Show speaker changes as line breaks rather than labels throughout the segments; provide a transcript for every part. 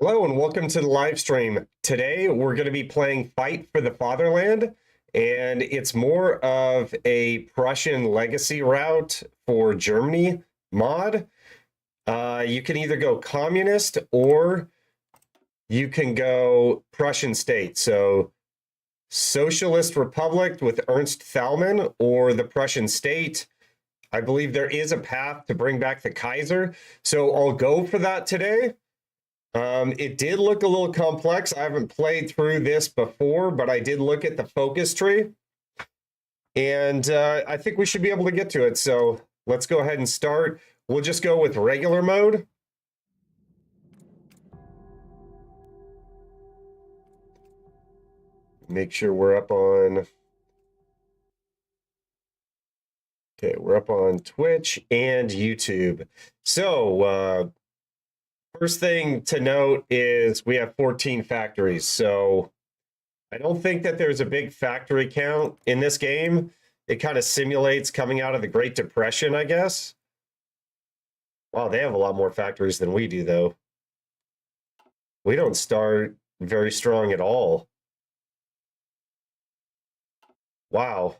Hello and welcome to the live stream. Today we're going to be playing Fight for the Fatherland, and it's more of a Prussian legacy route for Germany mod. You can either go communist or you can go Prussian state. So Socialist Republic with Ernst Thälmann or the Prussian state. I believe there is a path to bring back the Kaiser. So I'll go for that today. It did look a little complex. I haven't played through this before, but I did look at the focus tree. And I think we should be able to get to it. So let's go ahead and start. We'll just go with regular mode. Make sure we're up on... Okay, we're up on Twitch and YouTube. So, first thing to note is we have 14 factories. So I don't think that there's a big factory count in this game. It kind of simulates coming out of the Great Depression, I guess. Wow, they have a lot more factories than we do, though. We don't start very strong at all. Wow.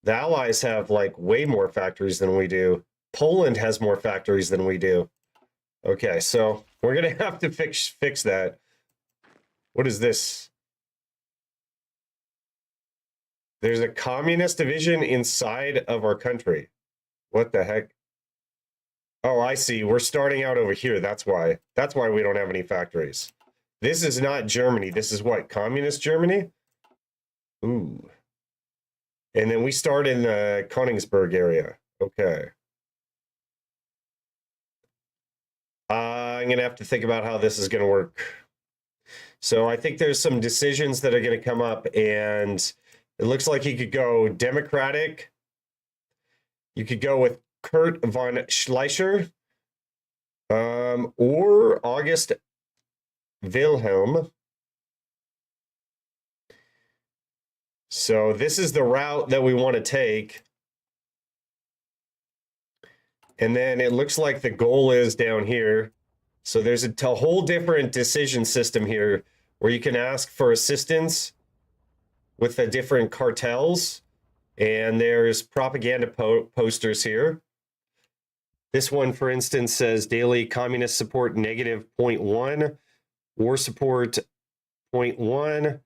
The Allies have, like, way more factories than we do. Poland has more factories than we do. Okay, so we're going to have to fix that. What is this? There's a communist division inside of our country. What the heck? Oh, I see. We're starting out over here. That's why. That's why we don't have any factories. This is not Germany. This is what? Communist Germany? Ooh. And then we start in the Königsberg area. Okay. I'm going to have to think about how this is going to work. So I think there's some decisions that are going to come up, and it looks like you could go Democratic. You could go with Kurt von Schleicher, or August Wilhelm. So this is the route that we want to take. And then it looks like the goal is down here. So there's a whole different decision system here where you can ask for assistance with the different cartels. And there's propaganda posters here. This one, for instance, says daily communist support negative 0.1, war support 0.1,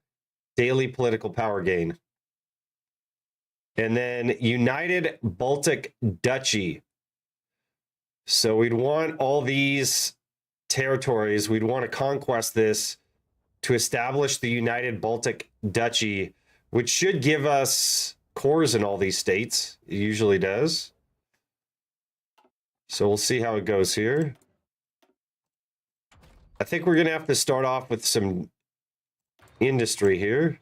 daily political power gain. And then United Baltic Duchy. So we'd want all these territories, we'd want to conquest this to establish the United Baltic Duchy, which should give us cores in all these states. It usually does. So we'll see how it goes here. I think we're going to have to start off with some industry here.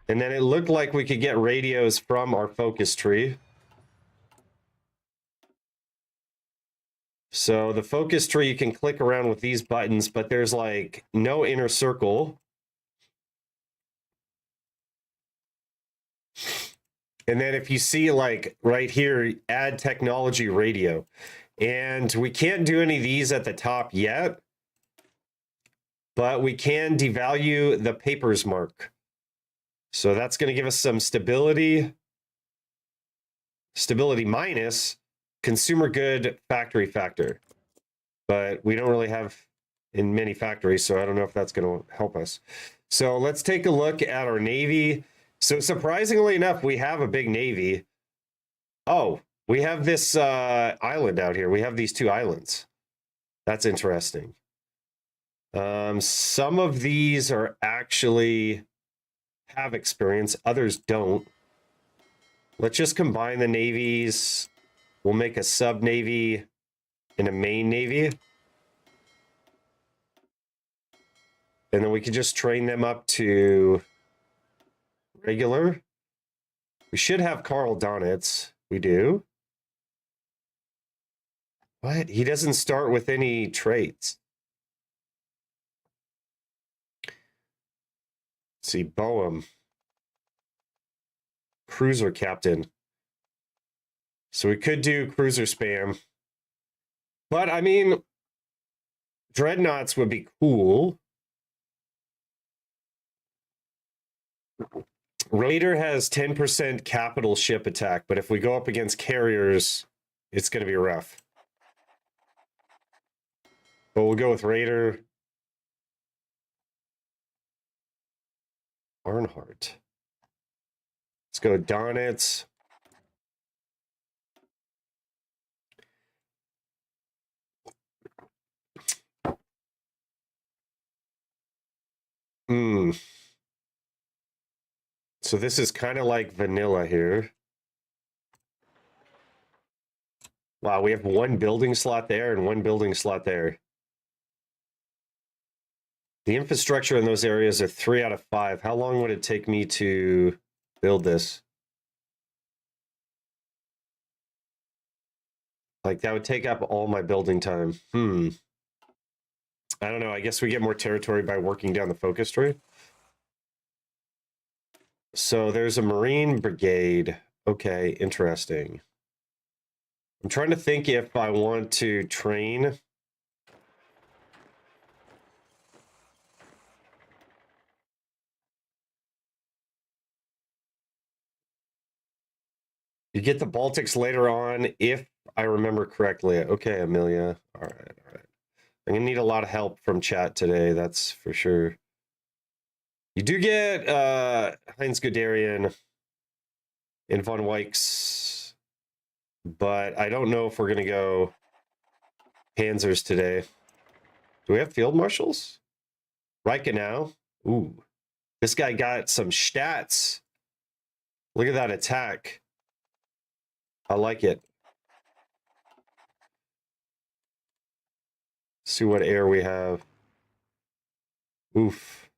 And then it looked like we could get radios from our focus tree. So the focus tree, you can click around with these buttons, but there's like no inner circle. And then if you see like right here, add technology radio. And we can't do any of these at the top yet, but we can devalue the papers mark. So that's going to give us some stability. Stability minus consumer good factory factor. But we don't really have in many factories, so I don't know if that's going to help us. So let's take a look at our Navy. So surprisingly enough, we have a big Navy. Oh, we have this island out here. We have these two islands. That's interesting. Some of these are actually have experience. Others don't. Let's just combine the navies. We'll make a sub-navy and a main navy. And then we can just train them up to regular. We should have Karl Donitz. We do. What? He doesn't start with any traits. Let's see, Boehm. Cruiser captain. So we could do cruiser spam. But I mean, dreadnoughts would be cool. Raider has 10% capital ship attack, but if we go up against carriers, it's going to be rough. But we'll go with Raider. Barnhart. Let's go Donitz. So this is kind of like vanilla here. Wow, we have one building slot there and one building slot there. The infrastructure in those areas are 3 out of 5. How long would it take me to build this? Like, that would take up all my building time. I don't know. I guess we get more territory by working down the focus tree. So there's a Marine Brigade. Okay, interesting. I'm trying to think if I want to train. You get the Baltics later on, if I remember correctly. Okay, Amelia. All right. I'm going to need a lot of help from chat today, that's for sure. You do get Heinz Guderian and Von Weichs, but I don't know if we're going to go Panzers today. Do we have field marshals? Reichenau. Ooh. This guy got some stats. Look at that attack. I like it. See what air we have. Oof.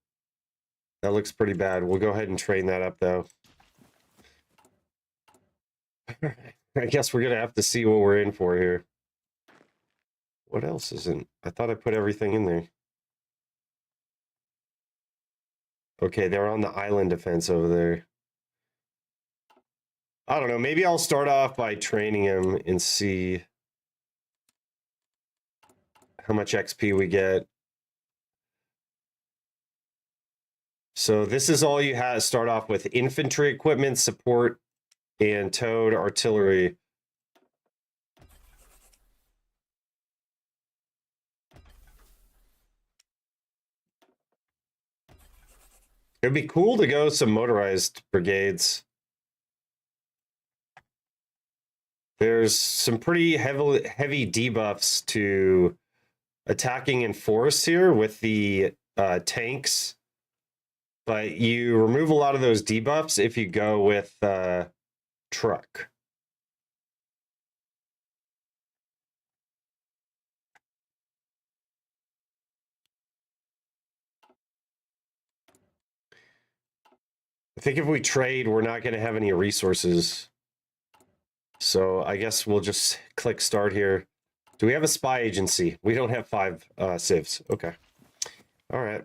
That looks pretty bad. We'll go ahead and train that up, though. I guess we're going to have to see what we're in for here. What else isn't? I thought I put everything in there. Okay, they're on the island defense over there. I don't know. Maybe I'll start off by training him and see how much XP we get. So this is all you have. Start off with infantry equipment, support, and towed artillery. It'd be cool to go some motorized brigades. There's some pretty heavy debuffs to attacking in force here with the tanks, but you remove a lot of those debuffs if you go with truck. I think if we trade, we're not going to have any resources. So I guess we'll just click start here. Do we have a spy agency? We don't have 5 civs. Okay. All right.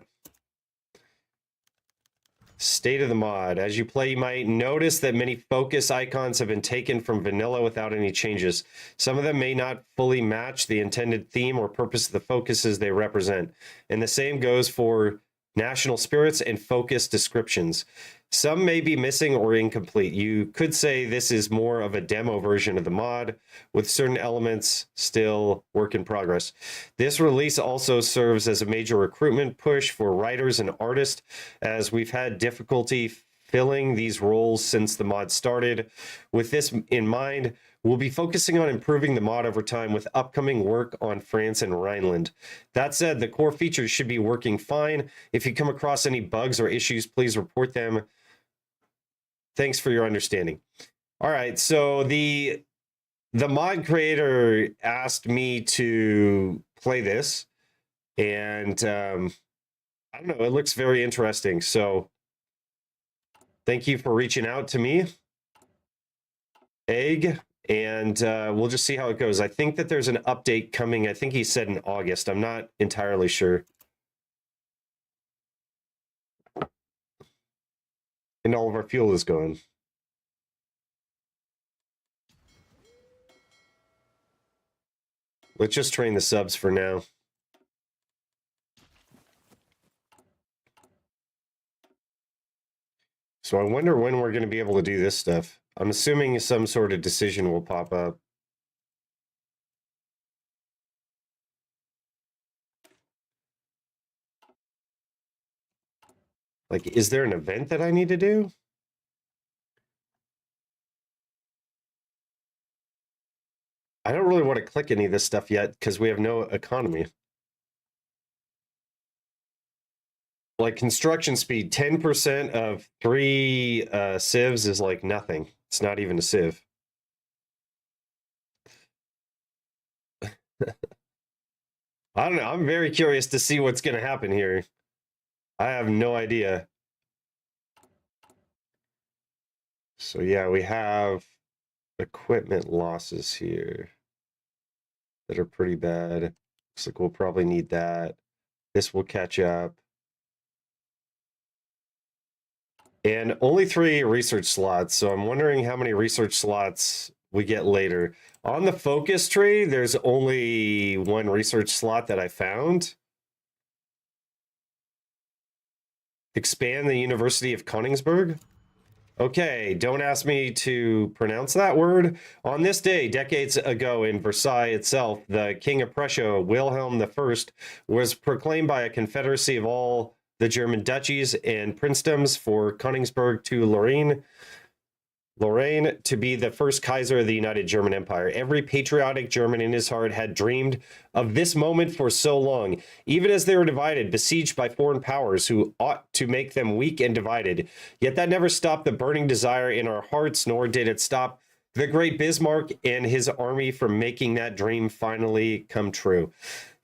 State of the mod. As you play, you might notice that many focus icons have been taken from vanilla without any changes. Some of them may not fully match the intended theme or purpose of the focuses they represent. And the same goes for national spirits and focus descriptions. Some may be missing or incomplete. You could say this is more of a demo version of the mod, with certain elements still work in progress. This release also serves as a major recruitment push for writers and artists, as we've had difficulty filling these roles since the mod started. With this in mind, we'll be focusing on improving the mod over time with upcoming work on France and Rhineland. That said, the core features should be working fine. If you come across any bugs or issues, please report them. Thanks for your understanding. All right, so the mod creator asked me to play this, and I don't know, it looks very interesting. So thank you for reaching out to me, Egg, and we'll just see how it goes. I think that there's an update coming. I think he said in August. I'm not entirely sure. And all of our fuel is gone. Let's just train the subs for now. So I wonder when we're going to be able to do this stuff. I'm assuming some sort of decision will pop up. Like, is there an event that I need to do? I don't really want to click any of this stuff yet because we have no economy. Like construction speed, 10% of 3 civs is like nothing. It's not even a civ. I don't know. I'm very curious to see what's going to happen here. I have no idea. So yeah, we have equipment losses here that are pretty bad. Looks like we'll probably need that. This will catch up. And only 3 research slots. So I'm wondering how many research slots we get later. On the focus tree, there's only 1 research slot that I found. Expand the University of Königsberg. Okay, don't ask me to pronounce that word. On this day, decades ago in Versailles itself, the King of Prussia, Wilhelm I, was proclaimed by a confederacy of all the German duchies and princedoms for Königsberg to Lorraine to be the first Kaiser of the United German Empire. Every patriotic German in his heart had dreamed of this moment for so long, even as they were divided, besieged by foreign powers who ought to make them weak and divided. Yet that never stopped the burning desire in our hearts, nor did it stop the great Bismarck and his army from making that dream finally come true.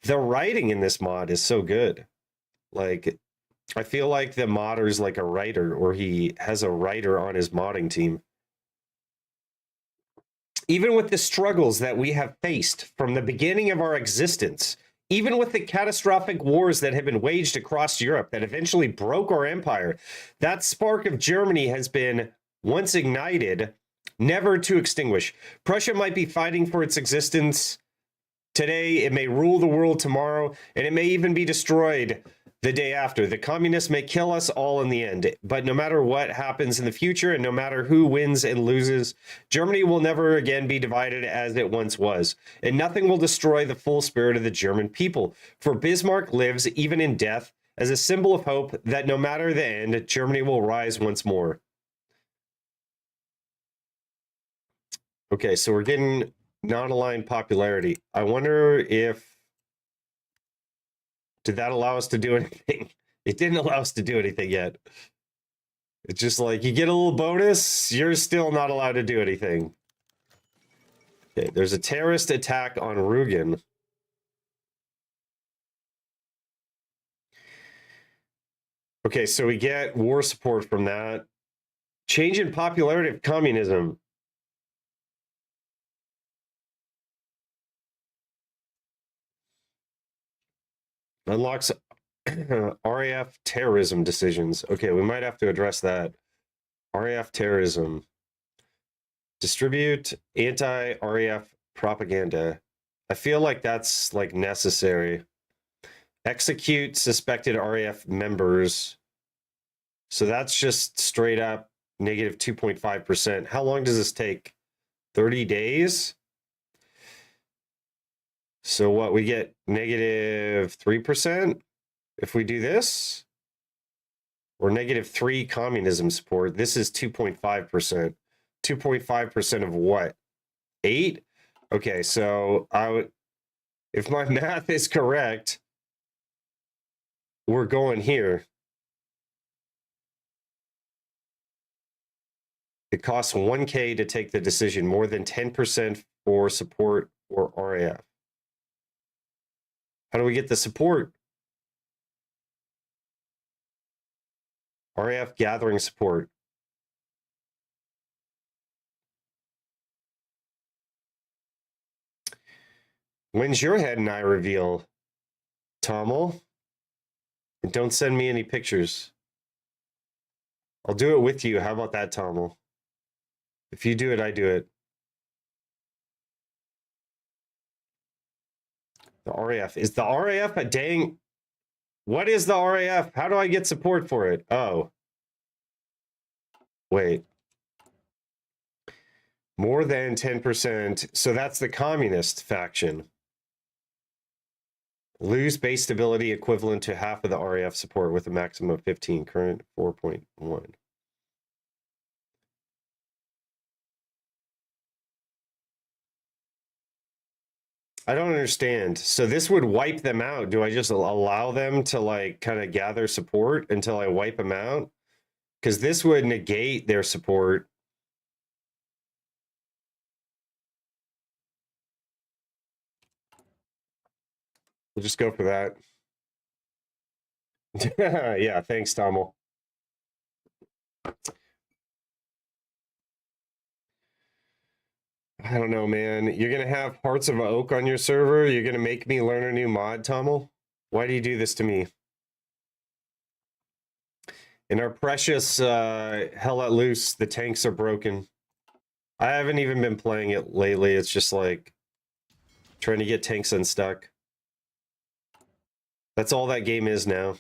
The writing in this mod is so good. Like, I feel like the modder is like a writer, or he has a writer on his modding team. Even with the struggles that we have faced from the beginning of our existence, even with the catastrophic wars that have been waged across Europe that eventually broke our empire, that spark of Germany has been once ignited, never to extinguish. Prussia might be fighting for its existence today, it may rule the world tomorrow, and it may even be destroyed the day after. The communists may kill us all in the end, but no matter what happens in the future and no matter who wins and loses, Germany will never again be divided as it once was, and nothing will destroy the full spirit of the German people. For Bismarck lives even in death as a symbol of hope that no matter the end, Germany will rise once more. Okay, so we're getting non-aligned popularity. I wonder if did that allow us to do anything? It didn't allow us to do anything yet. It's just like, you get a little bonus, you're still not allowed to do anything. Okay, there's a terrorist attack on Rugen. Okay, so we get war support from that. Change in popularity of communism. Unlocks RAF terrorism decisions. Okay, we might have to address that. RAF terrorism. Distribute anti-RAF propaganda. I feel like that's like necessary. Execute suspected RAF members. So that's just straight up negative 2.5%. How long does this take? 30 days? So what, we get negative 3% if we do this? Or negative 3 communism support. This is 2.5%. 2.5% of what? 8? Okay, so if my math is correct, we're going here. It costs 1K to take the decision, more than 10% for support or RAF. How do we get the support? RAF gathering support. When's your head and eye reveal, Tommel? And don't send me any pictures. I'll do it with you. How about that, Tommel? If you do it, I do it. The RAF. Is the RAF a dang... What is the RAF? How do I get support for it? Oh. Wait. More than 10%. So that's the communist faction. Lose base stability equivalent to half of the RAF support with a maximum of 15. Current 4.1. I don't understand. So this would wipe them out. Do I just allow them to like kind of gather support until I wipe them out? Because this would negate their support. We'll just go for that. Yeah, thanks, Tommel. I don't know, man. You're going to have parts of oak on your server? You're going to make me learn a new mod, Tommel? Why do you do this to me? In our precious Hell Let Loose, the tanks are broken. I haven't even been playing it lately. It's just like trying to get tanks unstuck. That's all that game is now.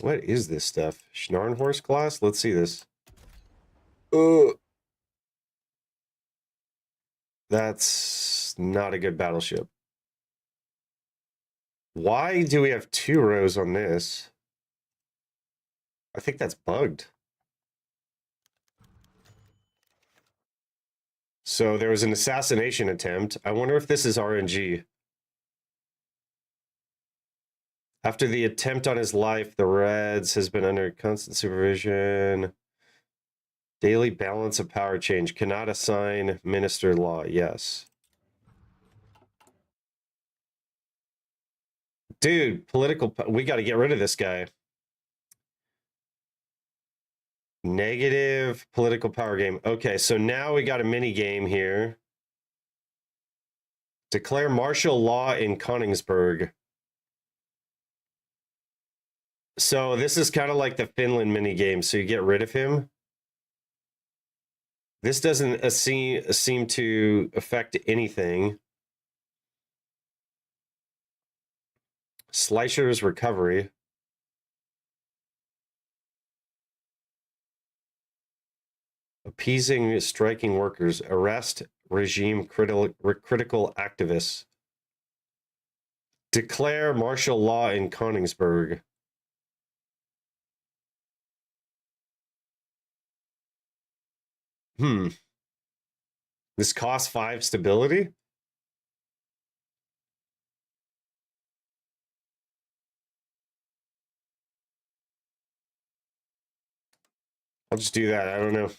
What is this stuff? Schnarrenhorst class? Let's see this. That's not a good battleship. Why do we have 2 rows on this? I think that's bugged. So there was an assassination attempt. I wonder if this is RNG. After the attempt on his life, the Reds has been under constant supervision. Daily balance of power change. Cannot assign minister law. Yes. Dude, political... We got to get rid of this guy. Negative political power game. Okay, so now we got a mini game here. Declare martial law in Königsberg. So this is kind of like the Finland mini game. So you get rid of him. This doesn't seem to affect anything. Schleicher's recovery. Appeasing striking workers. Arrest regime critical activists. Declare martial law in Königsberg. This costs 5 stability? I'll just do that. I don't know.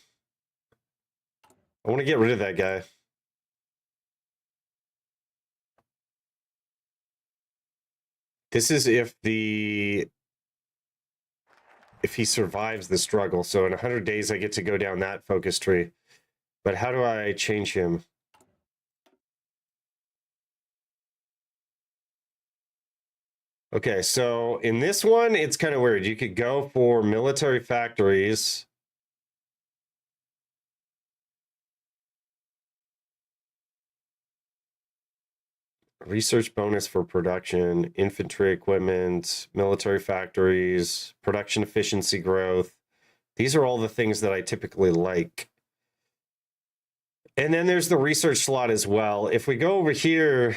I want to get rid of that guy. This is if he survives the struggle. So in 100 days, I get to go down that focus tree. But how do I change him? Okay, so in this one, it's kind of weird. You could go for military factories. Research bonus for production, infantry equipment, military factories, production efficiency growth. These are all the things that I typically like. And then there's the research slot as well. If we go over here,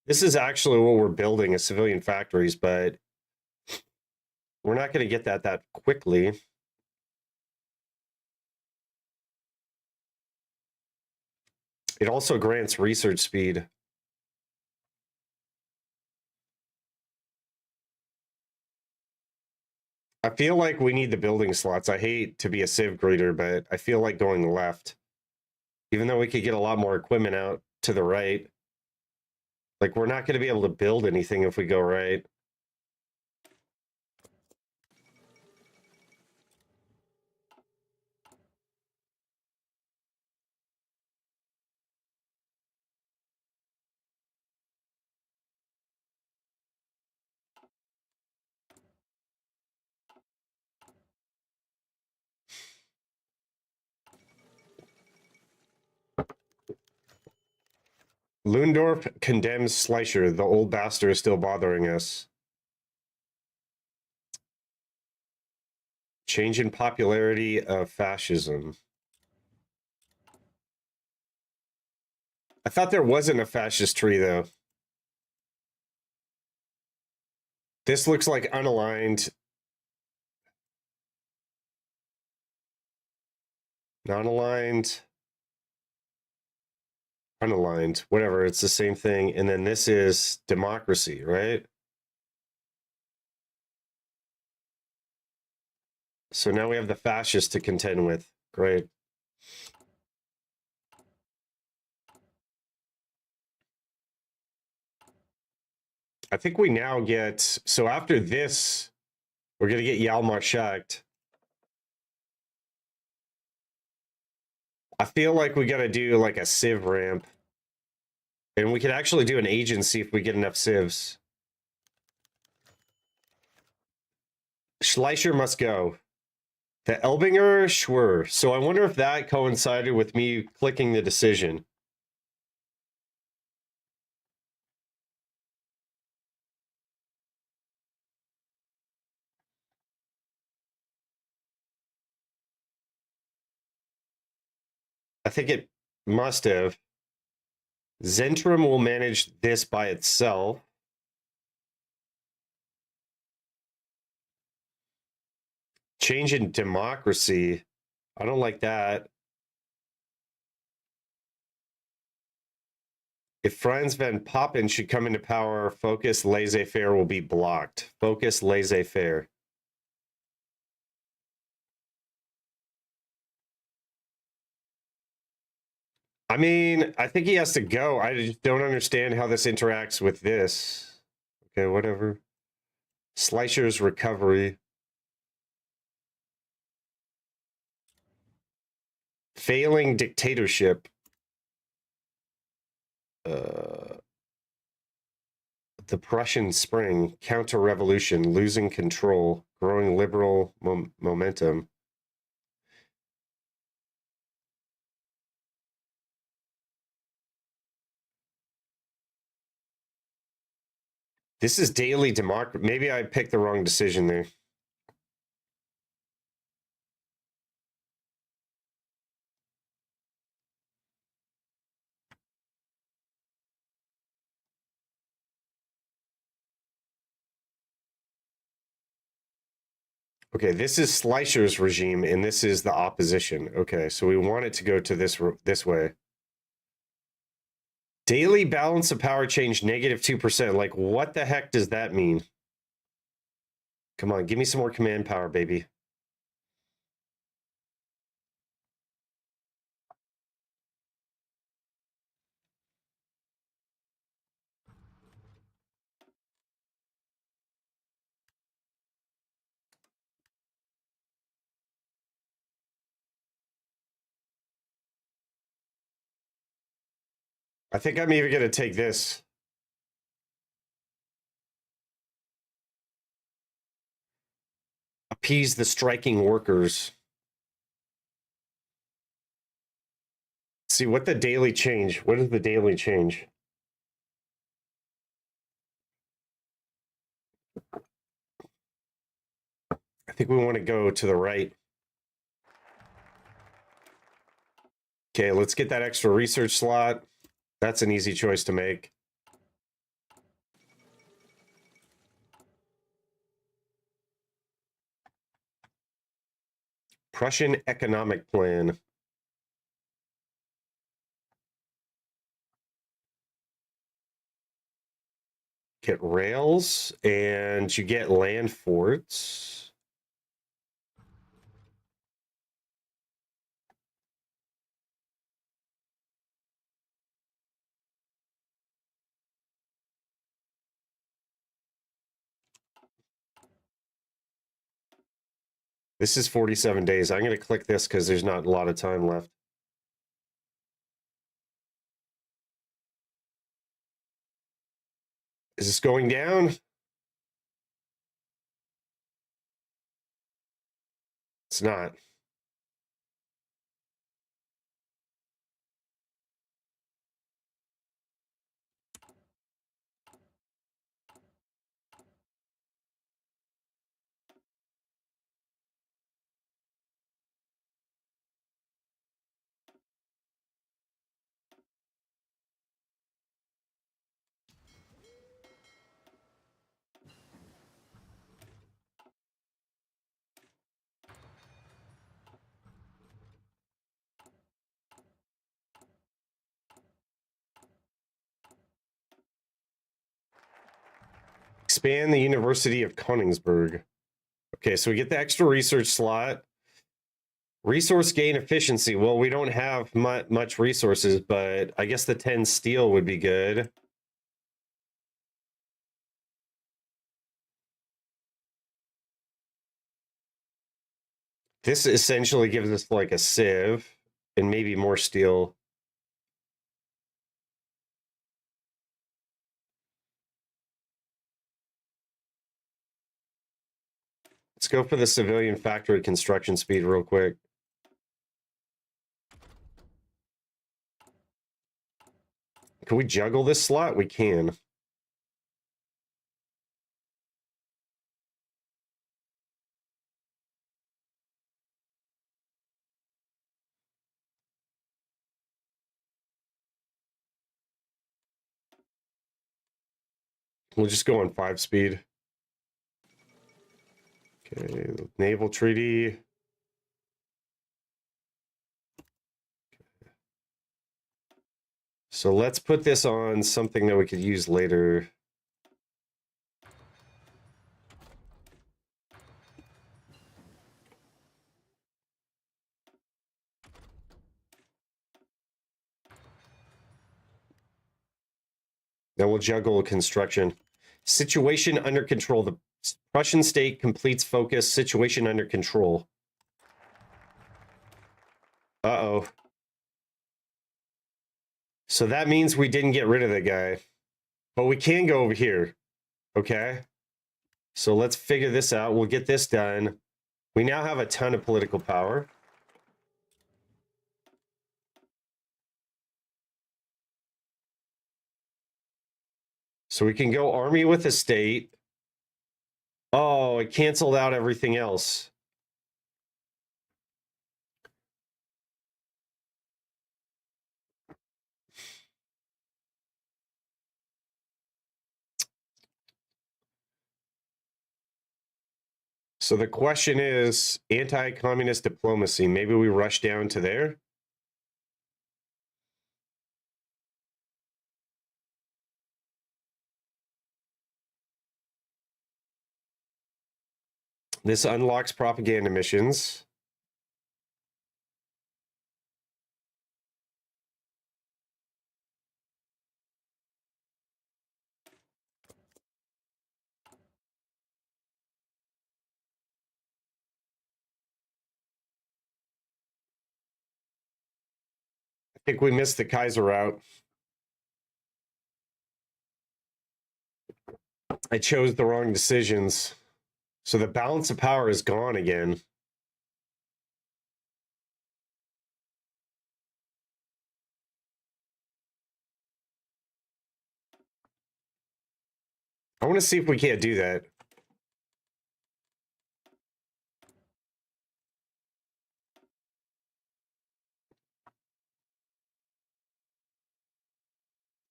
this is actually what we're building as civilian factories, but we're not going to get that quickly. It also grants research speed. I feel like we need the building slots. I hate to be a civ greeter, but I feel like going left. Even though we could get a lot more equipment out to the right. Like, we're not going to be able to build anything if we go right. Lundorf condemns Schleicher. The old bastard is still bothering us. Change in popularity of fascism. I thought there wasn't a fascist tree, though. This looks like unaligned. Non-aligned. Unaligned. Whatever, it's the same thing. And then this is democracy, right? So now we have the fascists to contend with. Great. I think we now get... So after this, we're going to get Yalmar. I feel like we got to do like a civ ramp. And we could actually do an agency if we get enough civs. Schleicher must go. The Elbinger Schwer. So I wonder if that coincided with me clicking the decision. I think it must have. Zentrum will manage this by itself. Change in democracy. I don't like that. If Franz van Papen should come into power, focus laissez-faire will be blocked. Focus laissez-faire. I mean, I think he has to go. I just don't understand how this interacts with this. Okay, whatever. Schleicher's recovery. Failing dictatorship. The Prussian Spring. Counter-revolution. Losing control. Growing liberal momentum. This is daily democracy. Maybe I picked the wrong decision there. Okay, this is Schleicher's regime, and this is the opposition. Okay, so we want it to go to this way. Daily balance of power change -2%. Like, what the heck does that mean? Come on, give me some more command power, baby. I think I'm even going to take this. Appease the striking workers. See, what the daily change? What is the daily change? I think we want to go to the right. Okay, let's get that extra research slot. That's an easy choice to make. Prussian economic plan. Get rails, and you get land forts. This is 47 days. I'm going to click this because there's not a lot of time left. Is this going down? It's not. expand the University of Königsberg. Okay, so we get the extra research slot. Resource gain efficiency. Well, we don't have much resources, but I guess the 10 steel would be good. This essentially gives us like a sieve and maybe more steel. Let's go for the civilian factory construction speed real quick. Can we juggle this slot? We can. We'll just go on 5 speed. Okay, naval treaty. So let's put this on something that we could use later. Then we'll juggle construction. Situation under control. The Prussian state completes focus. Situation under control. Uh-oh. So that means we didn't get rid of the guy. But we can go over here. Okay. So let's figure this out. We'll get this done. We now have a ton of political power. So we can go army with a state. Oh, it canceled out everything else. So the question is anti-communist diplomacy. Maybe we rush down to there. This unlocks propaganda missions. I think we missed the Kaiser route. I chose the wrong decisions. So the balance of power is gone again. I want to see if we can't do that.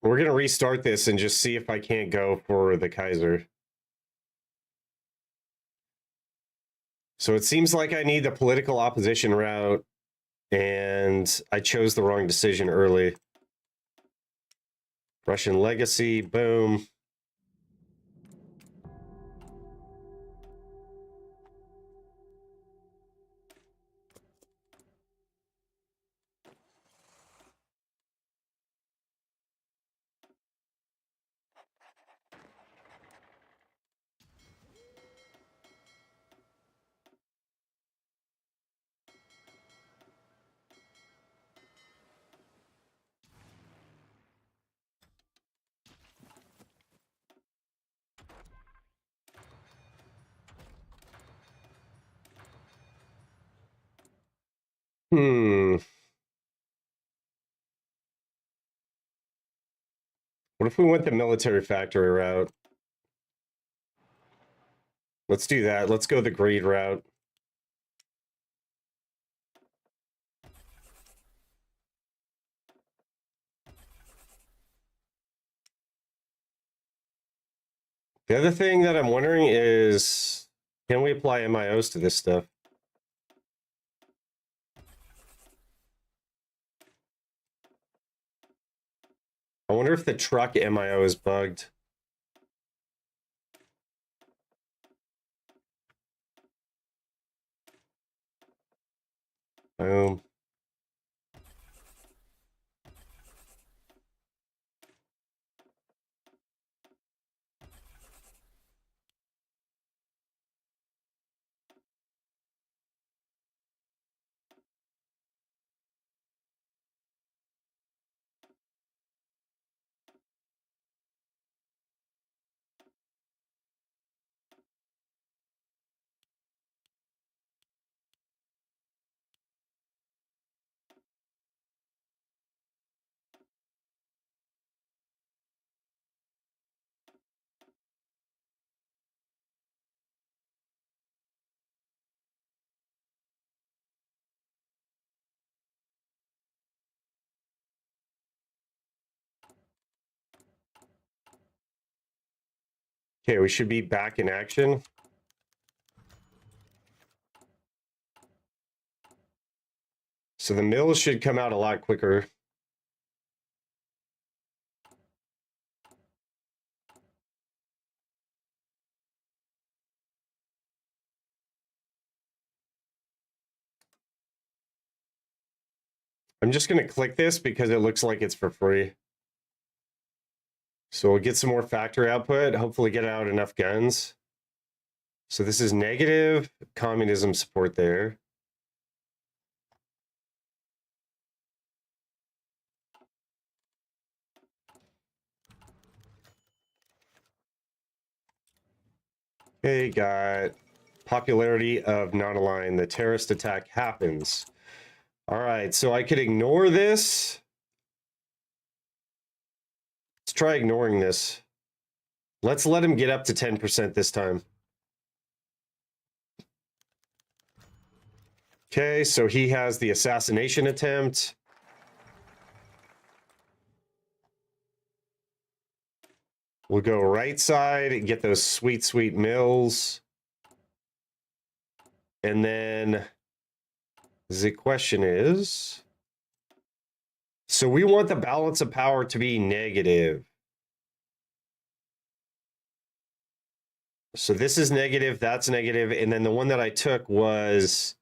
We're going to restart this and just see if I can't go for the Kaiser. So it seems like I need the political opposition route, and I chose the wrong decision early. Russian legacy, boom. What if we went the military factory route? Let's do that. Let's go the greed route. The other thing that I'm wondering is, can we apply MIOs to this stuff? I wonder if the truck MIO is bugged. Boom. Okay, we should be back in action. So the mills should come out a lot quicker. I'm just going to click this because it looks like it's for free. So we'll get some more factory output, hopefully get out enough guns. So this is negative communism support there. Okay, got popularity of non-aligned. The terrorist attack happens. All right, so I could ignore this. Let's try ignoring this. Let's let him get up to 10% this time. Okay, so he has the assassination attempt. We'll go right side and get those sweet, sweet mills. And then the question is, so we want the balance of power to be negative. So this is negative, that's negative, and then the one that I took was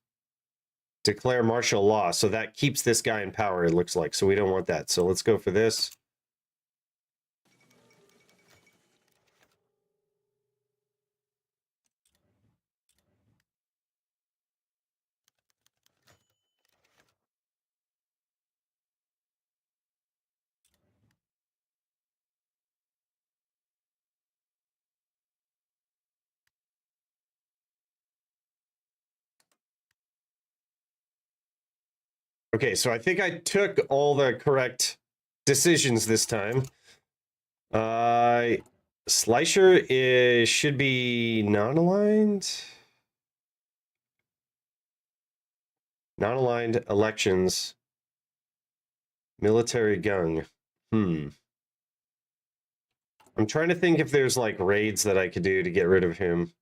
declare martial law. So that keeps this guy in power, it looks like. So we don't want that. So let's go for this. Okay, so I think I took all the correct decisions this time. Slicer should be non-aligned. Non-aligned elections. Military gung. I'm trying to think if there's like raids that I could do to get rid of him.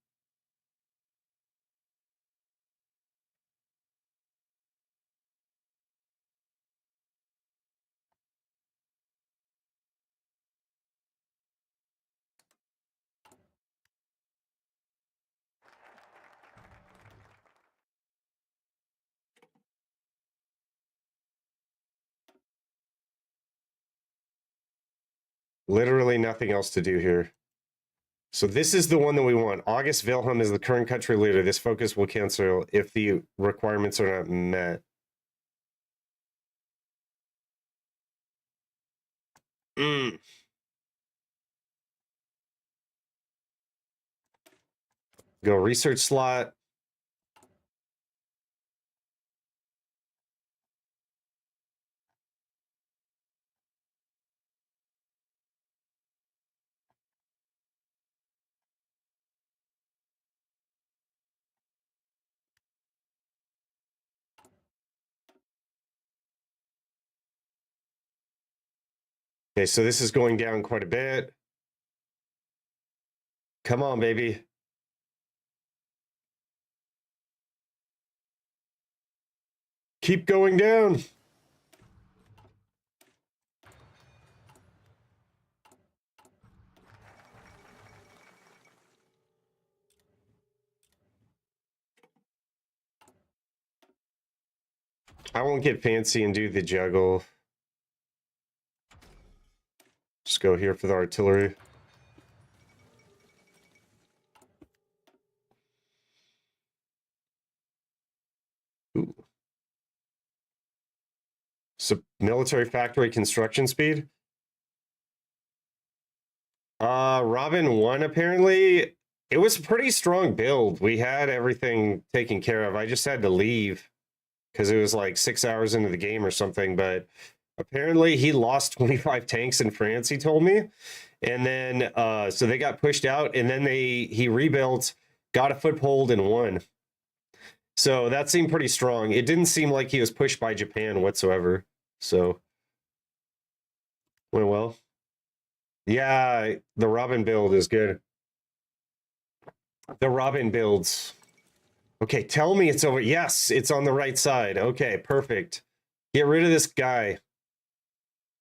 Literally nothing else to do here. So this is the one that we want. August Wilhelm is the current country leader. This focus will cancel if the requirements are not met. Go research slot. Okay, so this is going down quite a bit. Come on, baby. Keep going down. I won't get fancy and do the juggle. Just go here for the artillery. Ooh. So military factory construction speed. Robin 1, apparently. It was a pretty strong build. We had everything taken care of. I just had to leave because it was like 6 hours into the game or something. But apparently he lost 25 tanks in France, he told me. And then so they got pushed out, and then he rebuilt, got a foothold, and won. So that seemed pretty strong. It didn't seem like he was pushed by Japan whatsoever. So went well. Yeah, the Robin build is good. The Robin builds. Okay, tell me it's over. Yes, it's on the right side. Okay, perfect. Get rid of this guy.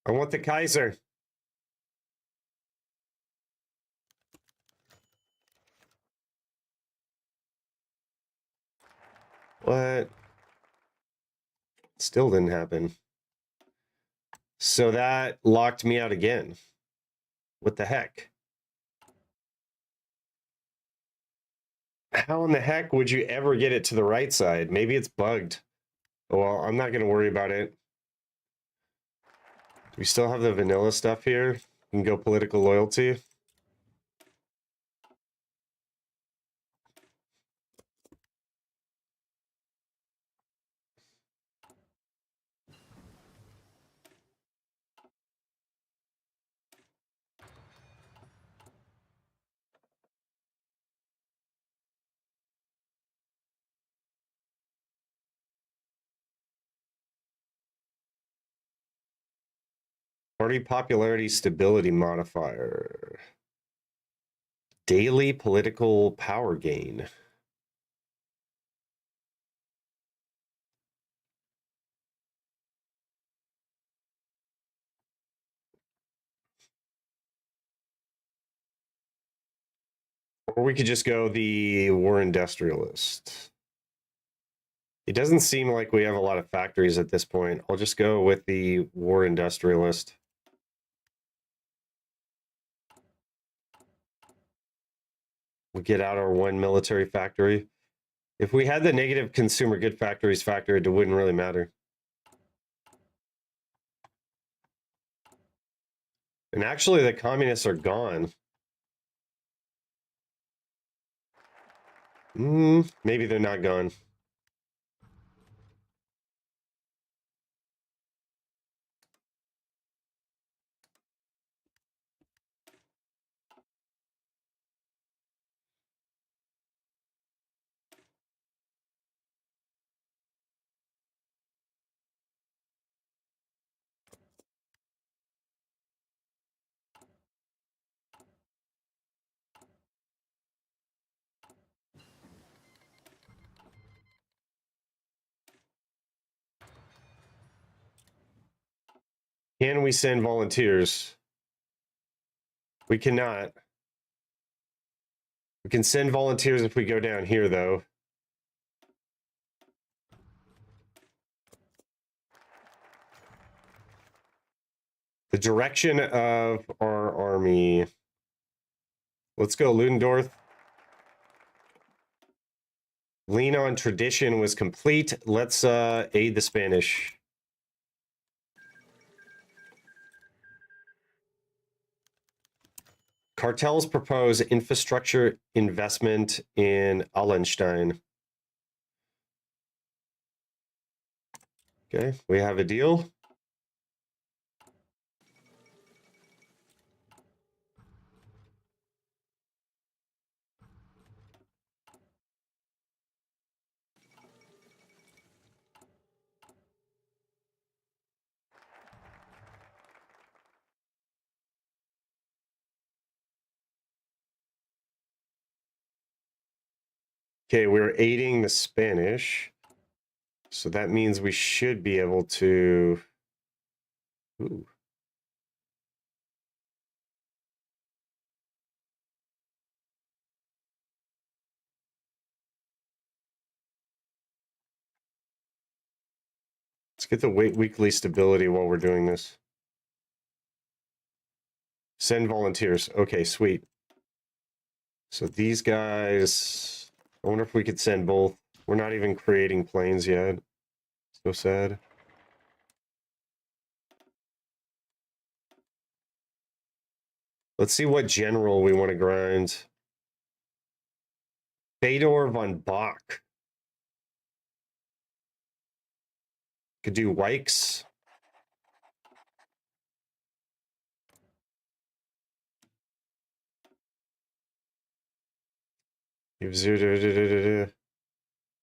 I want the Kaiser. What? Still didn't happen. So that locked me out again. What the heck? How in the heck would you ever get it to the right side? Maybe it's bugged. Well, I'm not going to worry about it. Do we still have the vanilla stuff here? We can go political loyalty. Party popularity stability modifier. Daily political power gain. Or we could just go the war industrialist. It doesn't seem like we have a lot of factories at this point. I'll just go with the war industrialist. We'll get out our one military factory. If we had the negative consumer good factories factored, it wouldn't really matter. And actually, the communists are gone. Maybe they're not gone. Can we send volunteers? We cannot. We can send volunteers if we go down here, though. The direction of our army. Let's go, Ludendorff. Lean on tradition was complete. Let's aid the Spanish. Cartels propose infrastructure investment in Allenstein. Okay, we have a deal. Okay, we're aiding the Spanish. So that means we should be able to... Ooh. Let's get the weekly stability while we're doing this. Send volunteers. Okay, sweet. So these guys, I wonder if we could send both. We're not even creating planes yet. So sad. Let's see what general we want to grind. Fedor von Bach. Could do Wykes.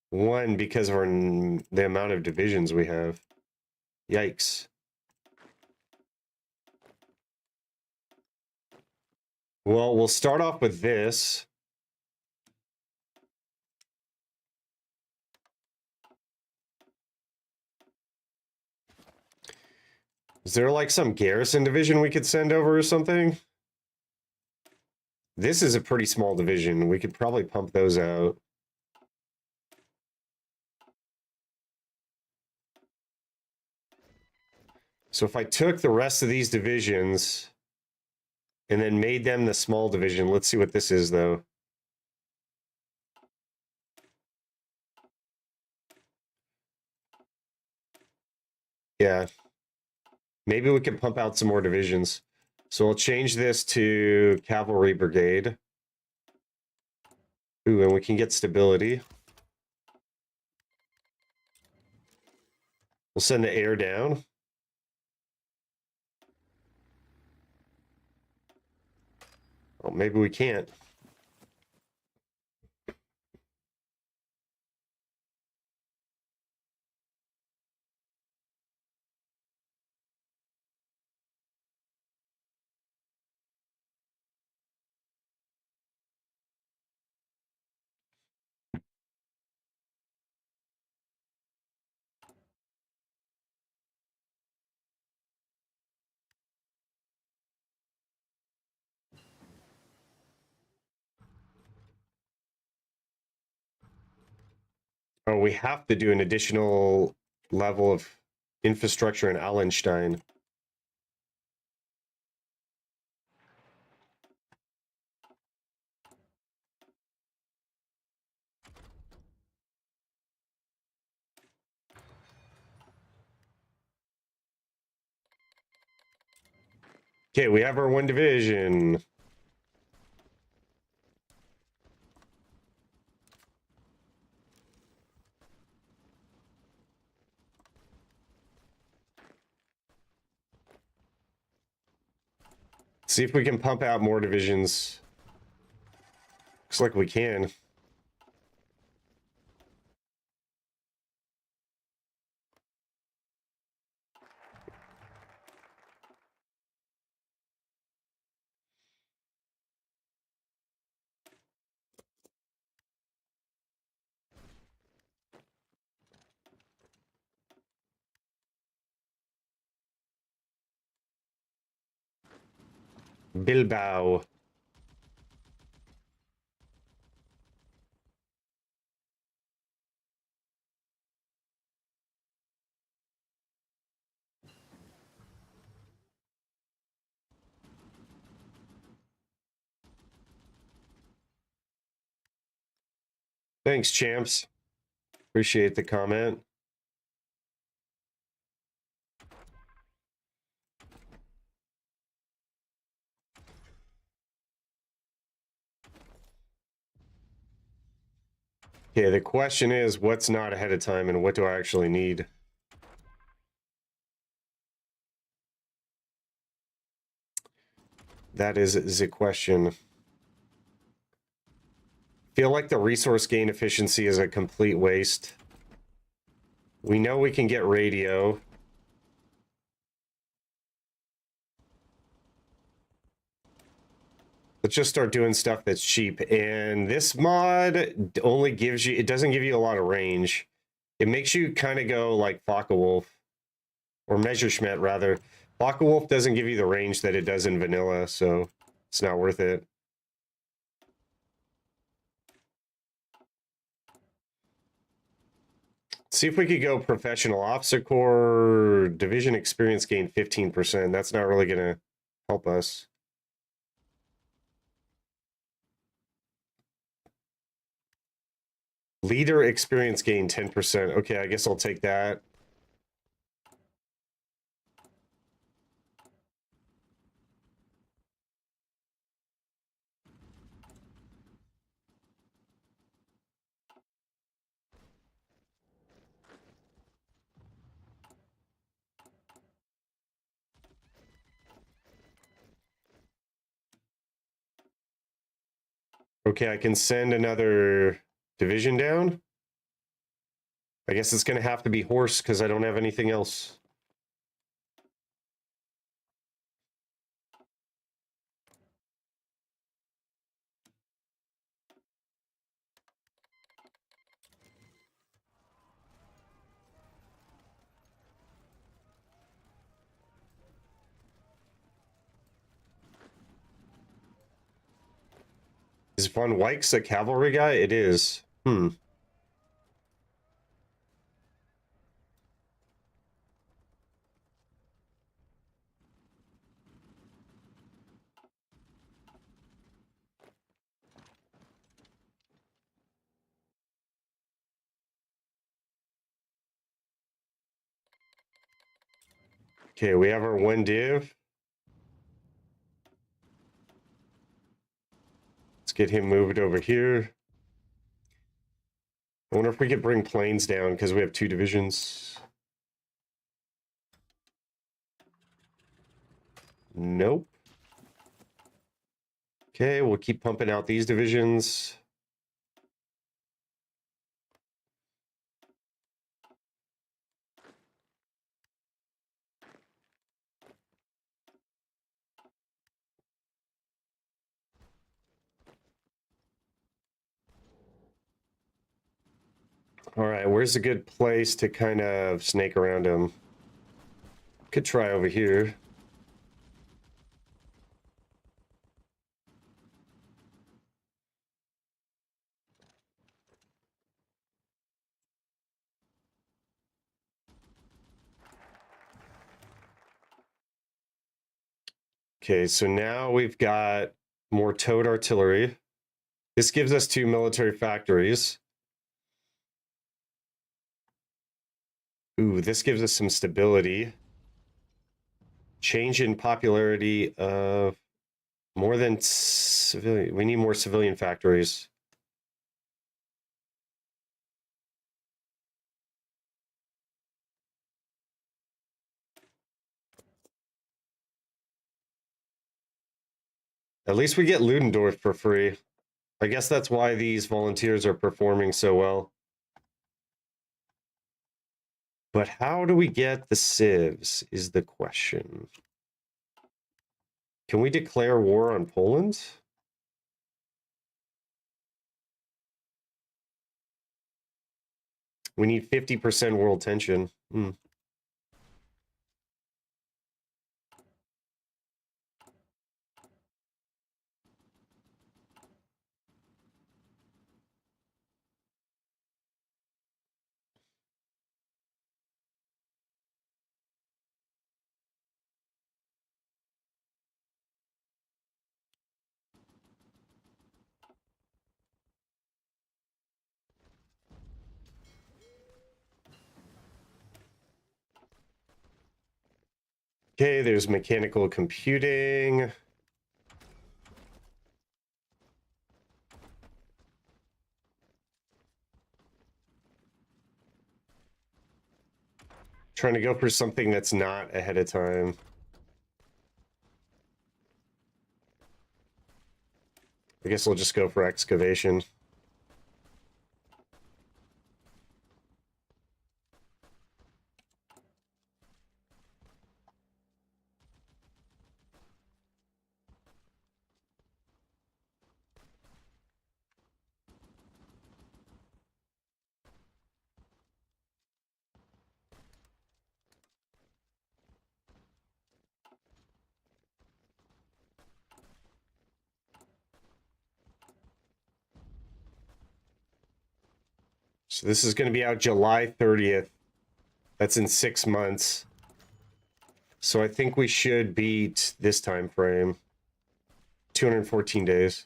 One because of the amount of divisions we have. Yikes. Well, we'll start off with this. Is there like some garrison division we could send over or something? This is a pretty small division. We could probably pump those out. So if I took the rest of these divisions and then made them the small division, let's see what this is though. Yeah. Maybe we can pump out some more divisions. So we'll change this to Cavalry Brigade. Ooh, and we can get stability. We'll send the air down. Oh, maybe we can't. Oh, we have to do an additional level of infrastructure in Allenstein. Okay, we have our one division. See if we can pump out more divisions. Looks like we can. Bilbao. Thanks, champs. Appreciate the comment. Okay, the question is, what's not ahead of time and what do I actually need? That is the question. Feel like the resource gain efficiency is a complete waste. We know we can get radio. Let's just start doing stuff that's cheap. And this mod only gives you, it doesn't give you a lot of range. It makes you kind of go like Focke-Wulf, or Messerschmitt rather. Focke-Wulf doesn't give you the range that it does in vanilla, so it's not worth it. See if we could go professional officer corps, division experience gain 15%. That's not really going to help us. Leader experience gain 10%. Okay, I guess I'll take that. Okay, I can send another division down. I guess it's going to have to be horse because I don't have anything else. Is Von Wyck's a cavalry guy? It is. Okay, we have our one div. Let's get him moved over here. I wonder if we could bring planes down because we have 2 divisions. Nope. Okay, we'll keep pumping out these divisions. All right, where's a good place to kind of snake around him? Could try over here. Okay, so now we've got more towed artillery. This gives us 2 military factories. Ooh, this gives us some stability. Change in popularity of more than civilian. We need more civilian factories. At least we get Ludendorff for free. I guess that's why these volunteers are performing so well. But how do we get the civs is the question. Can we declare war on Poland? We need 50% world tension. Okay, there's mechanical computing. Trying to go for something that's not ahead of time. I guess we'll just go for excavation. So this is going to be out July 30th. That's in 6 months. So I think we should beat this time frame. 214 days.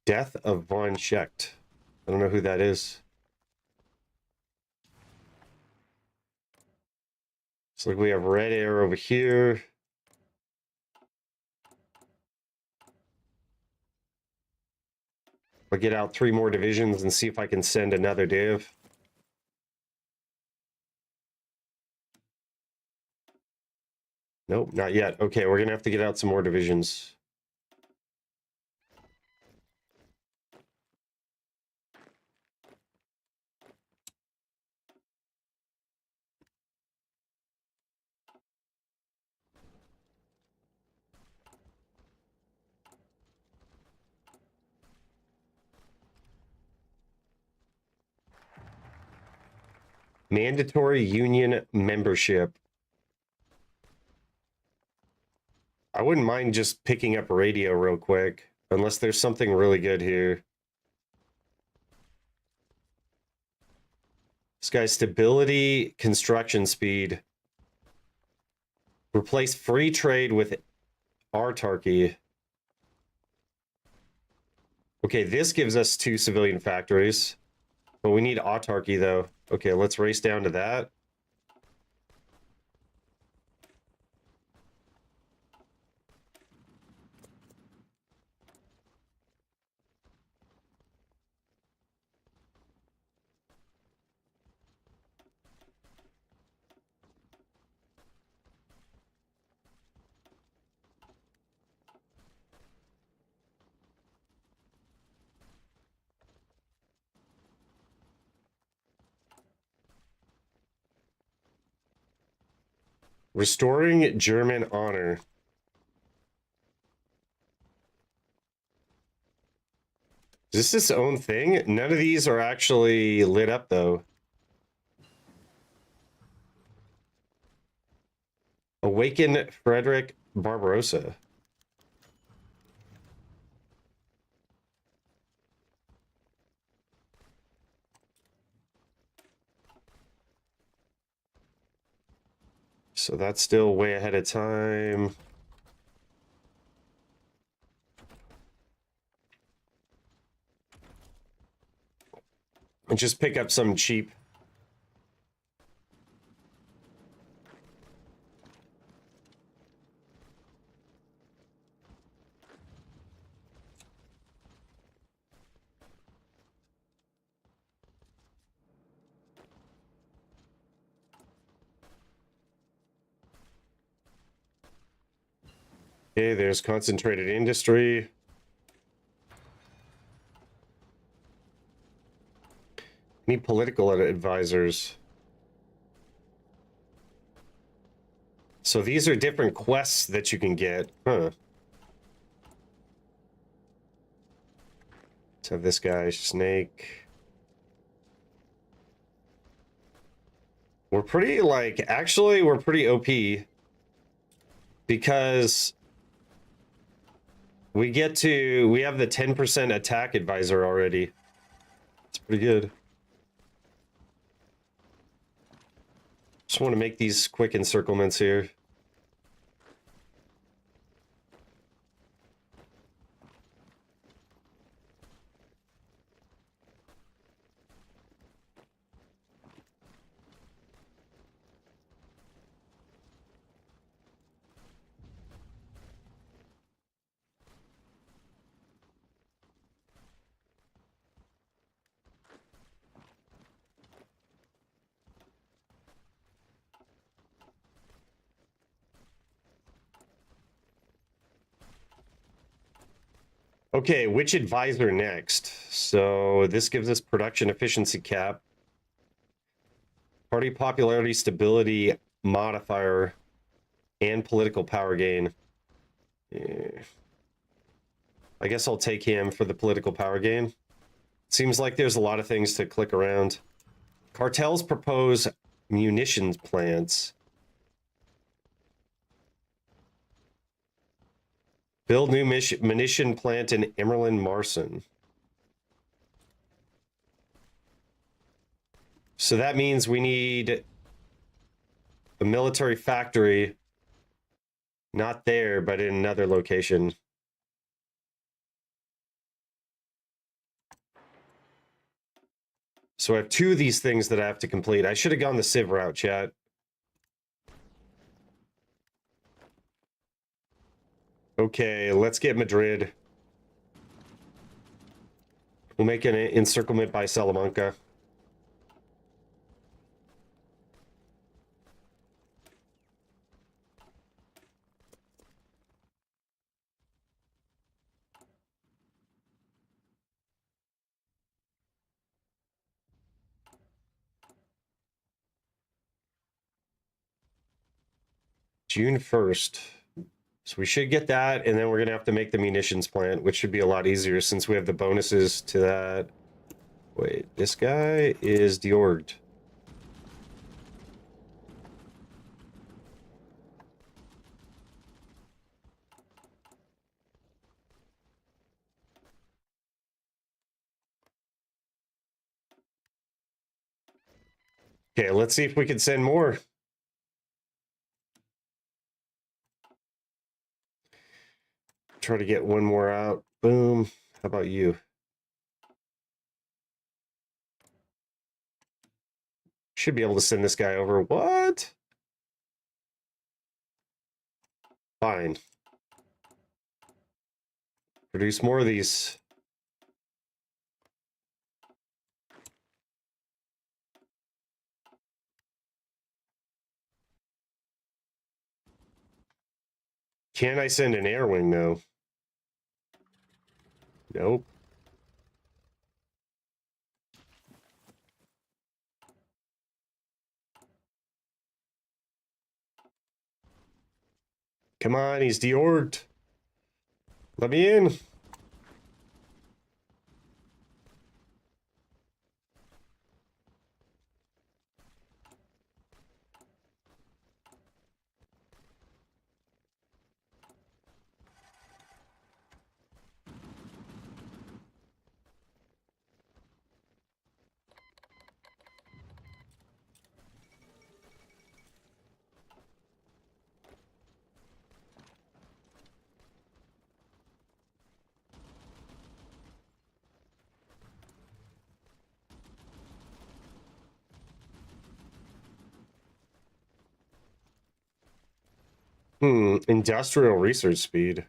Death of Von Schecht. I don't know who that is. So like we have red air over here. I'll get out 3 more divisions and see if I can send another div. Nope, not yet. Okay, we're gonna have to get out some more divisions. Mandatory union membership. I wouldn't mind just picking up radio real quick, unless there's something really good here. This guy's stability, construction speed. Replace free trade with autarky. Okay, this gives us 2 civilian factories, but we need autarky though. Okay, let's race down to that. Restoring German honor. Is this its own thing? None of these are actually lit up though. Awaken Frederick Barbarossa. So that's still way ahead of time. And just pick up some cheap. Okay, there's concentrated industry. Need political advisors. So these are different quests that you can get. Huh. Let's have this guy, Snake. We're pretty, like, actually, we're pretty OP. Because we have the 10% attack advisor already. It's pretty good. Just want to make these quick encirclements here. Okay, which advisor next? So this gives us production efficiency cap. Party popularity, stability, modifier, and political power gain. Yeah. I guess I'll take him for the political power gain. Seems like there's a lot of things to click around. Cartels propose munitions plants. Build new munition plant in Emerlin Marson. So that means we need a military factory, not there, but in another location. So I have 2 of these things that I have to complete. I should have gone the Civ route, chat. Okay, let's get Madrid. We'll make an encirclement by Salamanca. June 1st. So we should get that, and then we're going to have to make the munitions plant, which should be a lot easier since we have the bonuses to that. Wait, this guy is deorged. Okay, let's see if we can send more. Try to get one more out. Boom. How about you? Should be able to send this guy over. What? Fine. Produce more of these. Can I send an air wing, though? Nope. Come on, he's deorged. Let me in. Industrial research speed.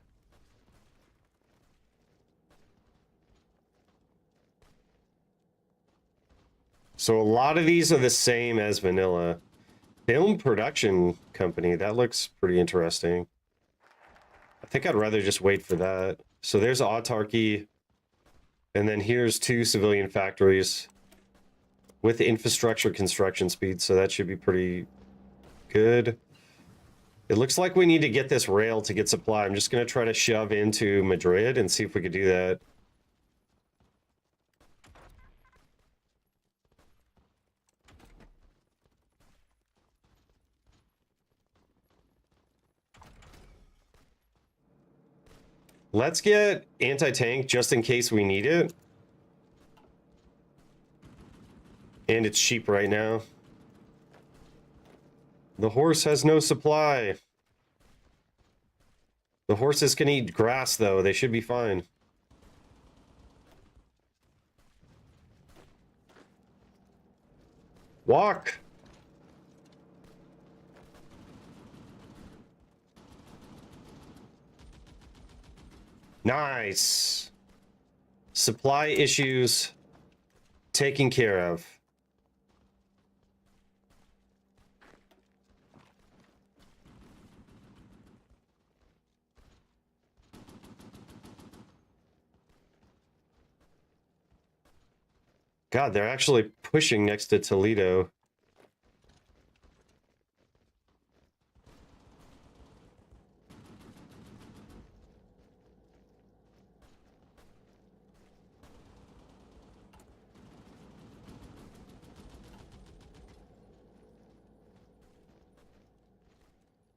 So a lot of these are the same as vanilla. Film production company, that looks pretty interesting. I think I'd rather just wait for that. So there's autarky, and then here's 2 civilian factories with infrastructure construction speed, so that should be pretty good. It looks like we need to get this rail to get supply. I'm just going to try to shove into Madrid and see if we could do that. Let's get anti-tank just in case we need it. And it's cheap right now. The horse has no supply. The horses can eat grass, though. They should be fine. Walk! Nice! Supply issues taken care of. God, they're actually pushing next to Toledo.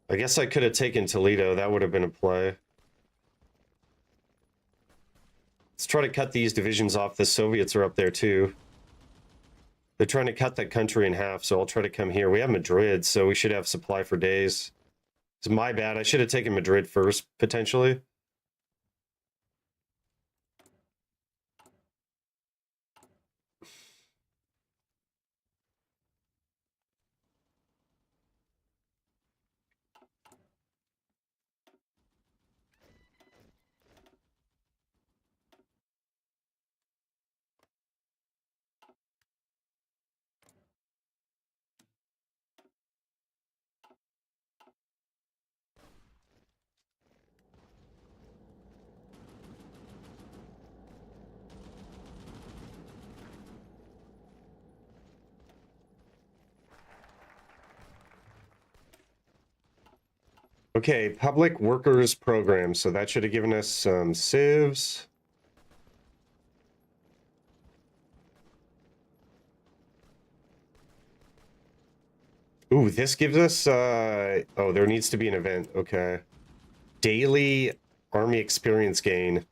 I guess I could have taken Toledo. That would have been a play. Let's try to cut these divisions off. The Soviets are up there, too. They're trying to cut that country in half, so I'll try to come here. We have Madrid, so we should have supply for days. It's my bad. I should have taken Madrid first, potentially. Okay, public workers program. So that should have given us some civs. Ooh, this gives us, oh, there needs to be an event. Okay. Daily army experience gain.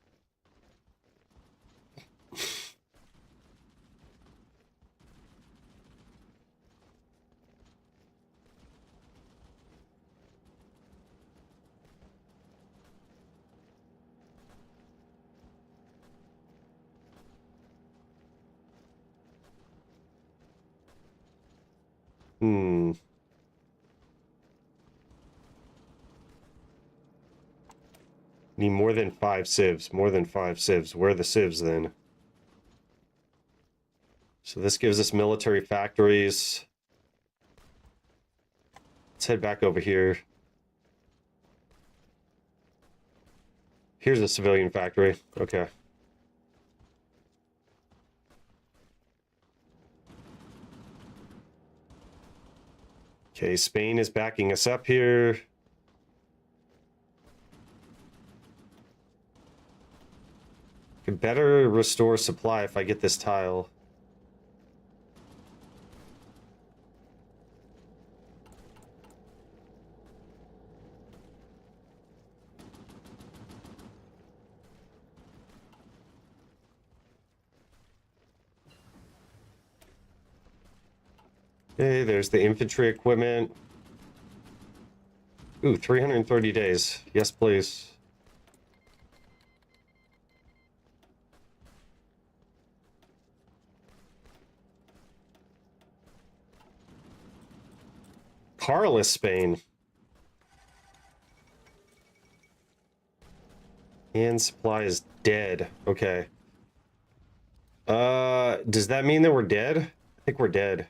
Hmm. Need more than 5 civs. More than 5 civs. Where are the civs then? So this gives us military factories. Let's head back over here. Here's a civilian factory. Okay. Okay, Spain is backing us up here. Could better restore supply if I get this tile. Okay, there's the infantry equipment. Ooh, 330 days. Yes, please. Carless Spain. And supply is dead. Okay. Does that mean that we're dead? I think we're dead.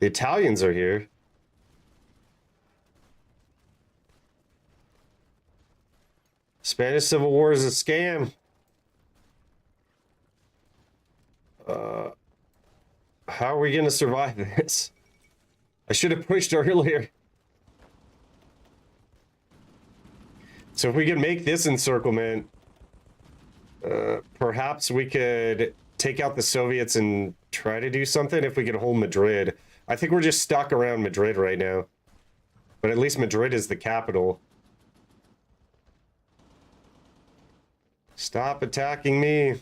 The Italians are here. Spanish Civil War is a scam. How are we going to survive this? I should have pushed earlier. So if we could make this encirclement, perhaps we could take out the Soviets and try to do something if we could hold Madrid. I think we're just stuck around Madrid right now. But at least Madrid is the capital. Stop attacking me.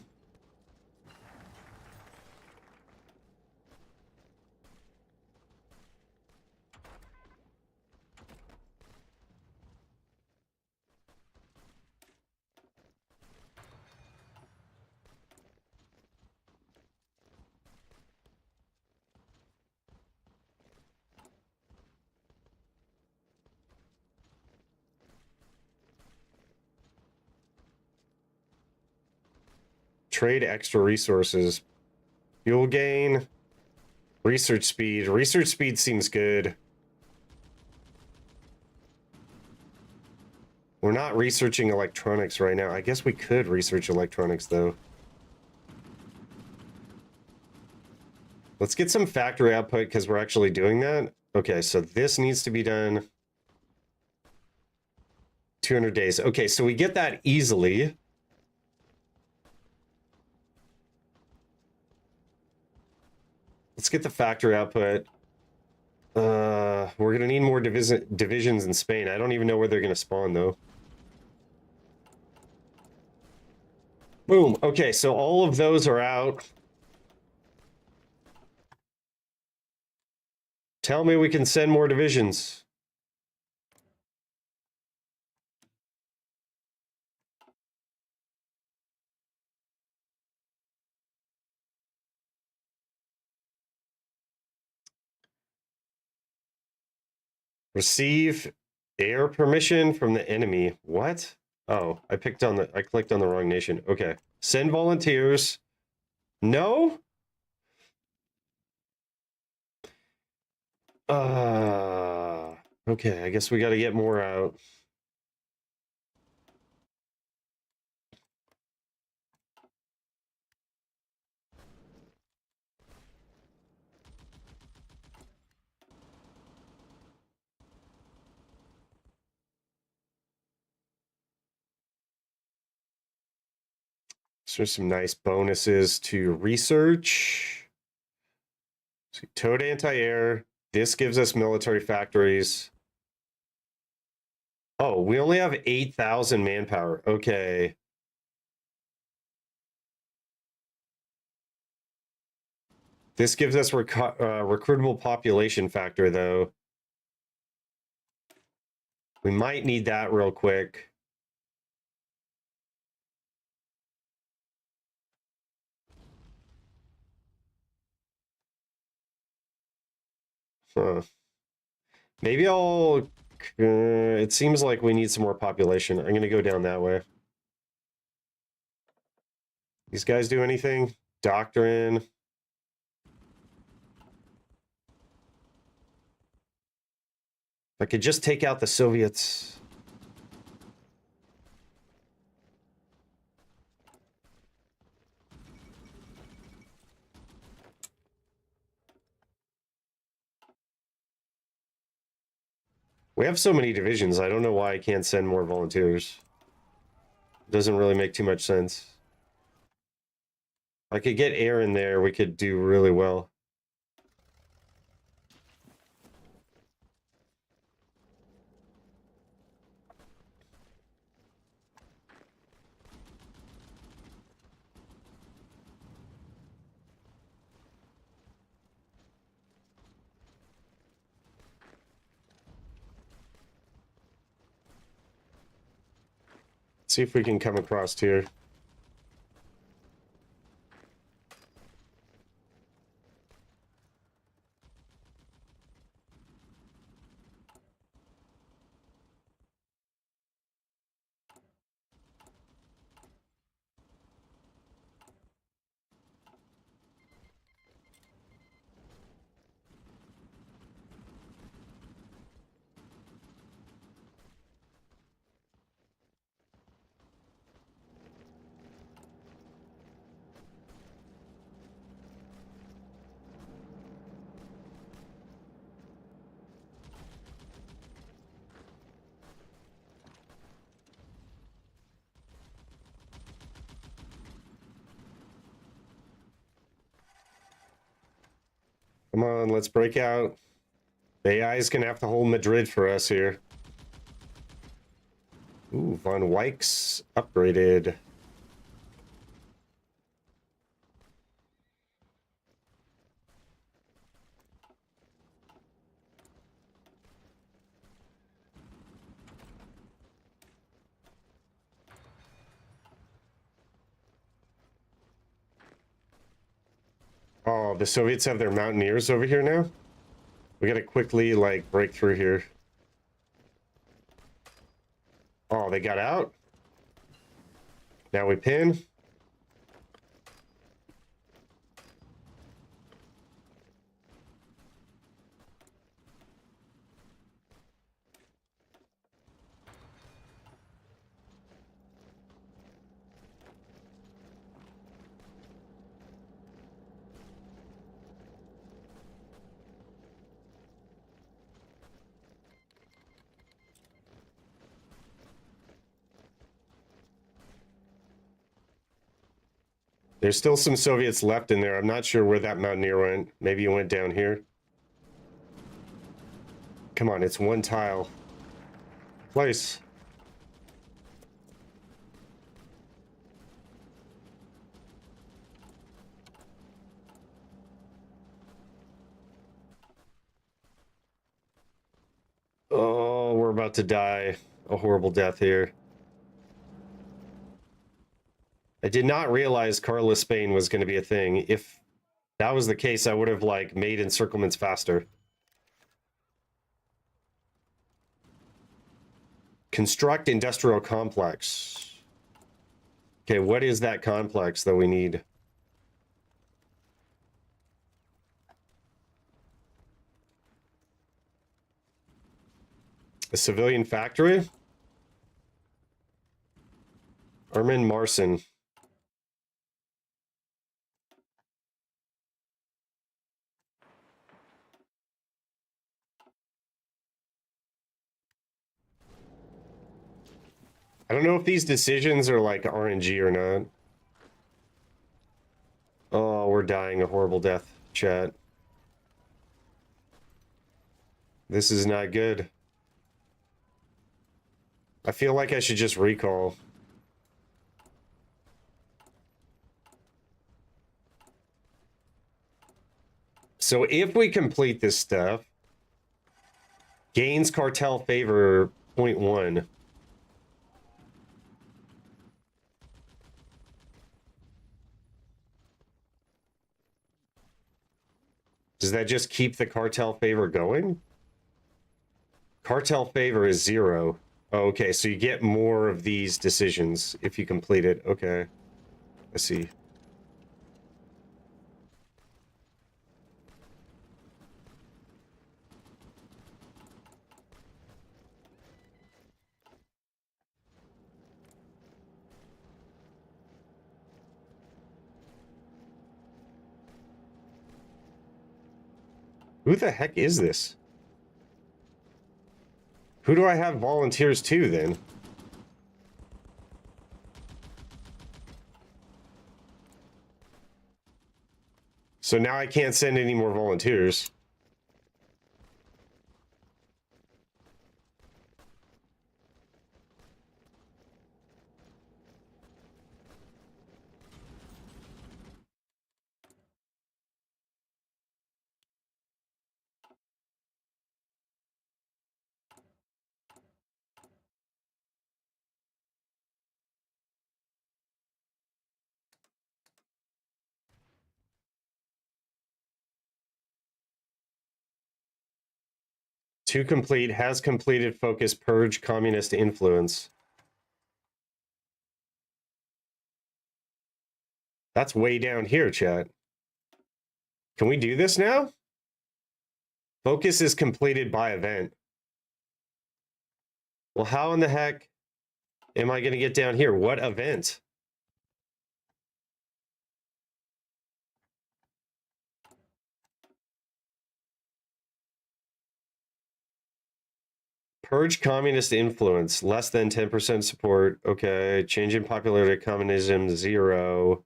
Trade extra resources. Fuel gain. Research speed. Research speed seems good. We're not researching electronics right now. I guess we could research electronics, though. Let's get some factory output because we're actually doing that. Okay, so this needs to be done. 200 days. Okay, so we get that easily. Let's get the factory output. We're going to need more divisions in Spain. I don't even know where they're going to spawn, though. Boom. Okay, so all of those are out. Tell me we can send more divisions. Receive air permission from the enemy. What? Oh, I clicked on the wrong nation. Okay. Send volunteers. No? Okay, I guess we got to get more out. So there's some nice bonuses to research. So towed anti-air. This gives us military factories. Oh, we only have 8,000 manpower. Okay. This gives us recruitable population factor, though. We might need that real quick. Huh. Maybe I'll... it seems like we need some more population. I'm going to go down that way. These guys do anything? Doctrine. If I could just take out the Soviets. We have so many divisions. I don't know why I can't send more volunteers. It doesn't really make too much sense. If I could get air in there, we could do really well. See if we can come across here. Come on, let's break out. The AI is going to have to hold Madrid for us here. Ooh, Von Weich's upgraded. Oh, the Soviets have their mountaineers over here now? We gotta quickly, like, break through here. Oh, they got out? Now we pin. There's still some Soviets left in there. I'm not sure where that mountaineer went. Maybe he went down here. Come on, it's one tile. Place. Oh, we're about to die a horrible death here. I did not realize Carlist Spain was going to be a thing. If that was the case, I would have, like, made encirclements faster. Construct industrial complex. Okay, what is that complex that we need? A civilian factory? Armin Marson. I don't know if these decisions are like RNG or not. Oh, we're dying a horrible death, chat. This is not good. I feel like I should just recall. So if we complete this stuff, gains cartel favor 0.1. Does that just keep the cartel favor going? Cartel favor is 0. Oh, okay, so you get more of these decisions if you complete it. Okay, I see. Who the heck is this? Who do I have volunteers to, then? So now I can't send any more volunteers. To complete, has completed focus, purge communist influence. That's way down here, chat. Can we do this now? Focus is completed by event. Well, how in the heck am I going to get down here? What event? Purge communist influence, less than 10% support. Okay, change in popularity of communism, 0.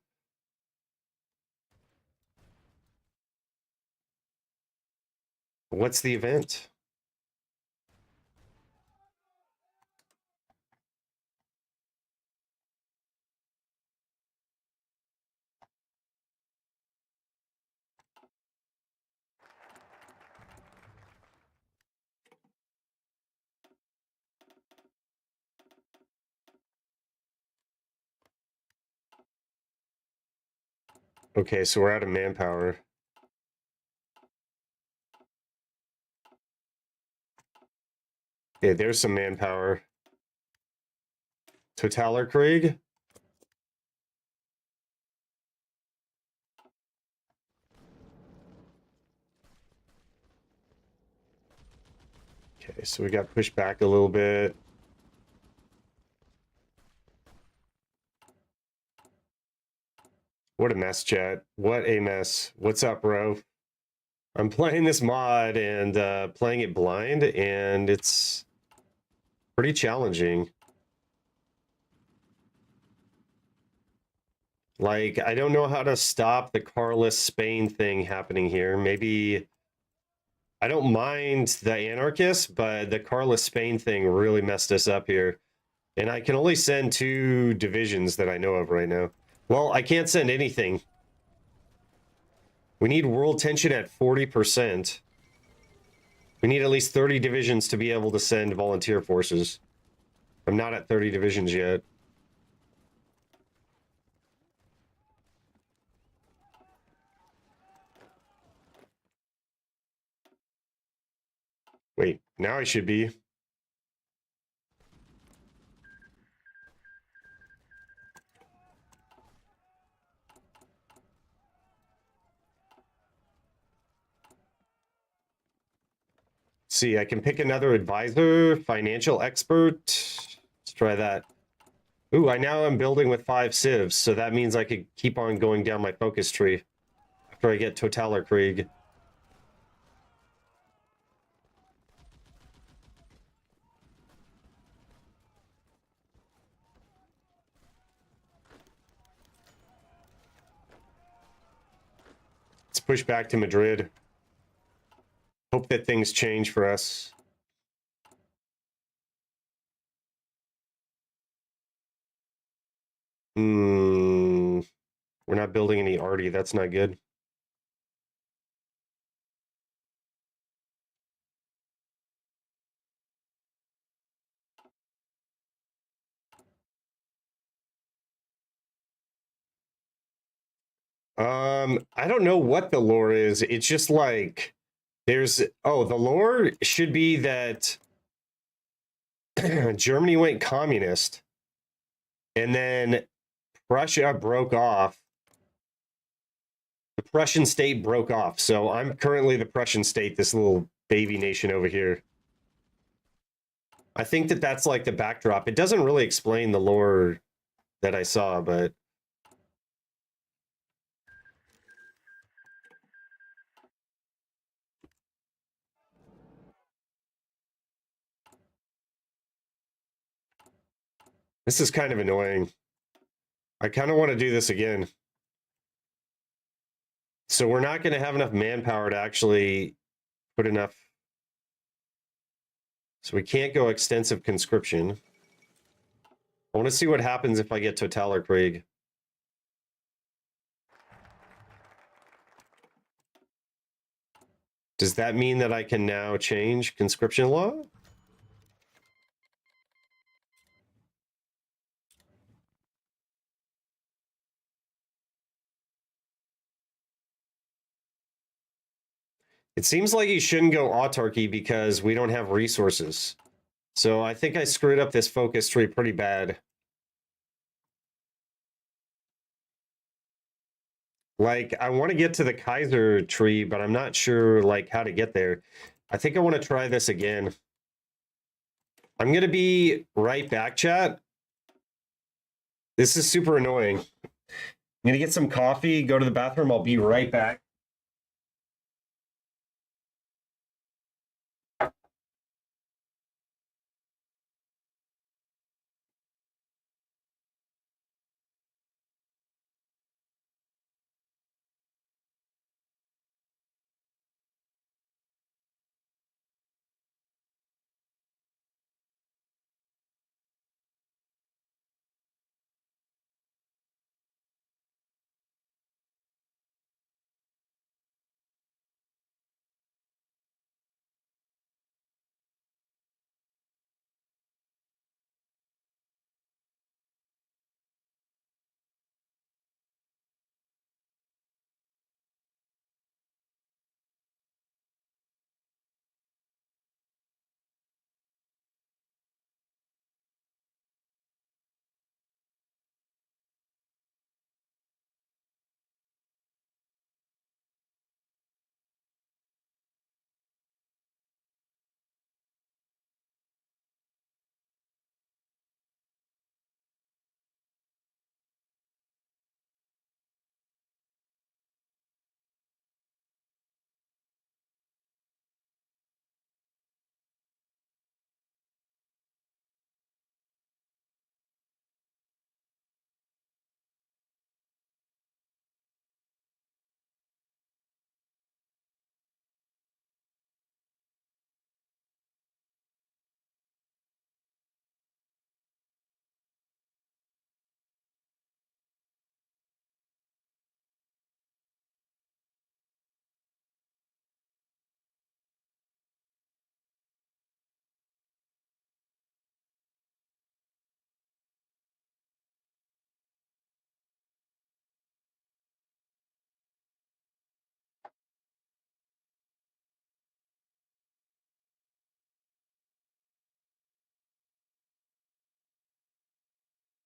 What's the event? Okay, so we're out of manpower. Okay, there's some manpower. Totalerkrieg? Okay, so we got pushed back a little bit. What a mess, chat. What a mess. What's up, bro? I'm playing this mod and playing it blind, and it's pretty challenging. Like, I don't know how to stop the Carlist Spain thing happening here. Maybe... I don't mind the anarchists, but the Carlist Spain thing really messed us up here. And I can only send 2 divisions that I know of right now. Well, I can't send anything. We need world tension at 40%. We need at least 30 divisions to be able to send volunteer forces. I'm not at 30 divisions yet. Wait, now I should be. See, I can pick another advisor, financial expert. Let's try that. Ooh, I now am building with 5 civs, so that means I could keep on going down my focus tree after I get Totaler Krieg. Let's push back to Madrid. Hope that things change for us. We're not building any arty. That's not good. I don't know what the lore is. It's just like there's the lore should be that Germany went communist and then Prussia broke off. The Prussian state broke off. So I'm currently the Prussian state, this little baby nation over here. I think that that's like the backdrop. It doesn't really explain the lore that I saw, but this is kind of annoying. I kind of want to do this again. So we're not going to have enough manpower to actually put enough. So we can't go extensive conscription. I want to see what happens if I get Totaler Krieg. Does that mean that I can now change conscription law? It seems like you shouldn't go autarky because we don't have resources. So I think I screwed up this focus tree pretty bad. Like, I want to get to the Kaiser tree, but I'm not sure, like, how to get there. I think I want to try this again. I'm going to be right back, chat. This is super annoying. I'm going to get some coffee, go to the bathroom. I'll be right back.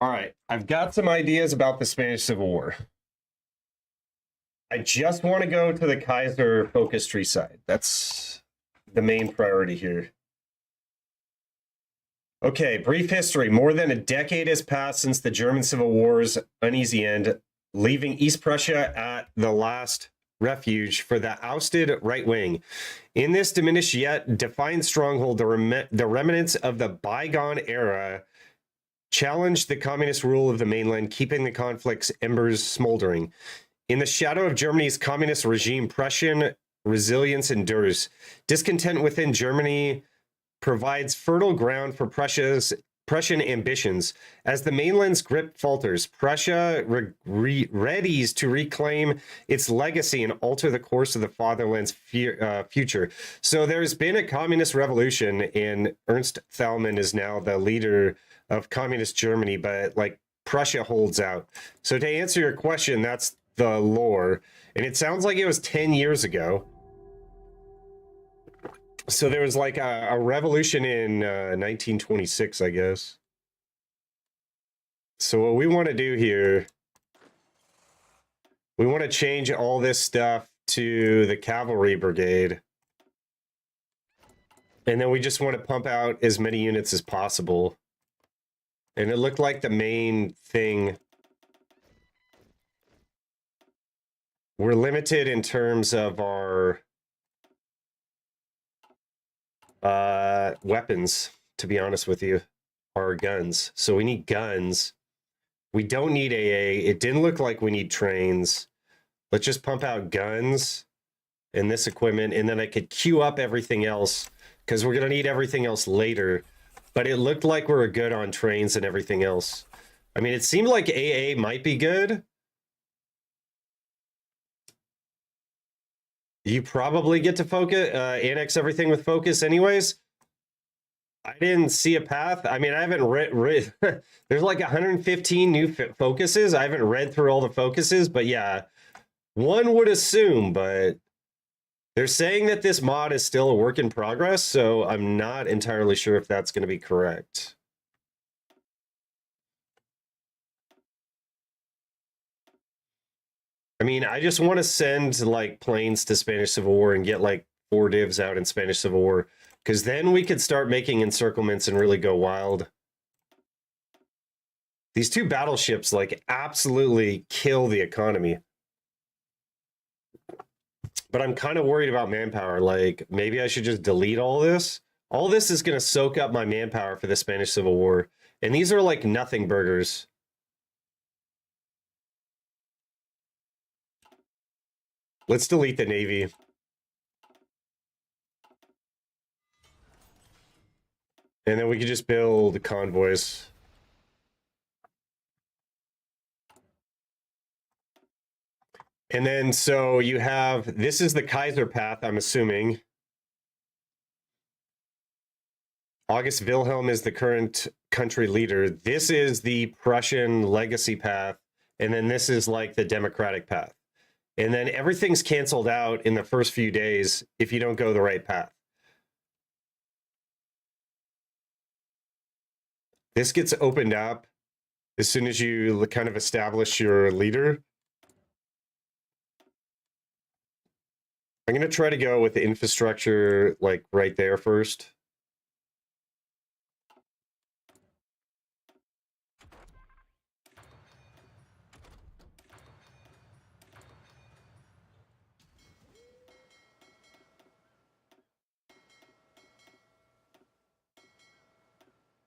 All right, I've got some ideas about the Spanish Civil War. I just want to go to the Kaiser focus tree side. That's the main priority here. Okay, brief history. More than a decade has passed since the German Civil War's uneasy end, leaving East Prussia at the last refuge for the ousted right wing. In this diminished yet defiant stronghold, the remnants of the bygone era challenged the communist rule of the mainland, keeping the conflict's embers smoldering. In the shadow of Germany's communist regime, Prussian resilience endures. Discontent within Germany provides fertile ground for Prussian ambitions. As the mainland's grip falters, Prussia readies to reclaim its legacy and alter the course of the fatherland's future. So there's been a communist revolution, and Ernst Thälmann is now the leader of communist Germany, but like Prussia holds out. So to answer your question, that's the lore. And it sounds like it was 10 years ago. So there was like a revolution in 1926, I guess. So what we want to do here, we want to change all this stuff to the cavalry brigade. And then we just want to pump out as many units as possible. And it looked like the main thing, we're limited in terms of our weapons, to be honest with you, our guns. So we need guns. We don't need AA. It didn't look like we need trains. Let's just pump out guns and this equipment, and then I could queue up everything else because we're going to need everything else later. But it looked like we were good on trains and everything else. I mean, it seemed like AA might be good. You probably get to focus, annex everything with focus anyways. I didn't see a path. I mean, I haven't read there's like 115 new focuses. I haven't read through all the focuses, but yeah, one would assume, but they're saying that this mod is still a work in progress, so I'm not entirely sure if that's going to be correct. I mean, I just want to send like planes to Spanish Civil War and get like 4 divs out in Spanish Civil War, because then we could start making encirclements and really go wild. These 2 battleships like absolutely kill the economy. But I'm kind of worried about manpower. Like, maybe I should just delete all this. All this is going to soak up my manpower for the Spanish Civil War. And these are like nothing burgers. Let's delete the Navy. And then we can just build convoys. And then, so you have, this is the Kaiser path, I'm assuming. August Wilhelm is the current country leader. This is the Prussian legacy path. And then this is like the democratic path. And then everything's canceled out in the first few days if you don't go the right path. This gets opened up as soon as you kind of establish your leader. I'm going to try to go with the infrastructure like right there first.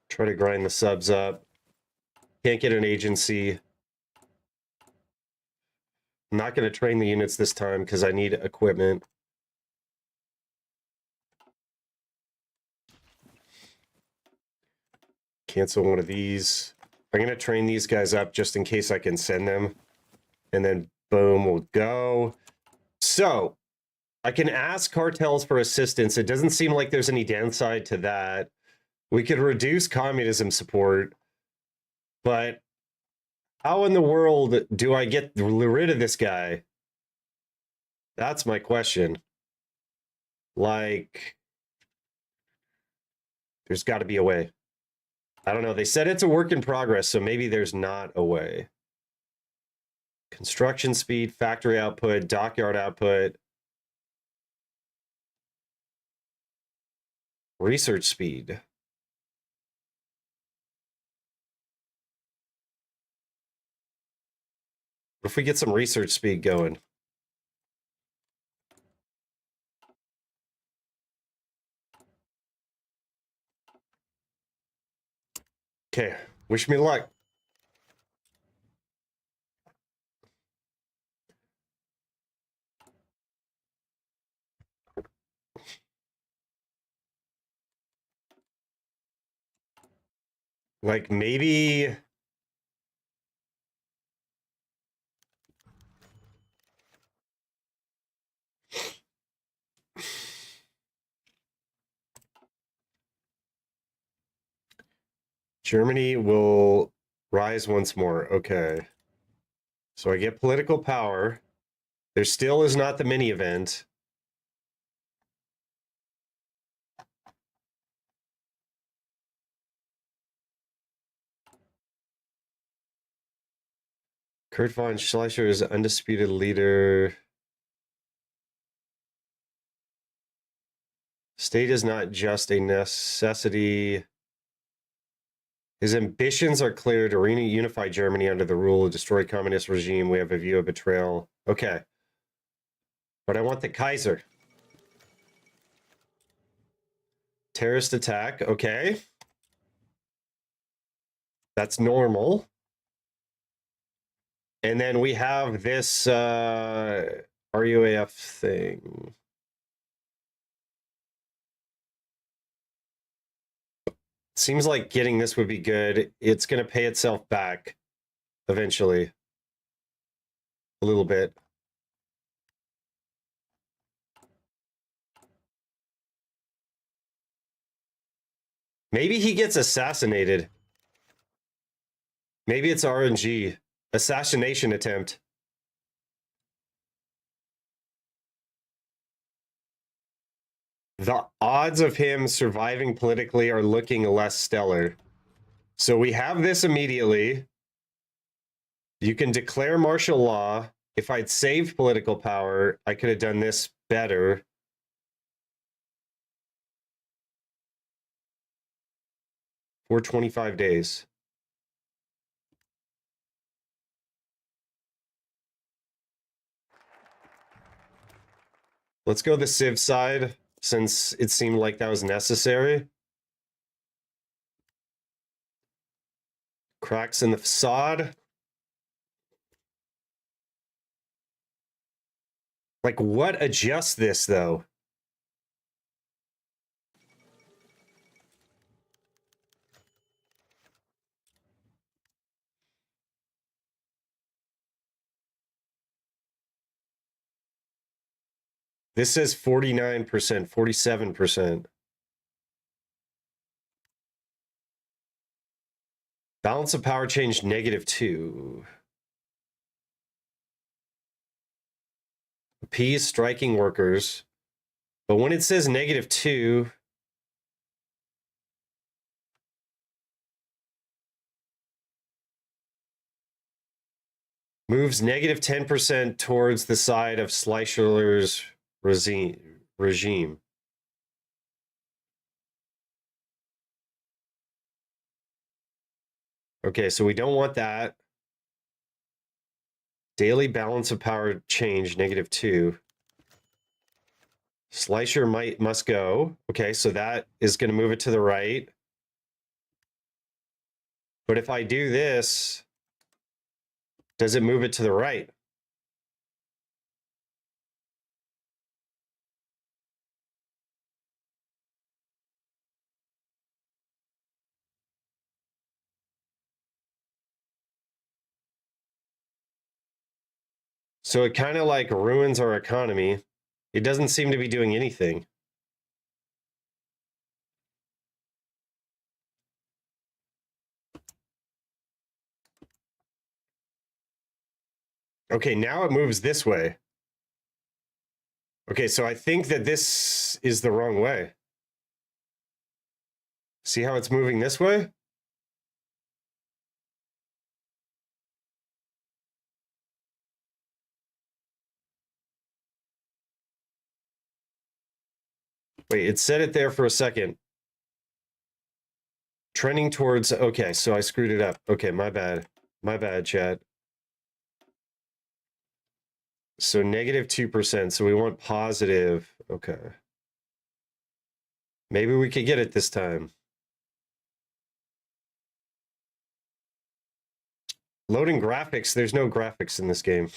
Try to grind the subs up. Can't get an agency. I'm not going to train the units this time because I need equipment. Cancel one of these. I'm going to train these guys up just in case I can send them. And then boom, we'll go. So I can ask cartels for assistance. It doesn't seem like there's any downside to that. We could reduce communism support, but how in the world do I get rid of this guy? That's my question. Like, there's got to be a way. I don't know. They said it's a work in progress, so maybe there's not a way. Construction speed, factory output, dockyard output, research speed. What if we get some research speed going? Okay, wish me luck. Like maybe Germany will rise once more. Okay. So I get political power. There still is not the mini event. Kurt von Schleicher is undisputed leader. State is not just a necessity. His ambitions are clear to reunify Germany under the rule of destroy communist regime. We have a view of betrayal. Okay. But I want the Kaiser. Terrorist attack. Okay. That's normal. And then we have this RUAF thing. Seems like getting this would be good. It's going to pay itself back eventually. A little bit. Maybe he gets assassinated. Maybe it's RNG. Assassination attempt. The odds of him surviving politically are looking less stellar. So we have this immediately. You can declare martial law. If I'd saved political power, I could have done this better. For 25 days. Let's go the Civ side, since it seemed like that was necessary. Cracks in the facade. Like, what adjusts this, though? This says 49%, 47%. Balance of power change -2. Appease striking workers. But when it says -2, moves -10% towards the side of Schleicher's regime. Okay, so we don't want that. Daily balance of power change -2. Schleicher must go. Okay, so that is going to move it to the right. But if I do this, does it move it to the right? So it kind of like ruins our economy. It doesn't seem to be doing anything. Okay, now it moves this way. Okay, so I think that this is the wrong way. See how it's moving this way? Wait, it said it there for a second. Trending towards, okay, so I screwed it up. Okay, my bad. My bad, chat. So negative 2%. So we want positive. Okay. Maybe we could get it this time. Loading graphics. There's no graphics in this game.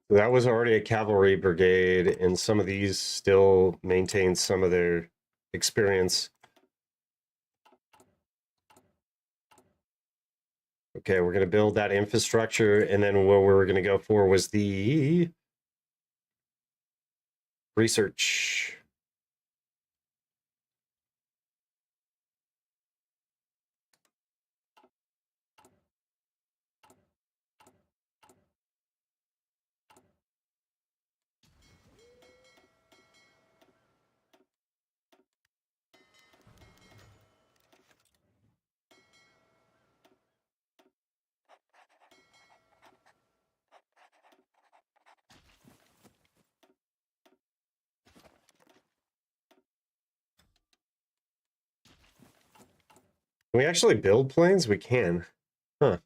That was already a cavalry brigade, and some of these still maintain some of their experience. Okay, we're going to build that infrastructure, and then what we were going to go for was the research. Can we actually build planes? We can. Huh.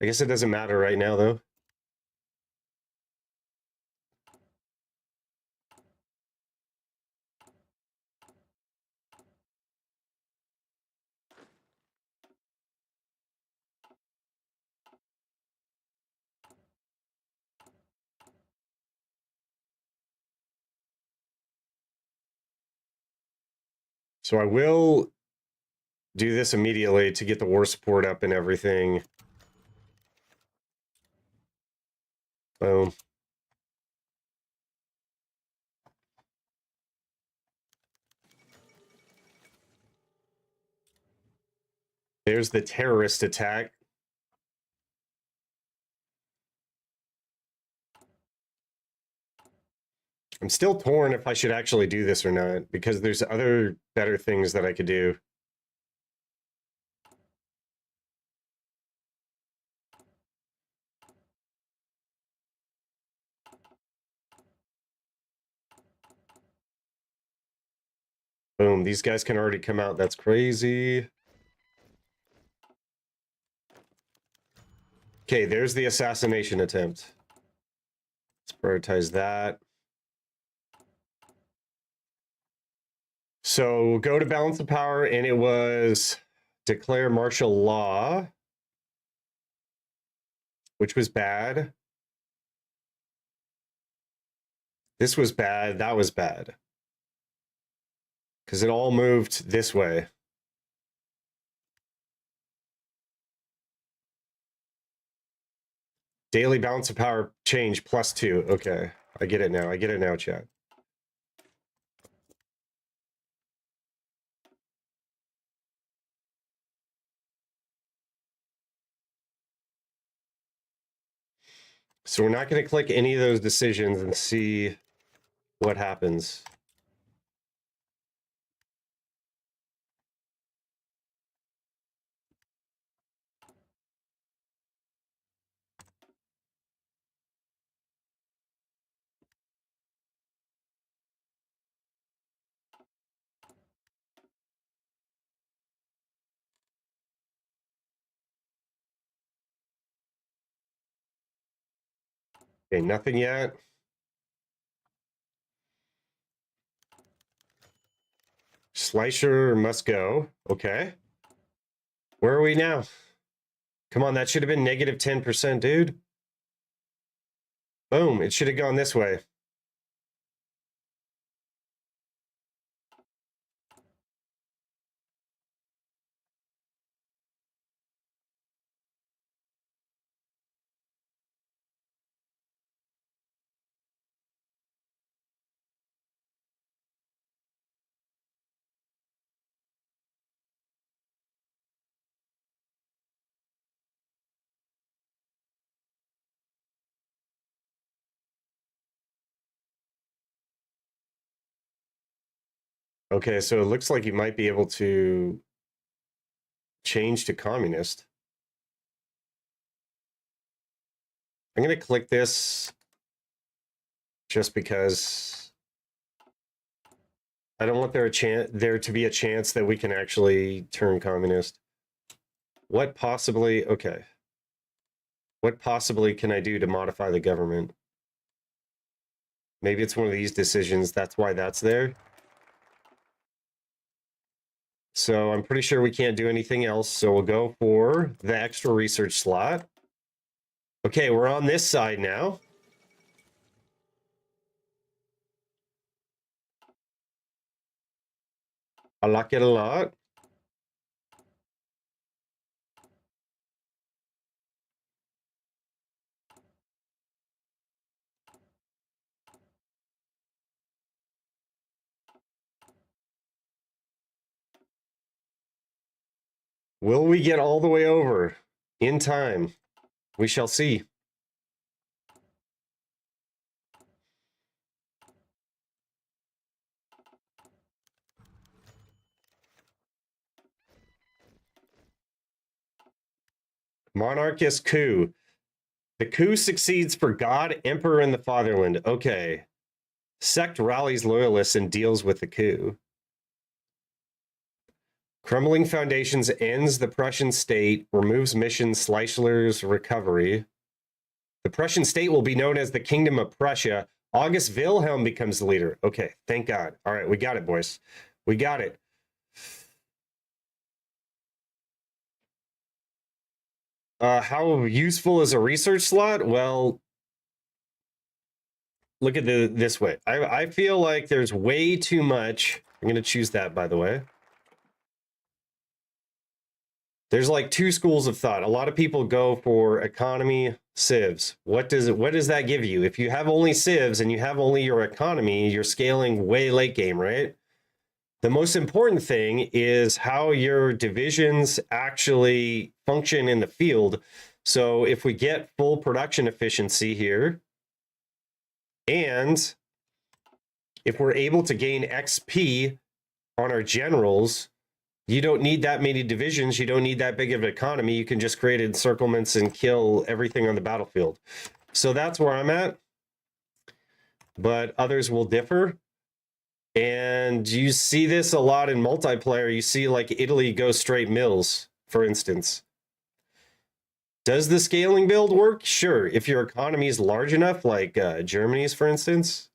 I guess it doesn't matter right now, though. So I will do this immediately to get the war support up and everything. Boom. There's the terrorist attack. I'm still torn if I should actually do this or not, because there's other better things that I could do. Boom, these guys can already come out. That's crazy. Okay, there's the assassination attempt. Let's prioritize that. So go to balance of power, and it was declare martial law, which was bad. This was bad. That was bad. Because it all moved this way. Daily balance of power change +2. Okay, I get it now. I get it now, chat. So we're not going to click any of those decisions and see what happens. Okay, nothing yet. Slicer must go. Okay. Where are we now? Come on, that should have been negative 10%, dude. Boom, it should have gone this way. Okay, so it looks like you might be able to change to communist. I'm going to click this just because I don't want there to be a chance that we can actually turn communist. What possibly, okay. What possibly can I do to modify the government? Maybe it's one of these decisions. That's why that's there. So I'm pretty sure we can't do anything else. So we'll go for the extra research slot. Okay, we're on this side now. I like it a lot. Will we get all the way over in time? We shall see. Monarchist coup. The coup succeeds for God, Emperor, and the Fatherland. Okay. Sect rallies loyalists and deals with the coup. Crumbling foundations ends the Prussian state, removes mission Schleicher's recovery. The Prussian state will be known as the Kingdom of Prussia. August Wilhelm becomes the leader. Okay, thank God. All right, we got it, boys. We got it. How useful is a research slot? Well, look at this way. I feel like there's way too much. I'm going to choose that, by the way. There's like two schools of thought. A lot of people go for economy, civs. What does that give you? If you have only civs and you have only your economy, you're scaling way late game, right? The most important thing is how your divisions actually function in the field. So if we get full production efficiency here, and if we're able to gain XP on our generals, you don't need that many divisions. You don't need that big of an economy. You can just create encirclements and kill everything on the battlefield. So that's where I'm at. But others will differ. And you see this a lot in multiplayer. You see like Italy go straight mills, for instance. Does the scaling build work? Sure. If your economy is large enough, like Germany's, for instance.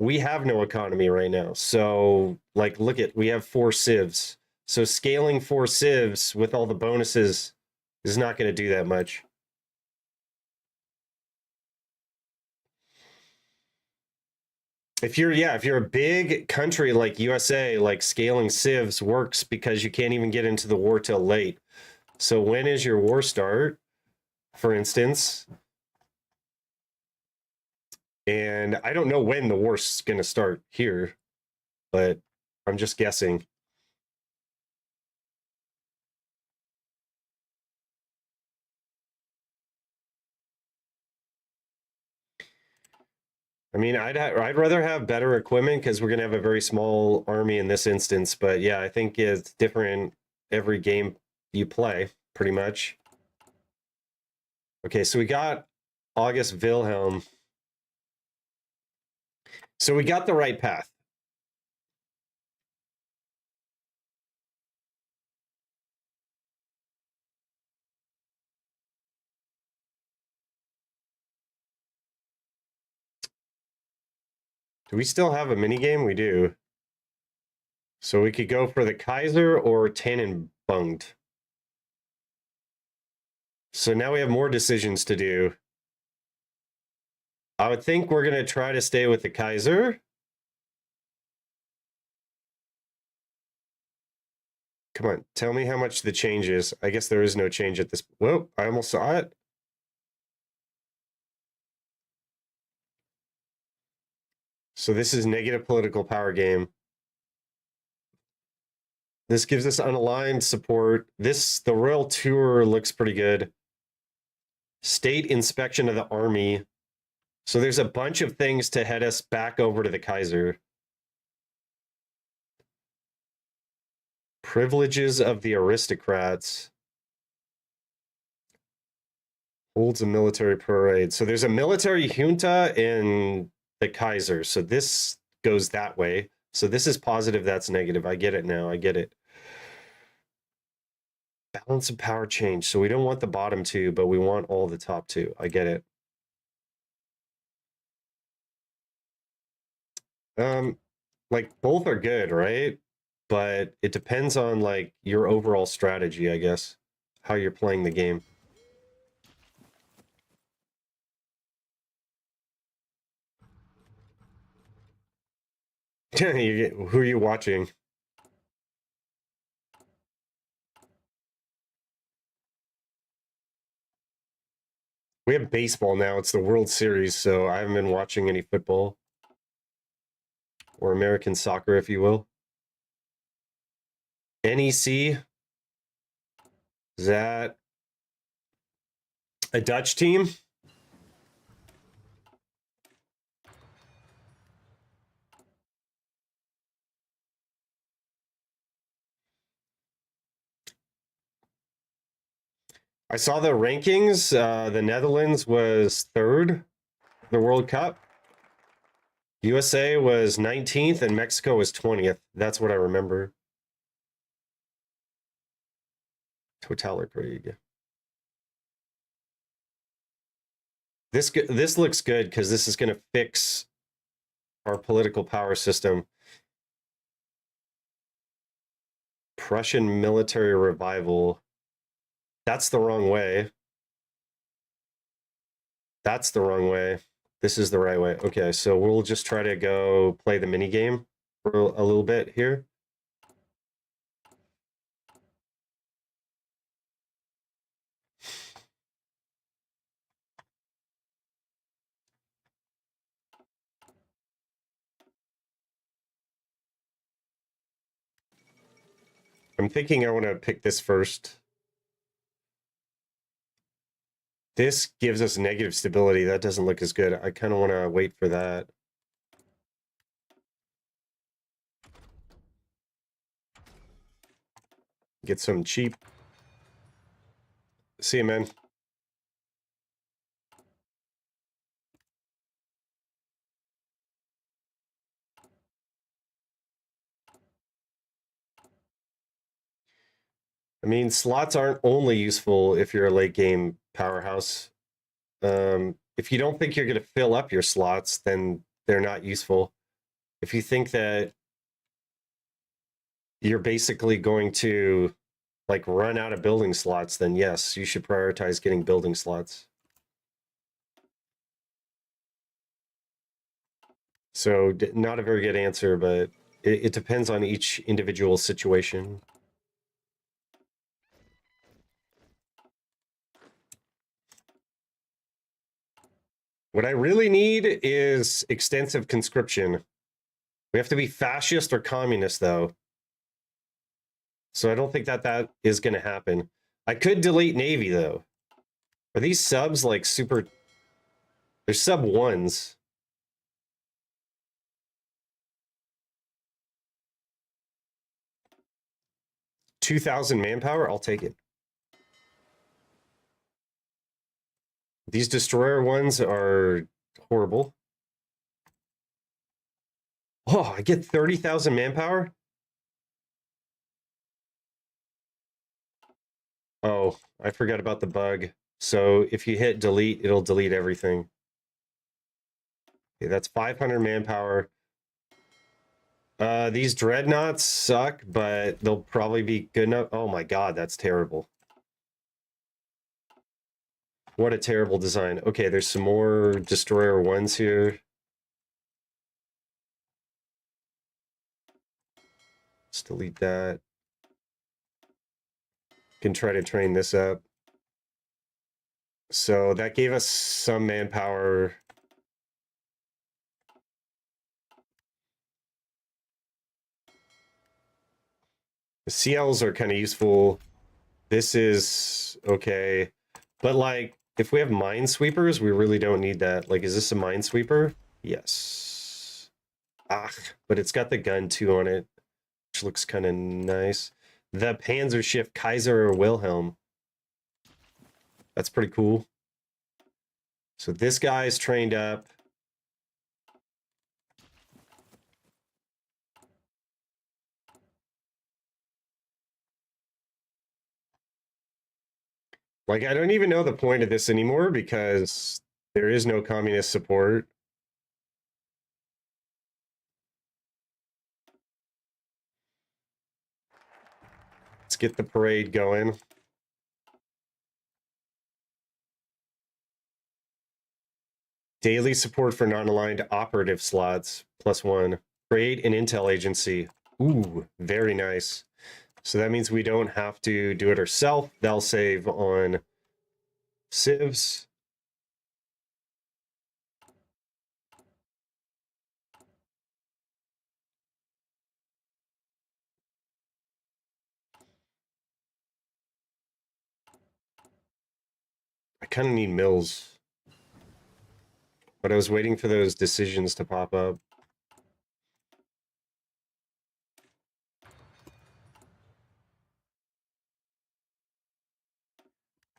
We have no economy right now. So like, we have 4 civs. So scaling 4 civs with all the bonuses is not going to do that much. If you're a big country like USA, like scaling civs works because you can't even get into the war till late. So when is your war start, for instance? And I don't know when the war's going to start here, but I'm just guessing. I mean, I'd rather have better equipment because we're gonna have a very small army in this instance. But yeah, I think it's different every game you play, pretty much. Okay, so we got August Wilhelm. So we got the right path. Do we still have a mini game? We do. So we could go for the Kaiser or Tannenbaum. bunged. So now we have more decisions to do. I would think we're going to try to stay with the Kaiser. Come on, tell me how much the change is. I guess there is no change at this. Whoa, I almost saw it. So this is negative political power game. This gives us unaligned support. The Royal Tour looks pretty good. State inspection of the army. So there's a bunch of things to head us back over to the Kaiser. Privileges of the aristocrats. Holds a military parade. So there's a military junta in the Kaiser. So this goes that way. So this is positive, that's negative. I get it now. I get it. Balance of power change. So we don't want the bottom two, but we want all the top two. I get it. Like both are good, right? But it depends on like your overall strategy, I guess, how you're playing the game. Who are you watching? We have baseball now. It's the World Series, so I haven't been watching any football. Or American soccer, if you will. NEC? Is that a Dutch team? I saw the rankings. The Netherlands was third, the World Cup. USA was 19th and Mexico was 20th. That's what I remember. Totalerkrieg. This looks good because this is going to fix our political power system. Prussian military revival. That's the wrong way. That's the wrong way. This is the right way. Okay, so we'll just try to go play the mini game for a little bit here. I'm thinking I want to pick this first. This gives us negative stability. That doesn't look as good. I kind of want to wait for that. Get some cheap. See you, man. I mean, slots aren't only useful if you're a late game powerhouse. If you don't think you're going to fill up your slots, then they're not useful. If you think that you're basically going to like run out of building slots, then yes, you should prioritize getting building slots. So not a very good answer, but it depends on each individual situation. What I really need is extensive conscription. We have to be fascist or communist, though. So I don't think that is going to happen. I could delete Navy, though. Are these subs like super... They're sub ones. $2,000 manpower? I'll take it. These destroyer ones are horrible. Oh, I get 30,000 manpower? Oh, I forgot about the bug. So if you hit delete, it'll delete everything. Okay, that's 500 manpower. These dreadnoughts suck, but they'll probably be good enough. Oh my god, that's terrible. What a terrible design. Okay, there's some more destroyer ones here. Let's delete that. Can try to train this up. So that gave us some manpower. The CLs are kind of useful. This is okay. But like, if we have minesweepers, we really don't need that. Like, is this a minesweeper? Yes. Ah, but it's got the gun too on it, which looks kind of nice. The Panzerschiff Kaiser or Wilhelm. That's pretty cool. So this guy's trained up. Like, I don't even know the point of this anymore because there is no communist support. Let's get the parade going. Daily support for non-aligned operative slots, +1. Trade and intel agency. Ooh, very nice. So that means we don't have to do it ourselves. They'll save on civs. I kind of need mills. But I was waiting for those decisions to pop up.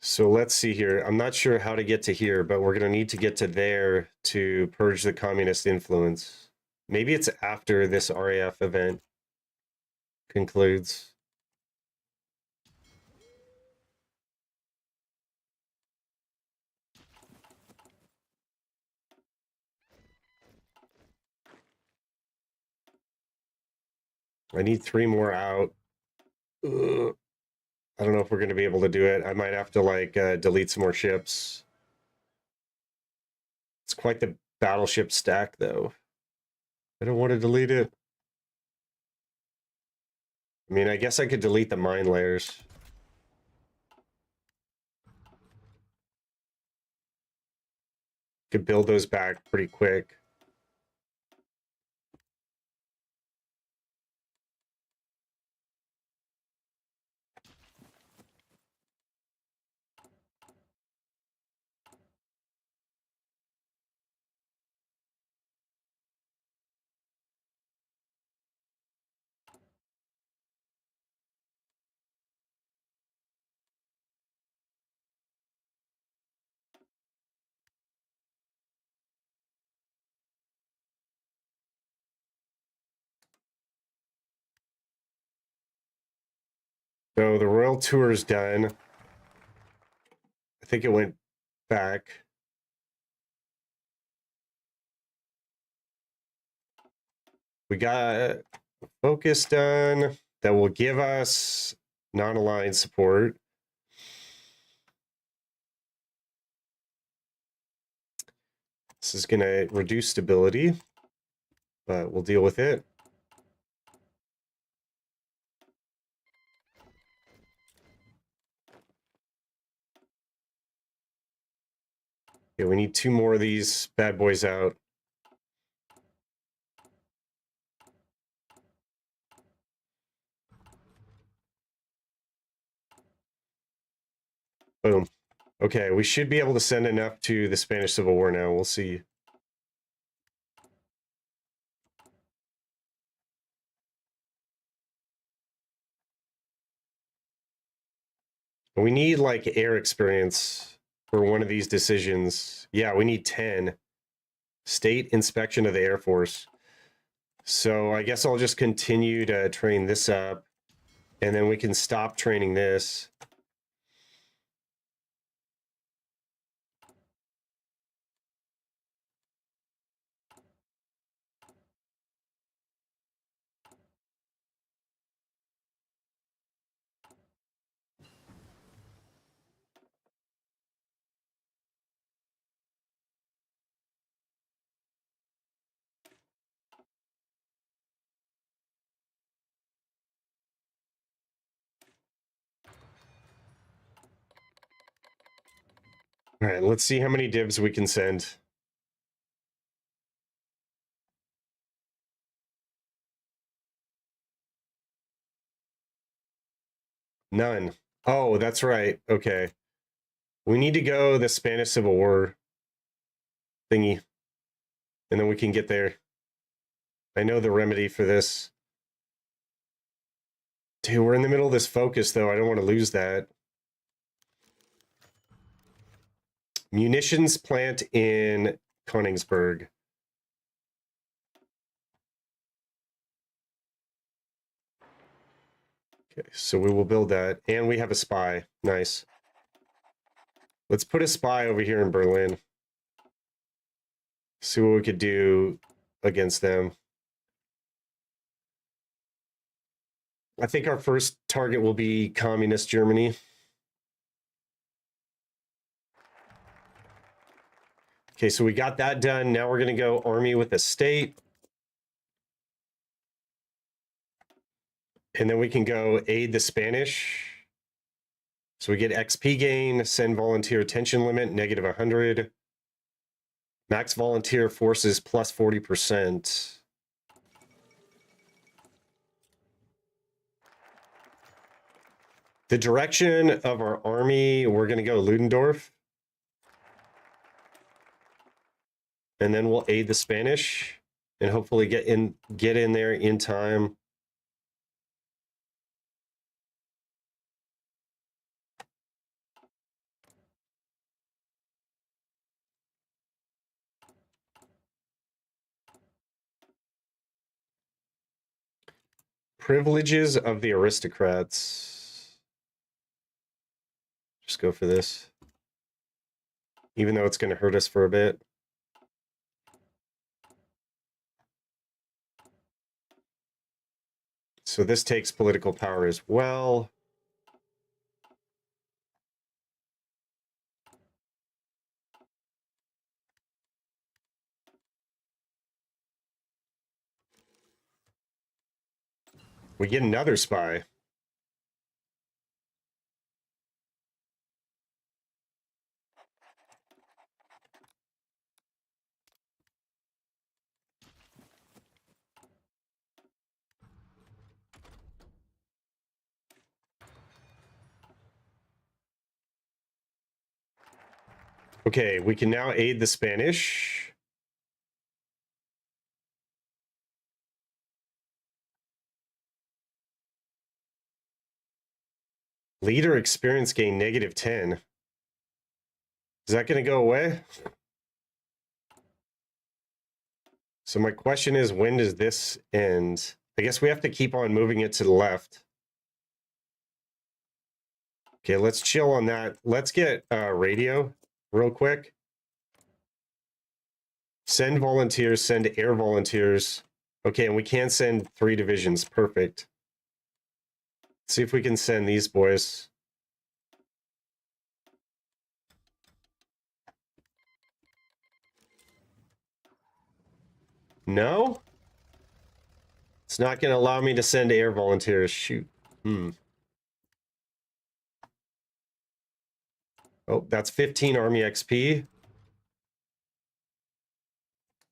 So let's see here. I'm not sure how to get to here, but we're going to need to get to there to purge the communist influence. Maybe it's after this RAF event concludes. I need 3 more out. Ugh. I don't know if we're going to be able to do it. I might have to like delete some more ships. It's quite the battleship stack, though. I don't want to delete it. I mean, I guess I could delete the mine layers. Could build those back pretty quick. So the royal tour is done. I think it went back. We got focus done. That will give us non-aligned support. This is going to reduce stability, but we'll deal with it. Okay, we need 2 more of these bad boys out. Boom. Okay, we should be able to send enough to the Spanish Civil War now. We'll see. We need like air experience for one of these decisions. Yeah, we need 10. State inspection of the Air Force. So I guess I'll just continue to train this up, and then we can stop training this. All right, let's see how many divs we can send. None. Oh, that's right. Okay. We need to go the Spanish Civil War thingy. And then we can get there. I know the remedy for this. Dude, we're in the middle of this focus, though. I don't want to lose that. Munitions plant in Königsberg. Okay, so we will build that. And we have a spy. Nice. Let's put a spy over here in Berlin. See what we could do against them. I think our first target will be Communist Germany. Okay, so we got that done. Now we're going to go army with a state. And then we can go aid the Spanish. So we get XP gain, send volunteer attention limit, negative 100. Max volunteer forces plus 40%. The direction of our army, we're going to go Ludendorff. And then we'll aid the Spanish and hopefully get in there in time. Privileges of the aristocrats. Just go for this. Even though it's going to hurt us for a bit. So this takes political power as well. We get another spy. Okay, we can now aid the Spanish. Leader experience gain negative 10. Is that going to go away? So my question is, when does this end? I guess we have to keep on moving it to the left. Okay, let's chill on that. Let's get radio real quick. Send volunteers, send air volunteers. Okay, and we can send 3 divisions. Perfect. Let's see if we can send these boys. No? It's not going to allow me to send air volunteers. Shoot. Oh, that's 15 Army XP.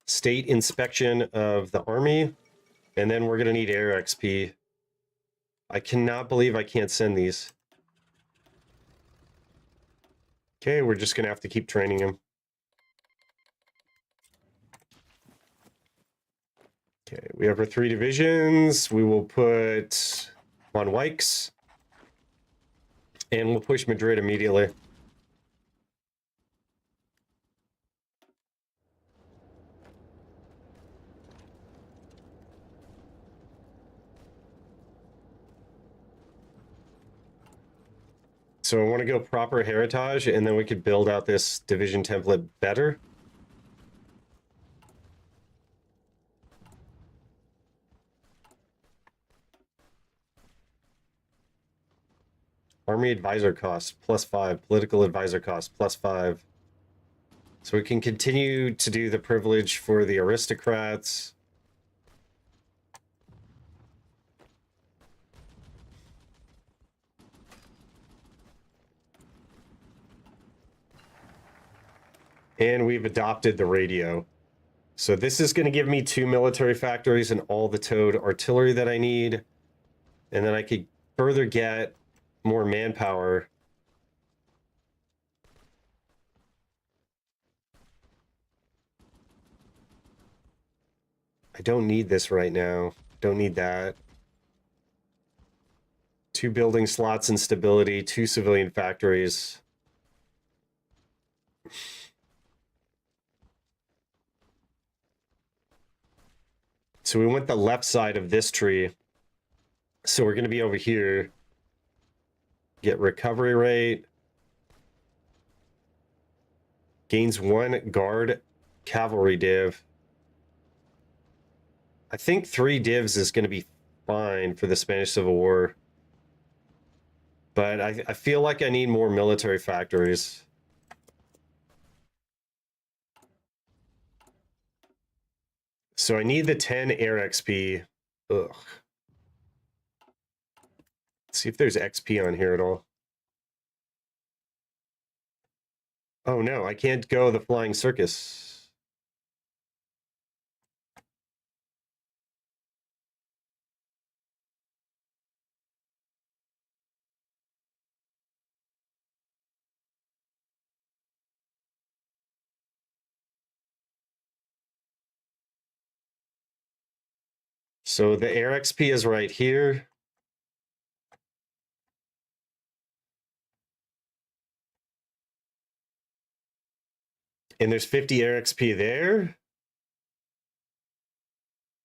State inspection of the Army. And then we're going to need air XP. I cannot believe I can't send these. Okay, we're just going to have to keep training him. Okay, we have our 3 divisions. We will put von Wykes. And we'll push Madrid immediately. So I want to go proper heritage, and then we could build out this division template better. Army advisor cost, +5. Political advisor cost, +5. So we can continue to do the privilege for the aristocrats. And we've adopted the radio. So this is going to give me 2 military factories and all the towed artillery that I need. And then I could further get more manpower. I don't need this right now. Don't need that. 2 building slots and stability, 2 civilian factories. So we went the left side of this tree. So we're going to be over here. Get recovery rate. Gains 1 guard cavalry div. I think 3 divs is going to be fine for the Spanish Civil War. But I feel like I need more military factories. So I need the 10 air XP. Ugh. Let's see if there's XP on here at all. Oh no, I can't go the flying circus. So the air XP is right here. And there's 50 air XP there.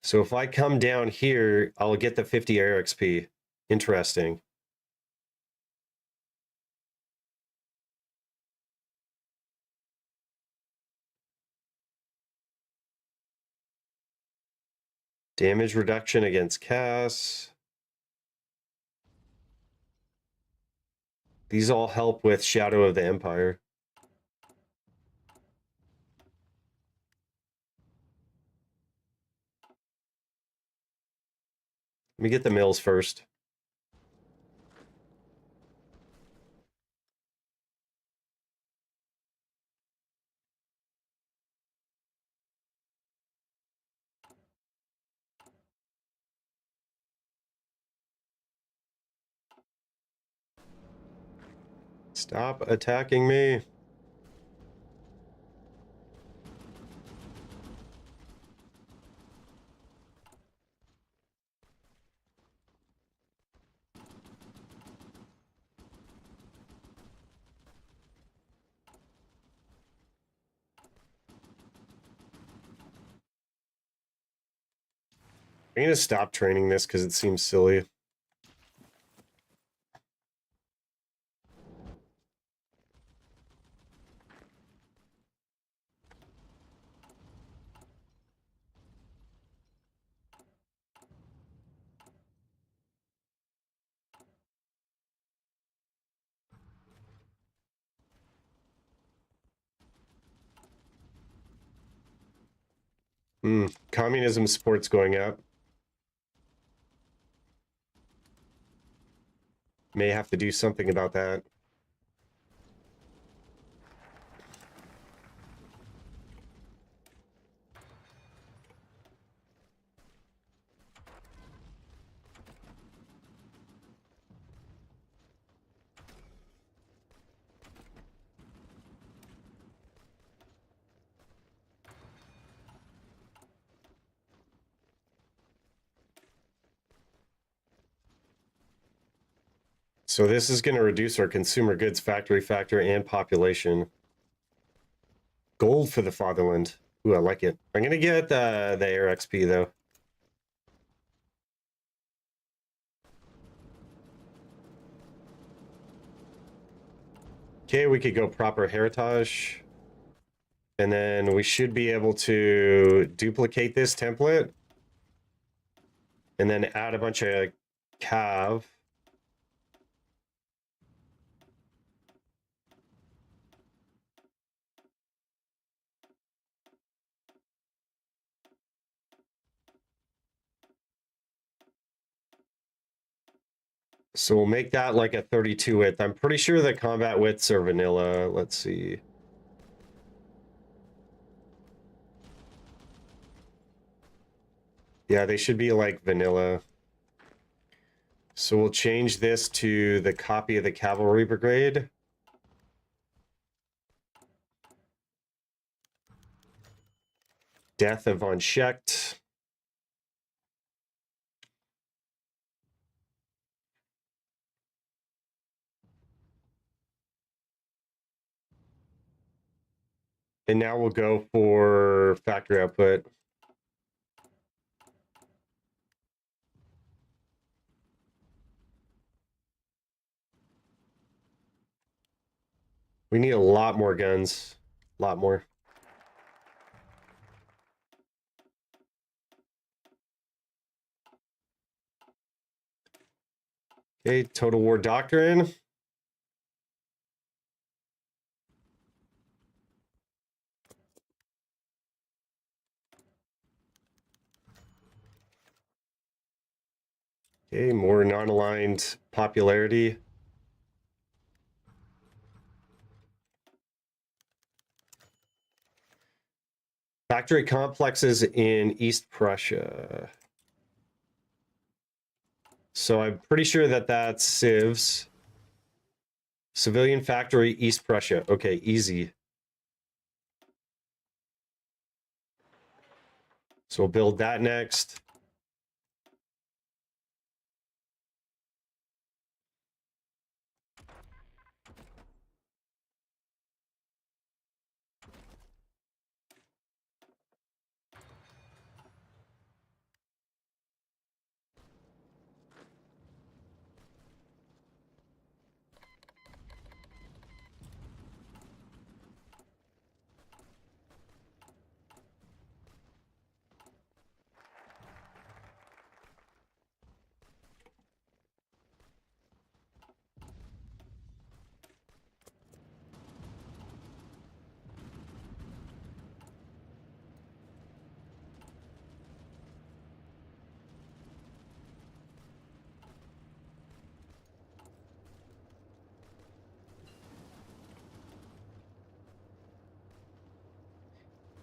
So if I come down here, I'll get the 50 air XP. Interesting. Damage reduction against Cass. These all help with Shadow of the Empire. Let me get the mills first. Stop attacking me. I'm gonna stop training this because it seems silly. Communism support's going up. May have to do something about that. So this is going to reduce our consumer goods factory factor and population. Gold for the Fatherland. Ooh, I like it. I'm going to get the air XP, though. Okay, we could go proper heritage. And then we should be able to duplicate this template. And then add a bunch of cav. So we'll make that like a 32 width. I'm pretty sure the combat widths are vanilla. Let's see. Yeah, they should be like vanilla. So we'll change this to the copy of the cavalry brigade. Death of von Schecht. And now we'll go for factory output. We need a lot more guns. A lot more. Okay, Total War Doctrine. Okay, more non-aligned popularity. Factory complexes in East Prussia. So I'm pretty sure that that's civs. Civilian factory, East Prussia. Okay, easy. So we'll build that next.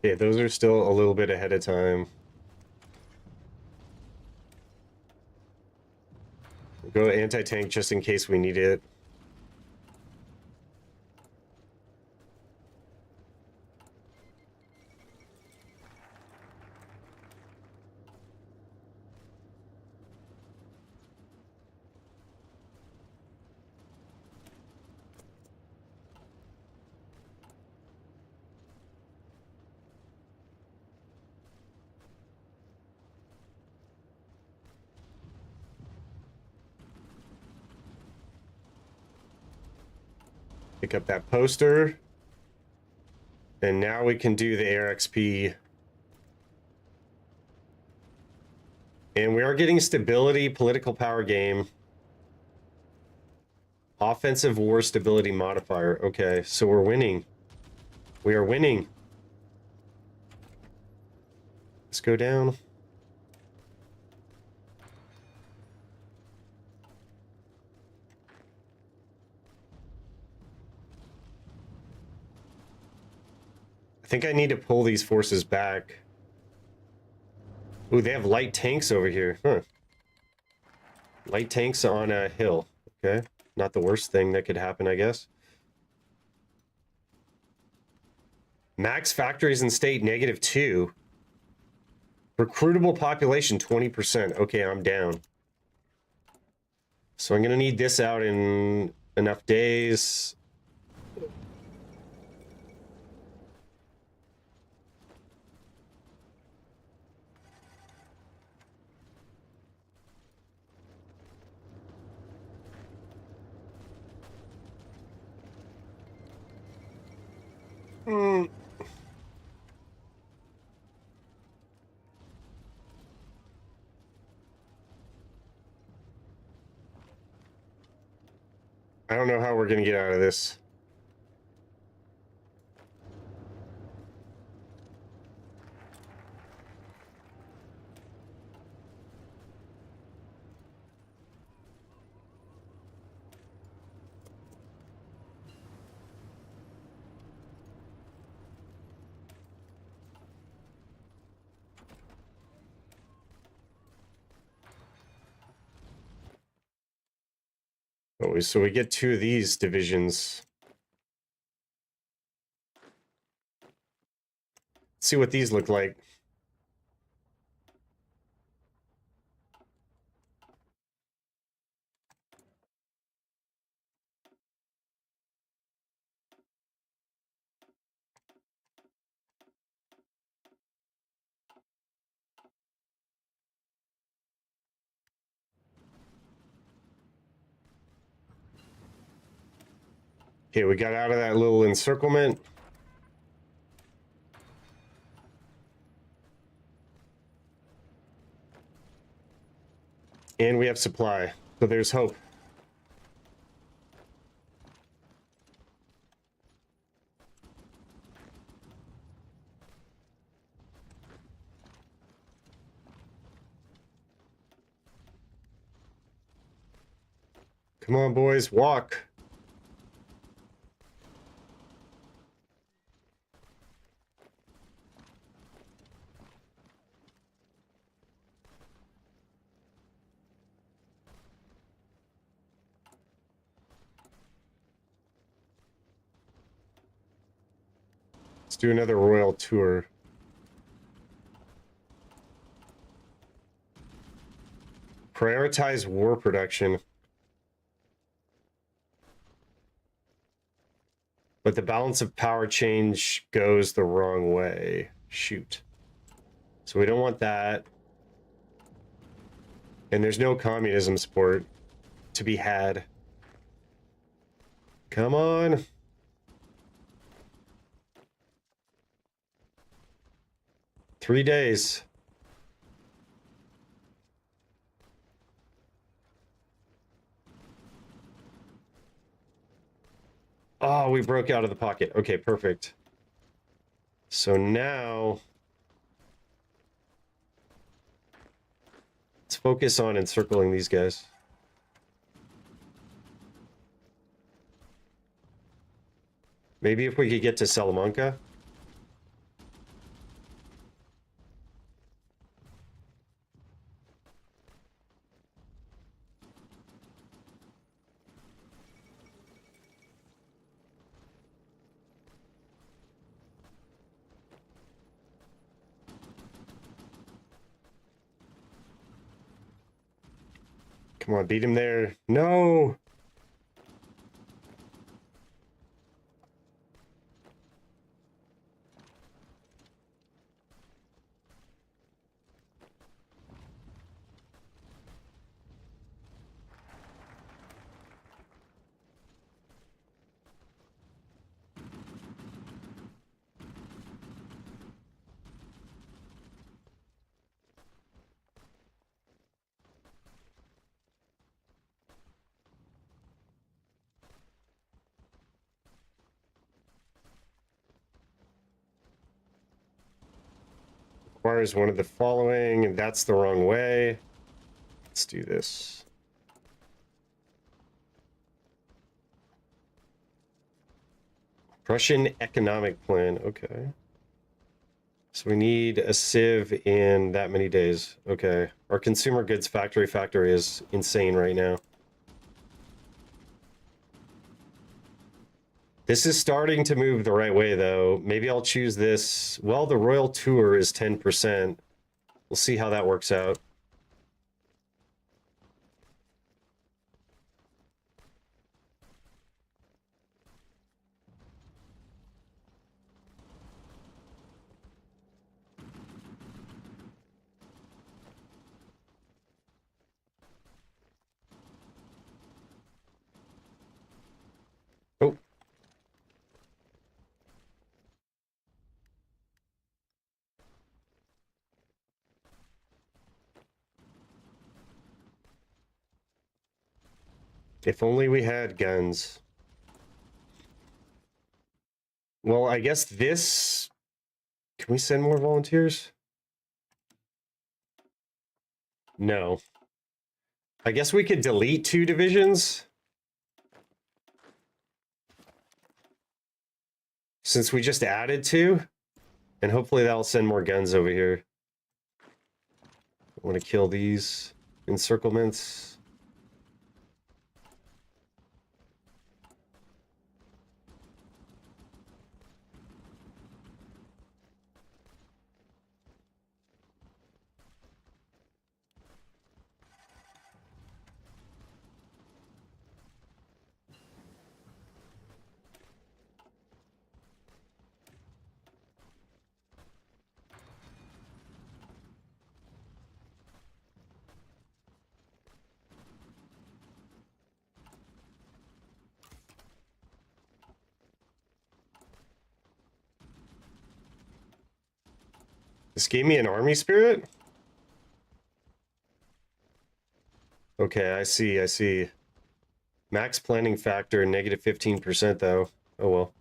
Okay, those are still a little bit ahead of time. We'll go anti-tank just in case we need it. Pick up that poster. And now we can do the ARXP. And we are getting stability, political power game. Offensive war stability modifier. Okay, so we're winning. We are winning. Let's go down. I think I need to pull these forces back. Ooh, they have light tanks over here. Huh. Light tanks on a hill. Okay. Not the worst thing that could happen, I guess. Max factories in state, -2. Recruitable population, 20%. Okay, I'm down. So I'm going to need this out in enough days. I don't know how we're going to get out of this. Oh, so we get 2 of these divisions. Let's see what these look like. Okay, we got out of that little encirclement. And we have supply, so there's hope. Come on, boys, walk. Let's do another royal tour. Prioritize war production. But the balance of power change goes the wrong way. Shoot. So we don't want that. And there's no communism support to be had. Come on. Three days. Oh, we broke out of the pocket. Okay, perfect. So now let's focus on encircling these guys. Maybe if we could get to Salamanca. Come on, beat him there. No! Requires one of the following, and that's the wrong way. Let's do this. Prussian economic plan. Okay. So we need a sieve in that many days. Okay. Our consumer goods factory is insane right now. This is starting to move the right way, though. Maybe I'll choose this. Well, the Royal Tour is 10%. We'll see how that works out. Oh. If only we had guns. Well, I guess this... Can we send more volunteers? No. I guess we could delete 2 divisions. Since we just added 2. And hopefully that'll send more guns over here. I want to kill these encirclements. This gave me an army spirit? Okay, I see, I see. Max planning factor, negative 15% though. Oh well.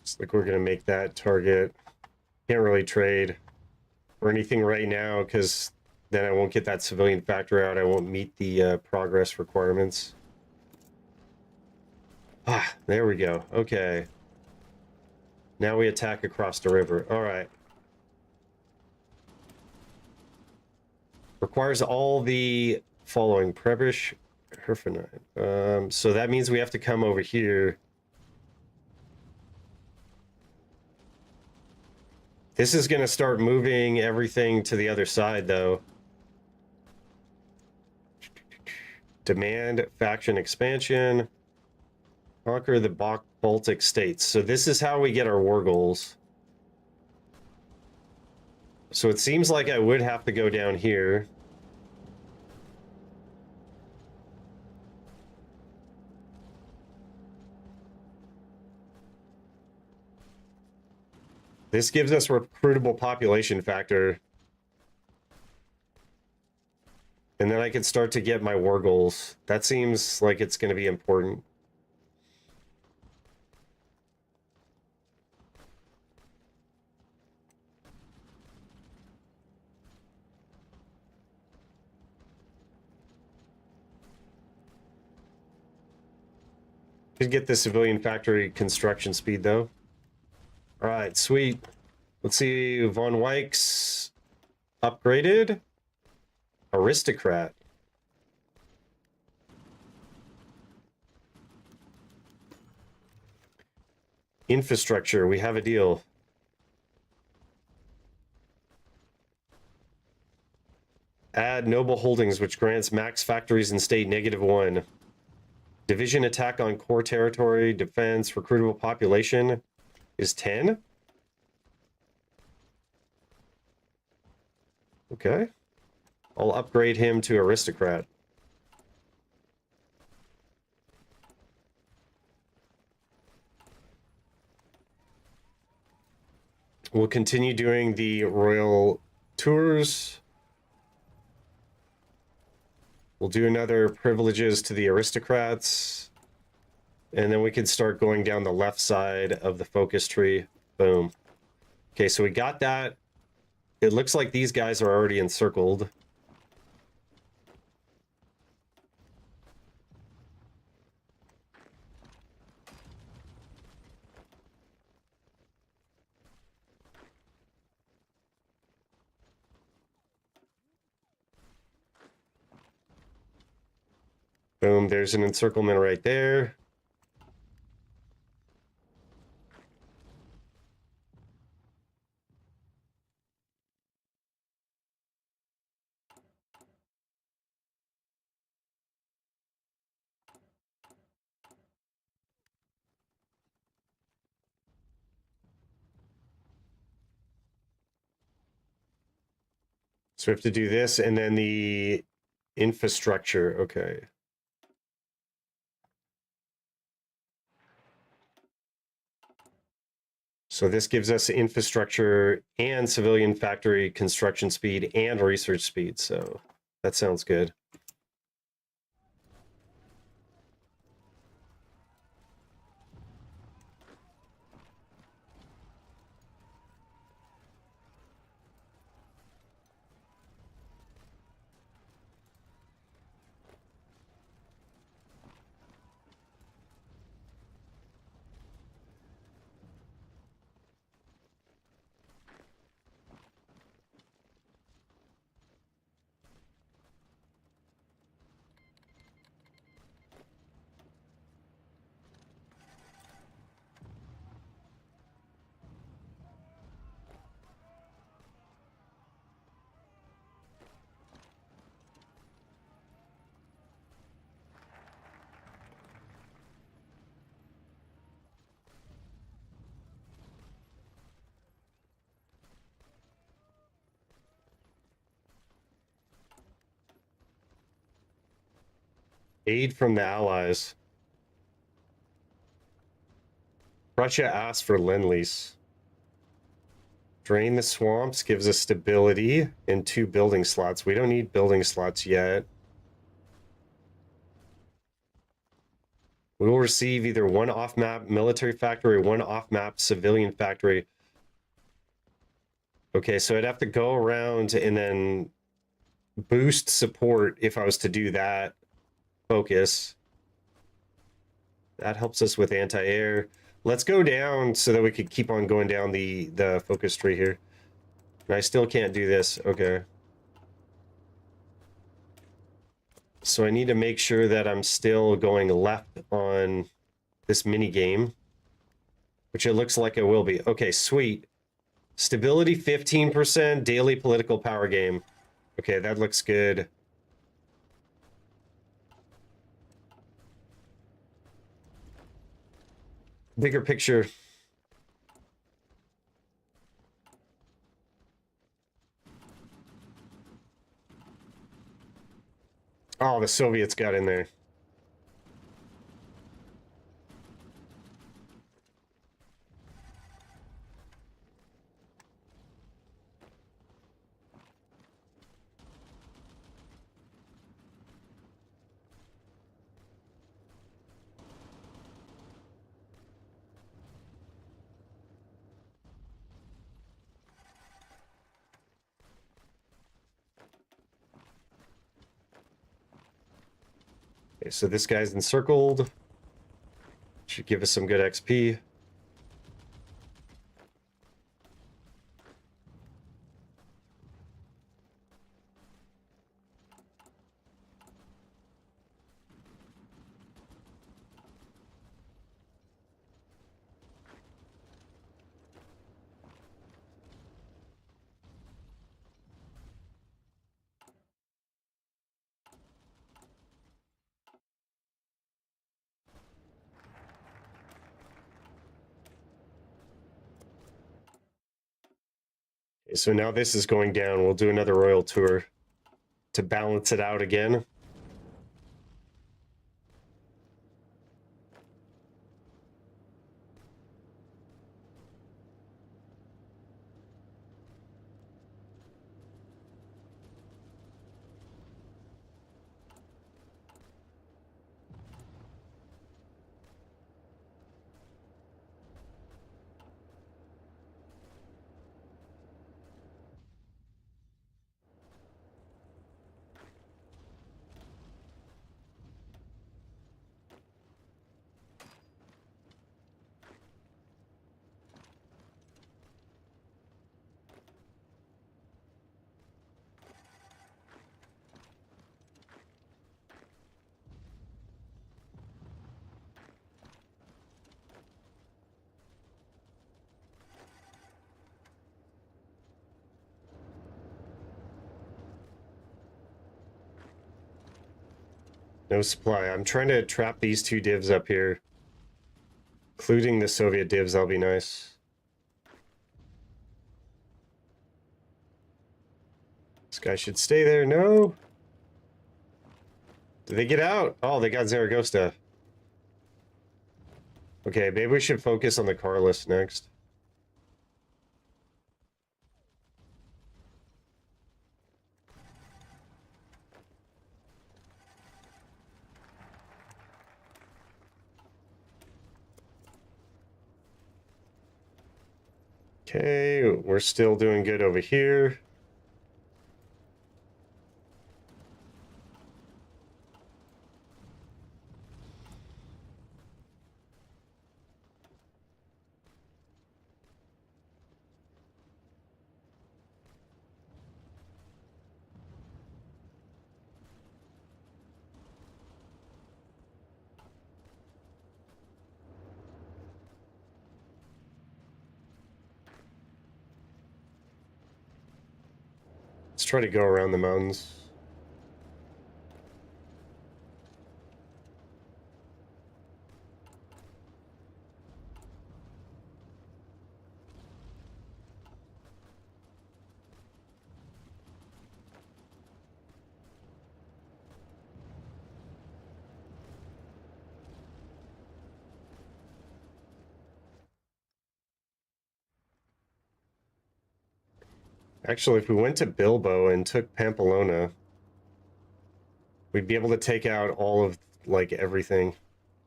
Looks like we're gonna make that target. Can't really trade or anything right now because then I won't get that civilian factor out. I won't meet the progress requirements. Ah, there we go. Okay. Now we attack across the river. All right. Requires all the following. Prebish, Herfinite. So that means we have to come over here. This is going to start moving everything to the other side, though. Demand faction expansion. Conquer the Baltic states. So this is how we get our war goals. So it seems like I would have to go down here. This gives us recruitable population factor. And then I can start to get my war goals. That seems like it's going to be important. Could get the civilian factory construction speed, though. All right, sweet. Let's see, Von Weich's upgraded. Aristocrat. Infrastructure, we have a deal. Add noble holdings, which grants max factories in state -1. Division attack on core territory, defense, recruitable population is 10. Okay. I'll upgrade him to aristocrat. We'll continue doing the royal tours. We'll do another privileges to the aristocrats. And then we can start going down the left side of the focus tree. Boom. Okay, so we got that. It looks like these guys are already encircled. Boom, there's an encirclement right there. So we have to do this and then the infrastructure. Okay. So this gives us infrastructure and civilian factory construction speed and research speed. So that sounds good. Aid from the Allies. Russia asked for Lend-Lease. Drain the swamps gives us stability and 2 building slots. We don't need building slots yet. We will receive either 1 off-map military factory or 1 off-map civilian factory. Okay, so I'd have to go around and then boost support if I was to do that. Focus. That helps us with anti-air. Let's go down so that we could keep on going down the focus tree here. And I still can't do this. Okay. So I need to make sure that I'm still going left on this mini game, which it looks like I will be. Okay, sweet. Stability 15%, daily political power game. Okay, that looks good. Bigger picture. Oh, the Soviets got in there. Okay, so this guy's encircled. Should give us some good XP. Okay, so now this is going down. We'll do another royal tour to balance it out again. No supply. I'm trying to trap these 2 divs up here. Including the Soviet divs, that'll be nice. This guy should stay there. No. Did they get out? Oh, they got Zaragoza. Okay, maybe we should focus on the Carlist next. Okay, we're still doing good over here. Let's try to go around the mountains. Actually, if we went to Bilbo and took Pamplona, we'd be able to take out all of, like, everything.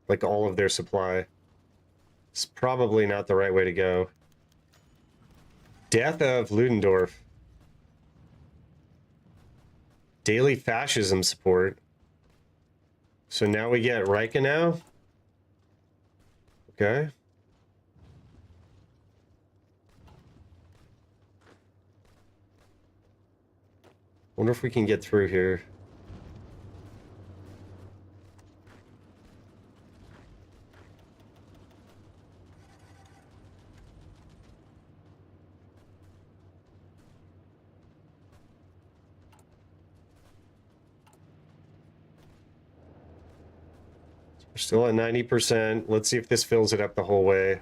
Like, all of their supply. It's probably not the right way to go. Death of Ludendorff. Daily fascism support. So now we get Reichenau. Okay. Wonder if we can get through here. We're still at 90%. Let's see if this fills it up the whole way.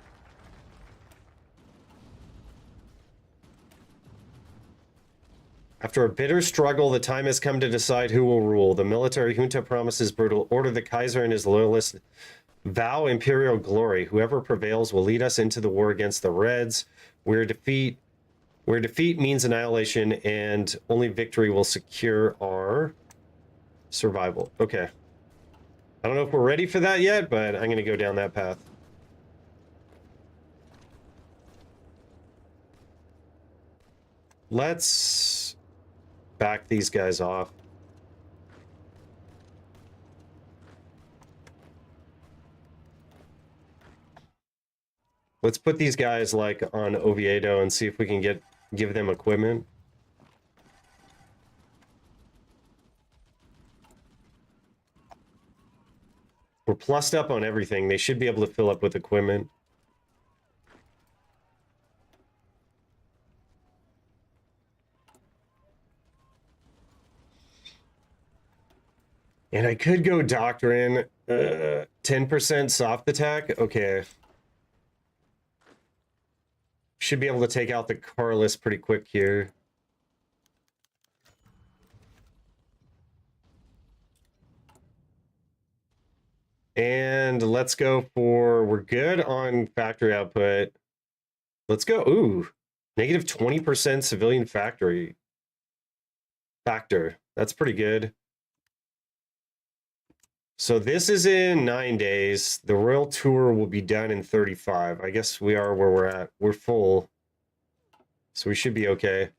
After a bitter struggle, the time has come to decide who will rule. The military junta promises brutal order. The Kaiser and his loyalists vow imperial glory. Whoever prevails will lead us into the war against the Reds. Where defeat means annihilation, and only victory will secure our survival. Okay. I don't know if we're ready for that yet, but I'm going to go down that path. Let's back these guys off. Let's put these guys like on Oviedo and see if we can give them equipment. We're plussed up on everything. They should be able to fill up with equipment. And I could go Doctrine. 10% soft attack? Okay. Should be able to take out the Carlist pretty quick here. And let's go for... We're good on factory output. Let's go... Ooh. Negative 20% civilian factory. Factor. That's pretty good. So this is in 9 days. The Royal Tour will be done in 35. I guess we are where we're at. We're full. So we should be okay.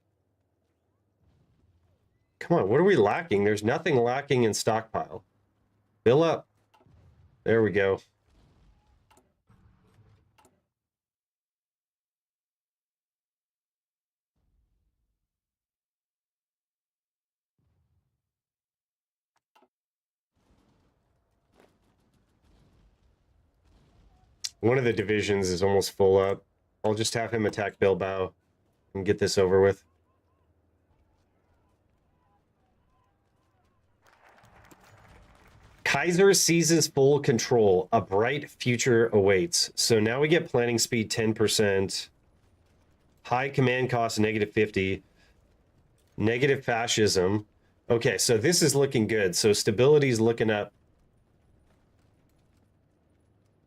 Come on, what are we lacking? There's nothing lacking in stockpile. Fill up. There we go. One of the divisions is almost full up. I'll just have him attack Bilbao and get this over with. Kaiser seizes full control. A bright future awaits. So now we get planning speed 10%. High command cost negative 50. Negative fascism. Okay, so this is looking good. So stability is looking up.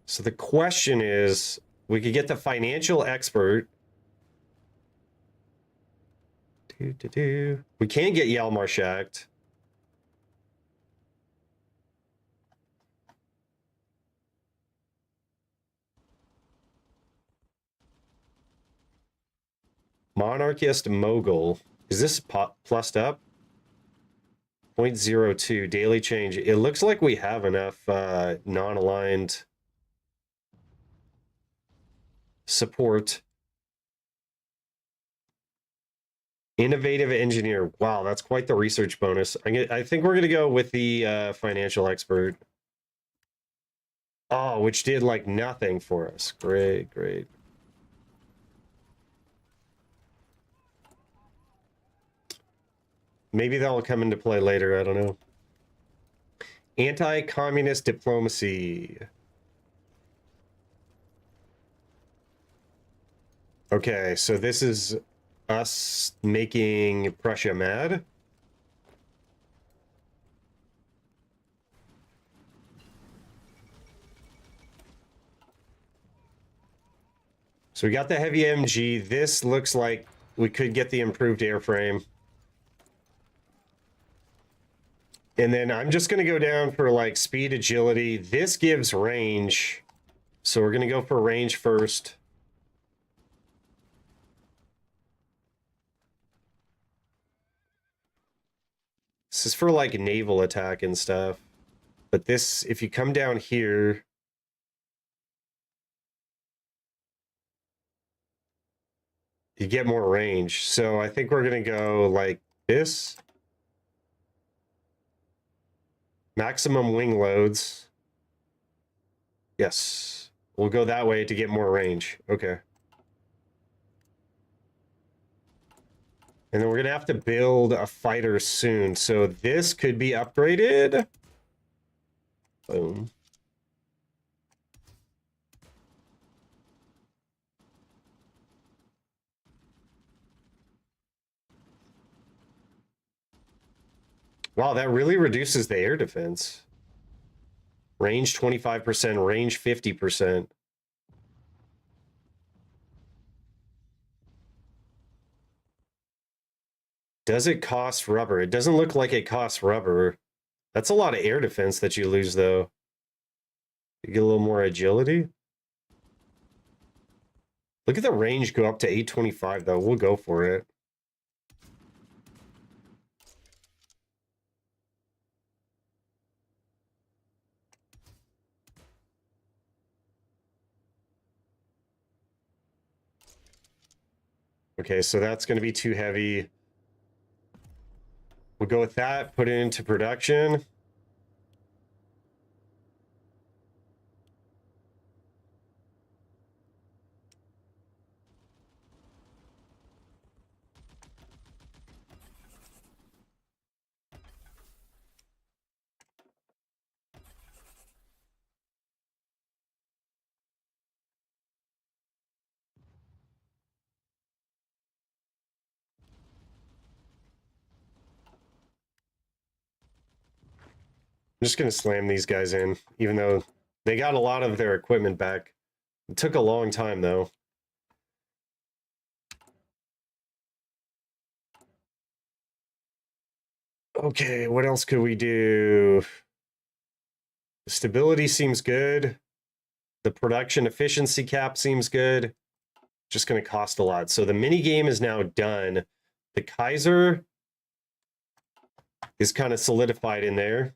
So the question is, we could get the financial expert. We can get Yalmarschacht. Monarchist Mogul. Is this plussed up? 0.02 daily change. It looks like we have enough non-aligned support. Innovative engineer. Wow, that's quite the research bonus. I think we're going to go with the financial expert. Oh, which did like nothing for us. Great, great. Maybe that'll come into play later. I don't know. Anti-communist diplomacy. Okay, so this is us making Prussia mad. So we got the heavy MG. This looks like we could get the improved airframe. And then I'm just going to go down for like speed, agility. This gives range. So we're going to go for range first. This is for like naval attack and stuff. But this, if you come down here, you get more range. So I think we're going to go like this. Maximum wing loads. Yes. We'll go that way to get more range. Okay. And then we're going to have to build a fighter soon. So this could be upgraded. Boom. Wow, that really reduces the air defense. Range 25%, range 50%. Does it cost rubber? It doesn't look like it costs rubber. That's a lot of air defense that you lose, though. You get a little more agility. Look at the range go up to 825, though. We'll go for it. Okay, so that's going to be too heavy. We'll go with that, put it into production. I'm just going to slam these guys in, even though they got a lot of their equipment back. It took a long time, though. Okay, what else could we do? Stability seems good. The production efficiency cap seems good. Just going to cost a lot. So the mini game is now done. The Kaiser is kind of solidified in there.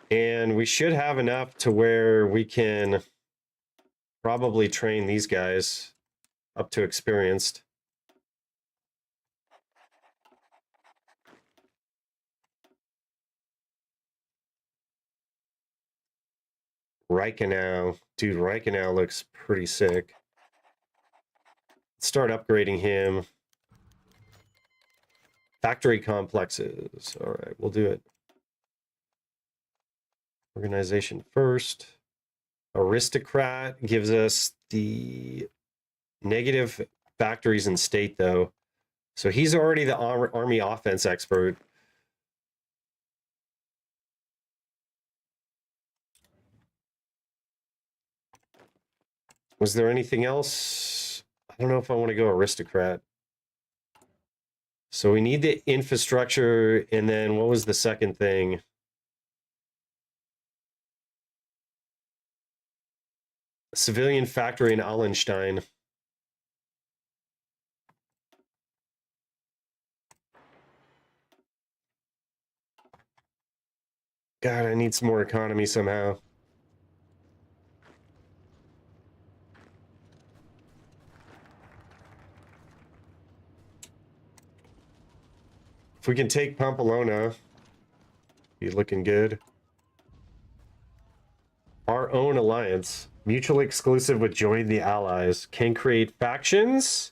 And we should have enough to where we can probably train these guys up to experienced. Reichenau. Dude, Reichenau looks pretty sick. Let's start upgrading him. Factory complexes. All right, we'll do it. Organization first. Aristocrat gives us the negative factories in state, though. So he's already the army offense expert. Was there anything else? I don't know if I want to go aristocrat. So we need the infrastructure, and then what was the second thing? Civilian factory in Allenstein. God, I need some more economy somehow. If we can take Pamplona, be looking good. Our own alliance, mutually exclusive with Join the Allies, can create factions,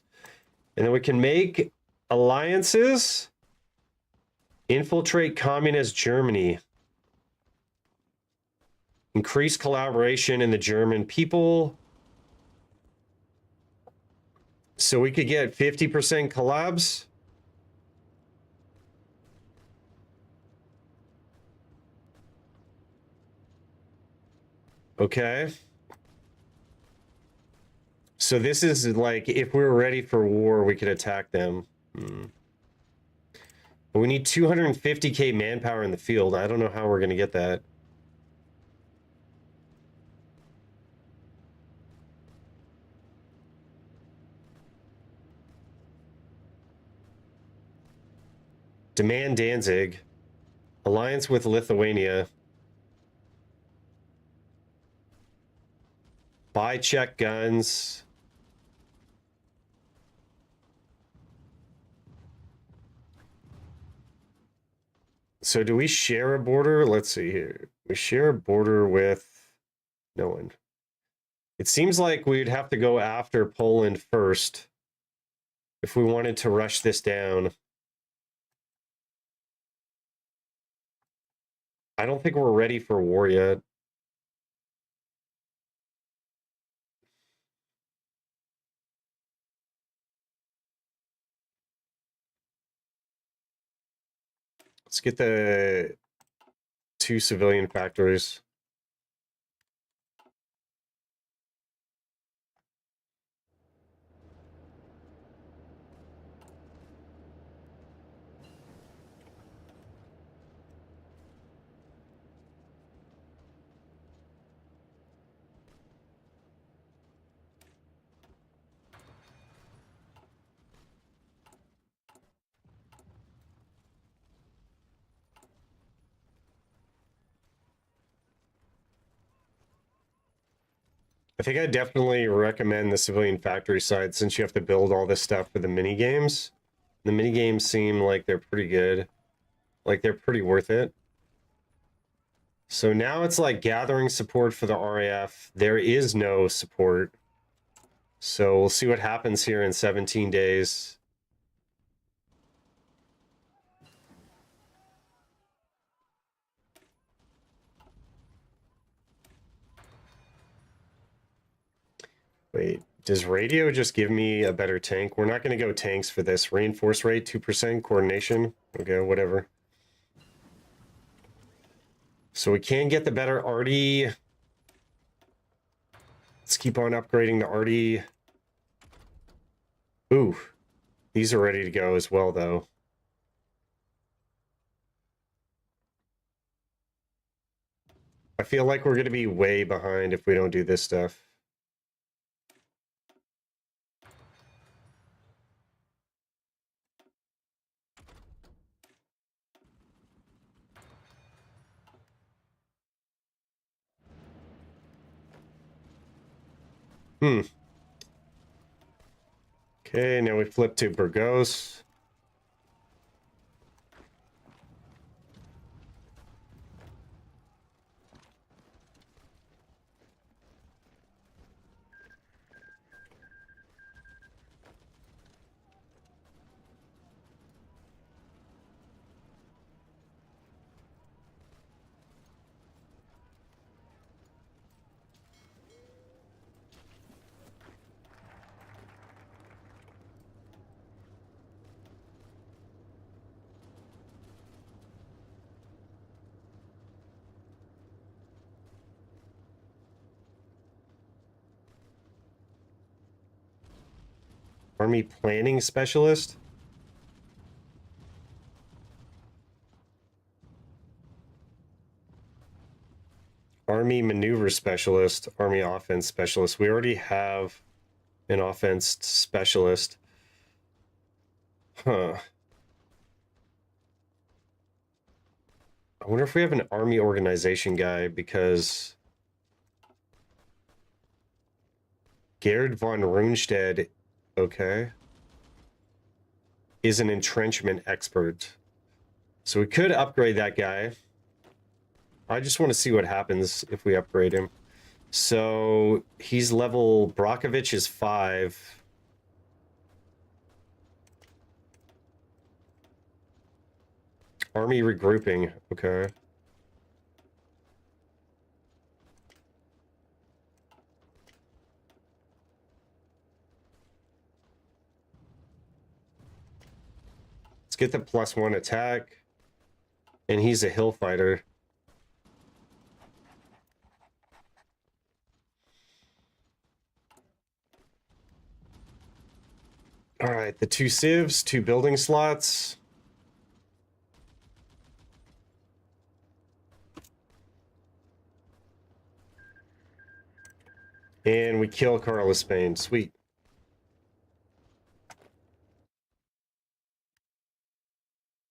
and then we can make alliances, infiltrate communist Germany, increase collaboration in the German people. So we could get 50% collabs. Okay. So this is like, if we were ready for war, we could attack them. But we need 250k manpower in the field. I don't know how we're going to get that. Demand Danzig. Alliance with Lithuania. Buy Czech guns. So do we share a border? Let's see here. We share a border with no one. It seems like we'd have to go after Poland first if we wanted to rush this down. I don't think we're ready for war yet. Let's get the 2 civilian factories. I think I definitely recommend the civilian factory side since you have to build all this stuff for the mini games. The mini games seem like they're pretty good. Like they're pretty worth it. So now it's like gathering support for the RAF. There is no support. So we'll see what happens here in 17 days. Wait, does radio just give me a better tank? We're not going to go tanks for this. Reinforce rate, 2% coordination. Okay, whatever. So we can get the better arty. Let's keep on upgrading the arty. Ooh, these are ready to go as well, though. I feel like we're going to be way behind if we don't do this stuff. Okay, now we flip to Burgos. Army Planning Specialist. Army Maneuver Specialist. Army Offense Specialist. We already have an offense specialist. Huh. I wonder if we have an army organization guy, because Gerd von Rundstedt, okay, is an entrenchment expert. So we could upgrade that guy. I just want to see what happens if we upgrade him. So he's level, Brockovich is 5. Army regrouping, okay. Let's get the +1 attack. And he's a hill fighter. All right, the 2 civs, 2 building slots. And we kill Carlos Spain. Sweet.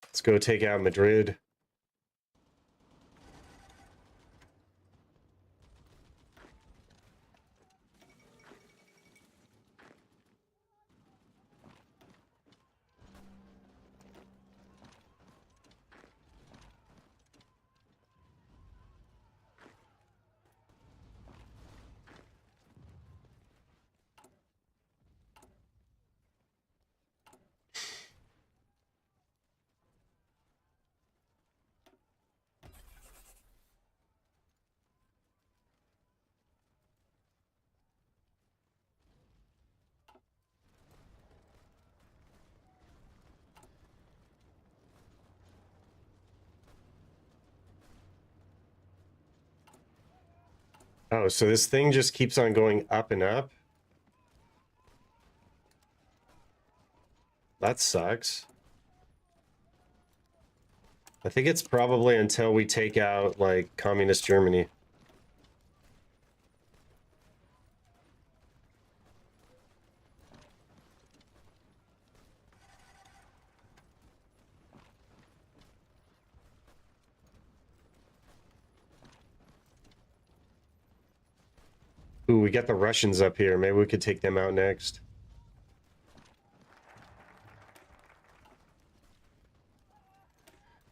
Let's go take out Madrid. Oh, so this thing just keeps on going up and up? That sucks. I think it's probably until we take out, like, communist Germany. Ooh, we got the Russians up here. Maybe we could take them out next.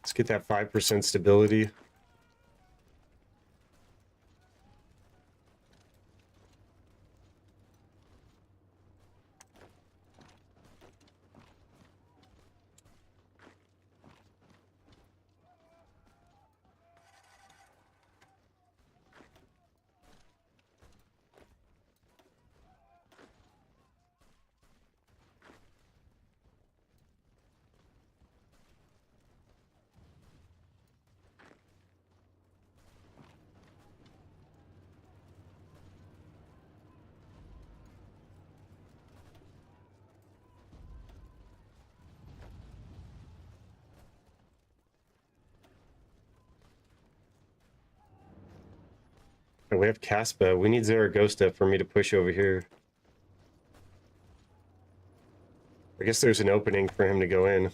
Let's get that 5% stability. Oh, we have Caspa. We need Zaragoza for me to push over here. I guess there's an opening for him to go in.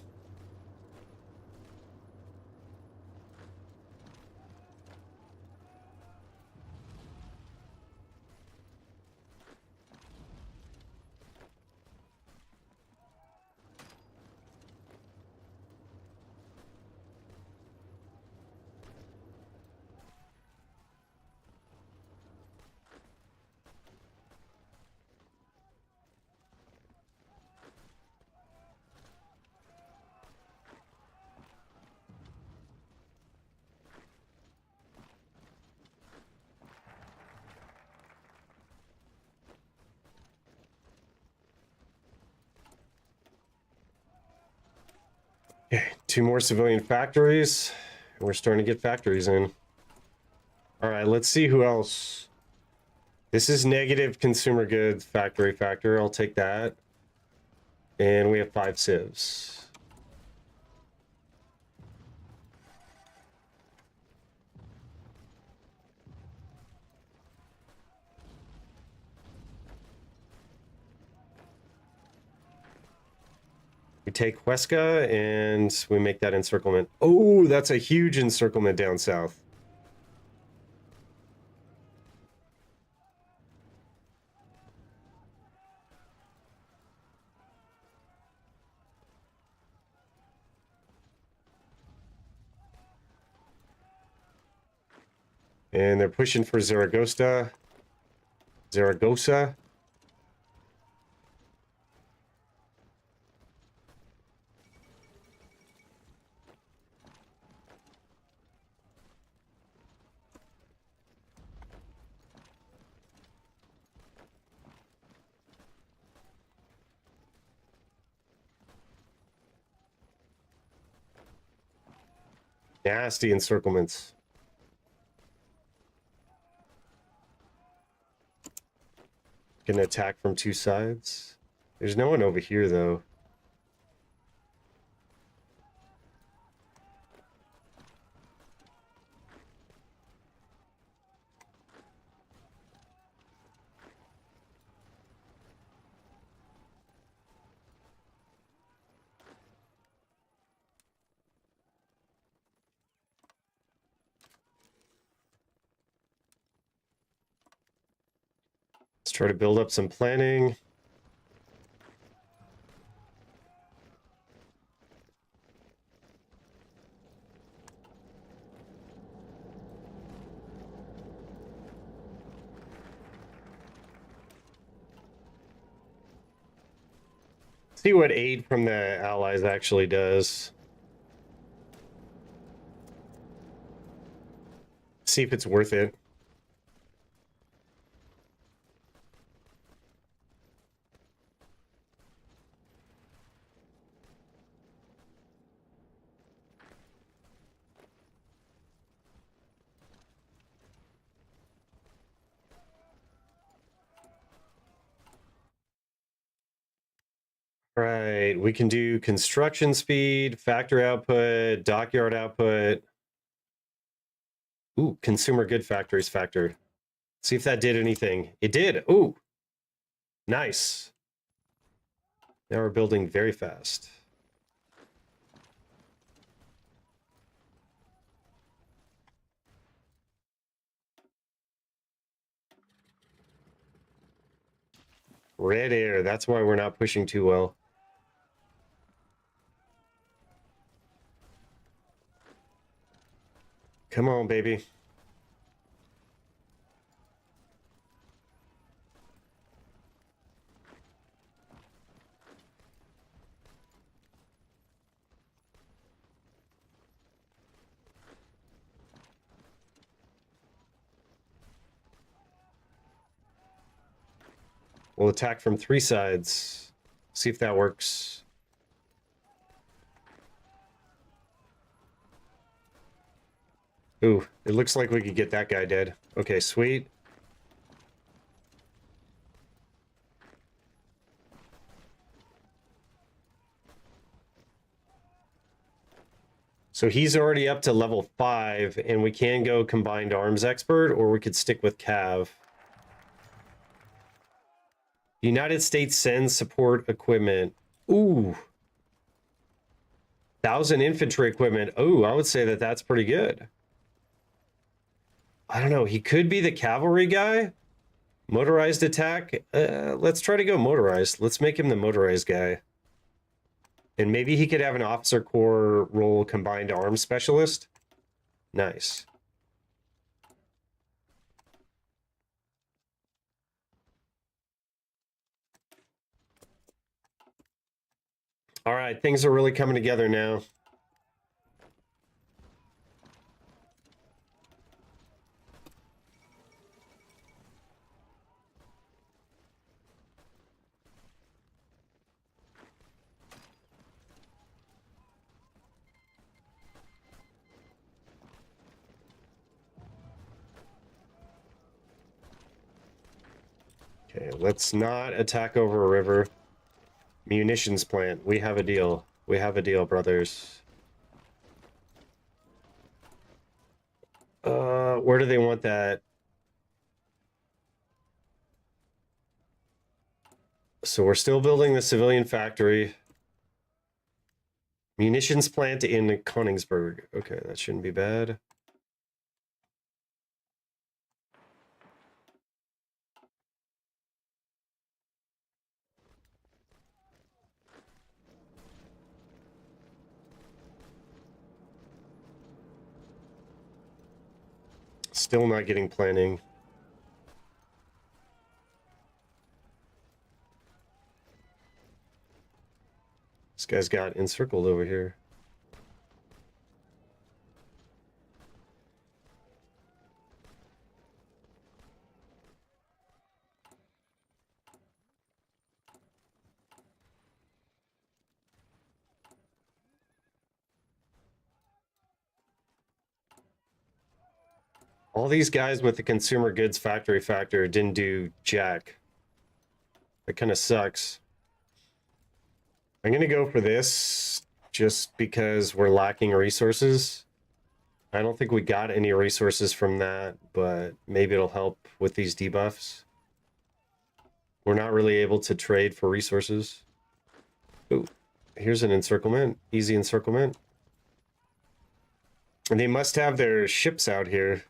Okay, 2 more civilian factories. We're starting to get factories in. All right, let's see who else. This is negative consumer goods factory factor. I'll take that. And we have 5 civs. We take Huesca and we make that encirclement. Oh, that's a huge encirclement down south. And they're pushing for Zaragoza. Zaragoza. Nasty encirclements. Gonna attack from 2 sides. There's no one over here, though. Let's try to build up some planning. See what aid from the allies actually does. See if it's worth it. Right, we can do construction speed, factory output, dockyard output. Ooh, consumer good factories factor. See if that did anything. It did. Ooh, nice. Now we're building very fast. Red air, that's why we're not pushing too well. Come on, baby. We'll attack from 3 sides. See if that works. Ooh, it looks like we could get that guy dead. Okay, sweet. So he's already up to level 5, and we can go combined arms expert, or we could stick with Cav. United States sends support equipment. Ooh. 1,000 infantry equipment. Ooh, I would say that that's pretty good. I don't know. He could be the cavalry guy. Motorized attack. Let's try to go motorized. Let's make him the motorized guy. And maybe he could have an officer corps role combined arms specialist. Nice. All right, things are really coming together now. Okay, let's not attack over a river. Munitions plant. We have a deal. We have a deal, brothers. Where do they want that? So we're still building the civilian factory. Munitions plant in Königsberg. Okay, that shouldn't be bad. Still not getting planning. This guy's got encircled over here. All these guys with the consumer goods factory factor didn't do jack. That kind of sucks. I'm going to go for this just because we're lacking resources. I don't think we got any resources from that, but maybe it'll help with these debuffs. We're not really able to trade for resources. Ooh, here's an encirclement. Easy encirclement. And they must have their ships out here.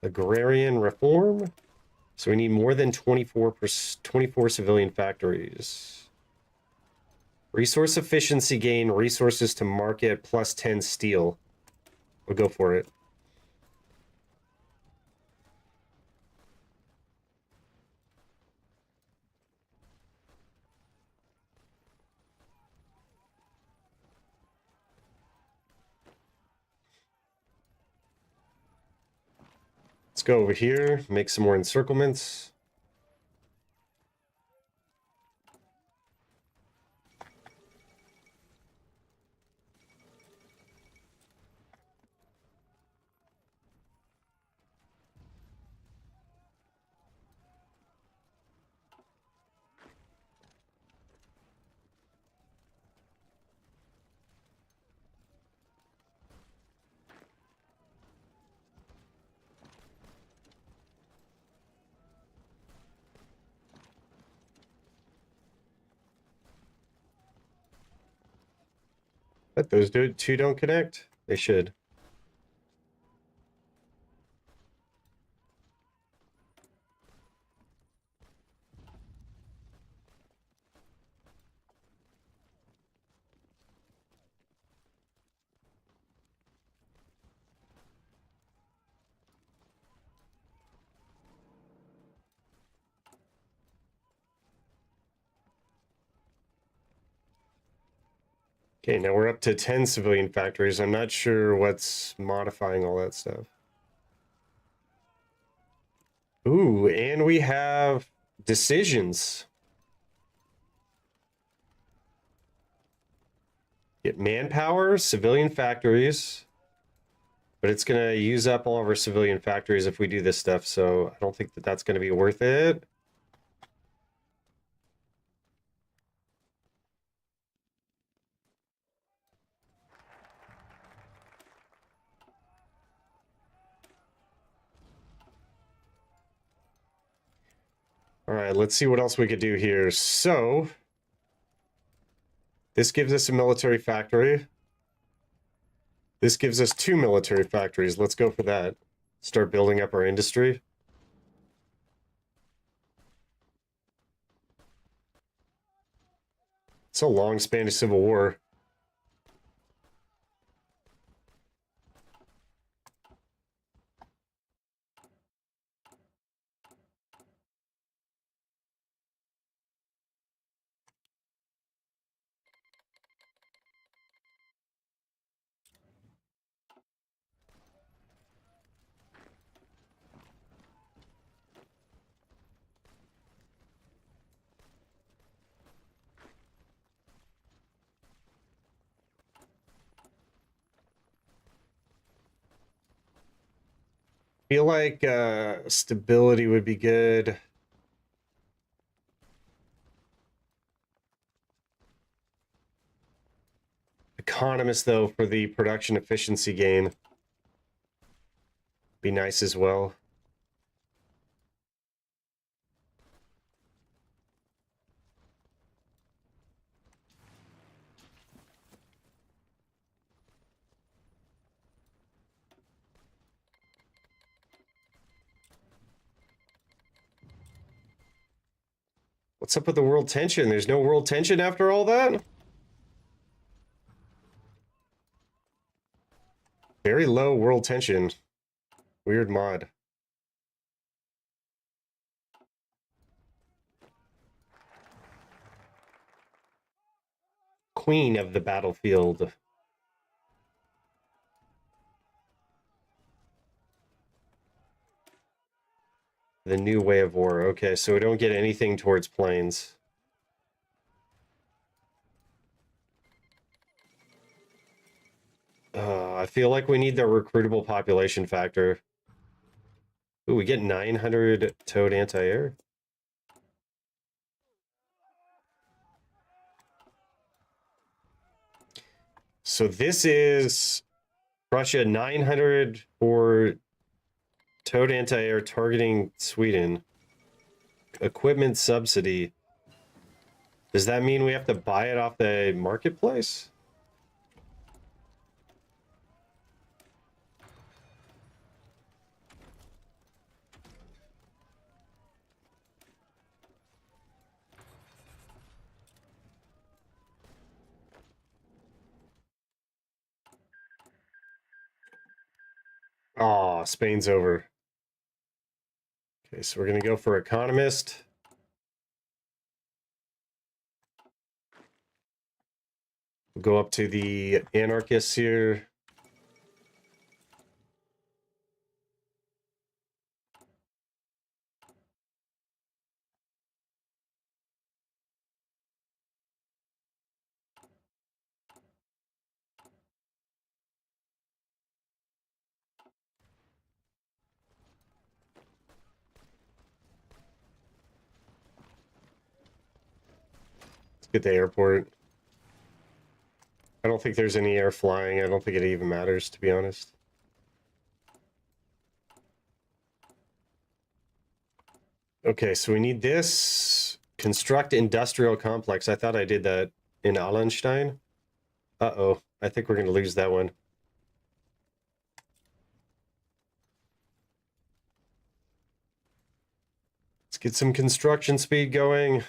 Agrarian reform. So we need more than 24 civilian factories. Resource efficiency gain, resources to market, plus 10 steel. We'll go for it. Let's go over here, make some more encirclements. But those two don't connect? They should. Okay, now we're up to 10 civilian factories. I'm not sure what's modifying all that stuff. Ooh, and we have decisions. Get manpower, civilian factories. But it's going to use up all of our civilian factories if we do this stuff, so I don't think that that's going to be worth it. All right, let's see what else we could do here. So, this gives us a military factory. This gives us 2 military factories. Let's go for that. Start building up our industry. It's a long Spanish Civil War. Feel like stability would be good. Economist, though, for the production efficiency gain. Be nice as well. What's up with the world tension? There's no world tension after all that? Very low world tension. Weird mod. Queen of the battlefield. The new way of war. Okay, so we don't get anything towards planes. I feel like we need the recruitable population factor. Ooh, we get 900 towed anti-air. So this is Russia 900 for towed anti-air targeting Sweden. Equipment subsidy. Does that mean we have to buy it off the marketplace? Oh, Spain's over. Okay, so we're going to go for economist. We'll go up to the anarchists here. Let's get the airport. I don't think there's any air flying. I don't think it even matters, to be honest. Okay, so we need this. Construct industrial complex. I thought I did that in Allenstein. Uh-oh. I think we're going to lose that one. Let's get some construction speed going.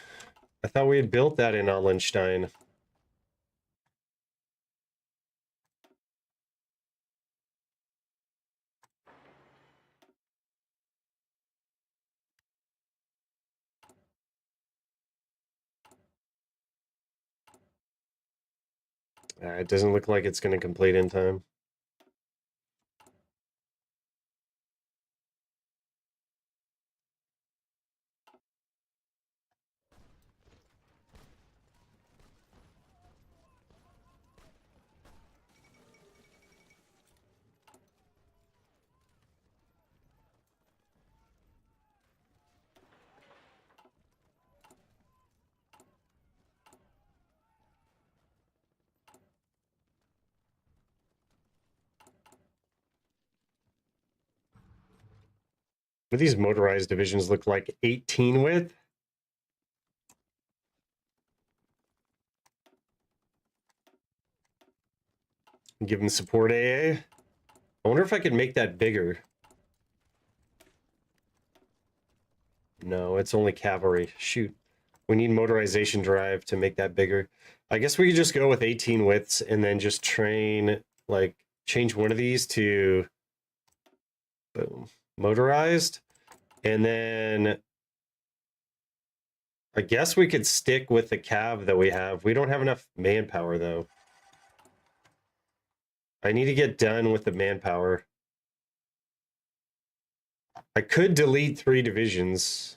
I thought we had built that in Allenstein. It doesn't look like it's going to complete in time. What do these motorized divisions look like? 18 width? Give them support AA. I wonder if I could make that bigger. No, it's only cavalry. Shoot. We need motorization drive to make that bigger. I guess we could just go with 18 widths and then just train, like, change one of these to boom, motorized. And then I guess we could stick with the cav that we have. We don't have enough manpower, though. I need to get done with the manpower. I could delete 3 divisions.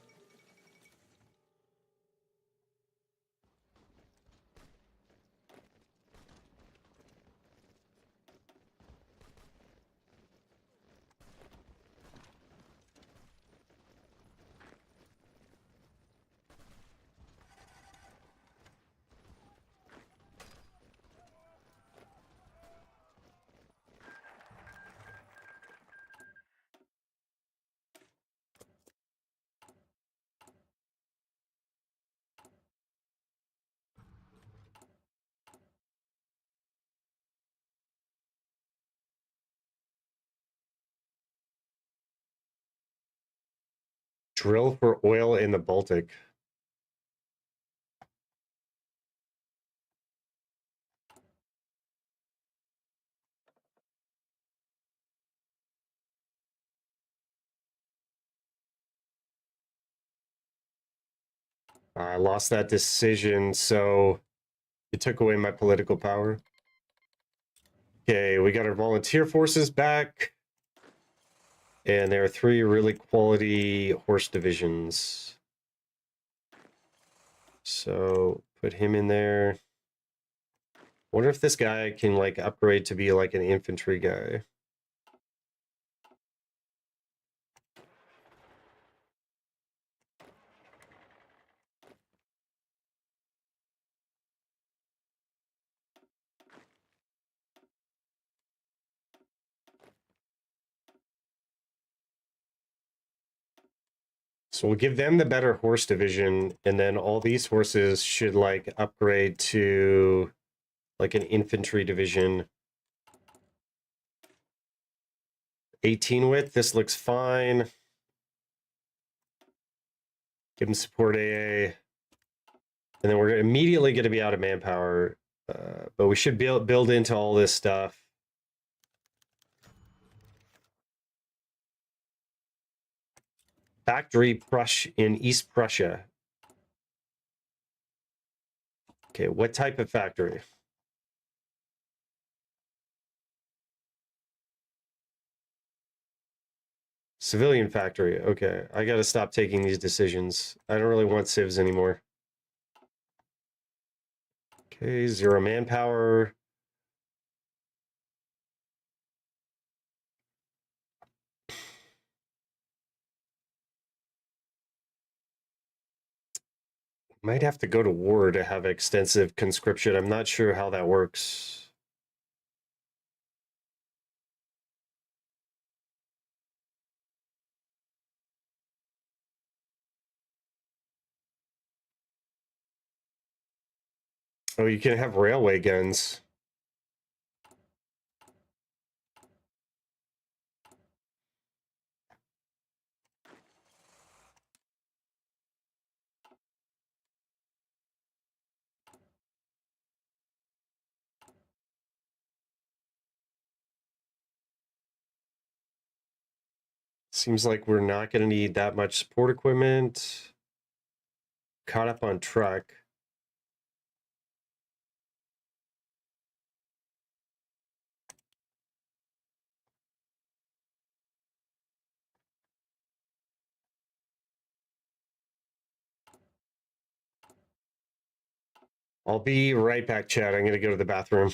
Drill for oil in the Baltic. I lost that decision, so it took away my political power. Okay, we got our volunteer forces back. And there are 3 really quality horse divisions. So put him in there. Wonder if this guy can like upgrade to be like an infantry guy. So we'll give them the better horse division, and then all these horses should like upgrade to like an infantry division. 18 width, this looks fine. Give them support AA. And then we're immediately going to be out of manpower. But we should build into all this stuff. Factory in East Prussia. Okay, what type of factory? Civilian factory. Okay, I got to stop taking these decisions. I don't really want civs anymore. Okay, 0 manpower. Might have to go to war to have extensive conscription. I'm not sure how that works. Oh, you can have railway guns. Seems like we're not going to need that much support equipment. Caught up on truck. I'll be right back, Chad. I'm going to go to the bathroom.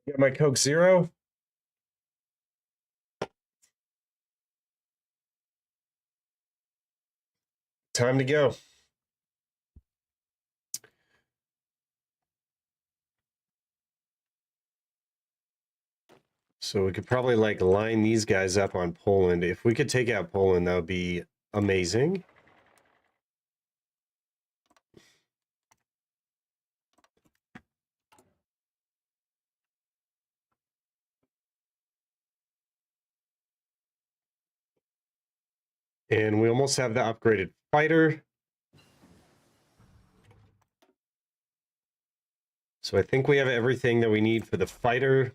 Got my Coke Zero. Time to go. So we could probably like line these guys up on Poland. If we could take out Poland, that would be amazing. And we almost have the upgraded fighter. So I think we have everything that we need for the fighter.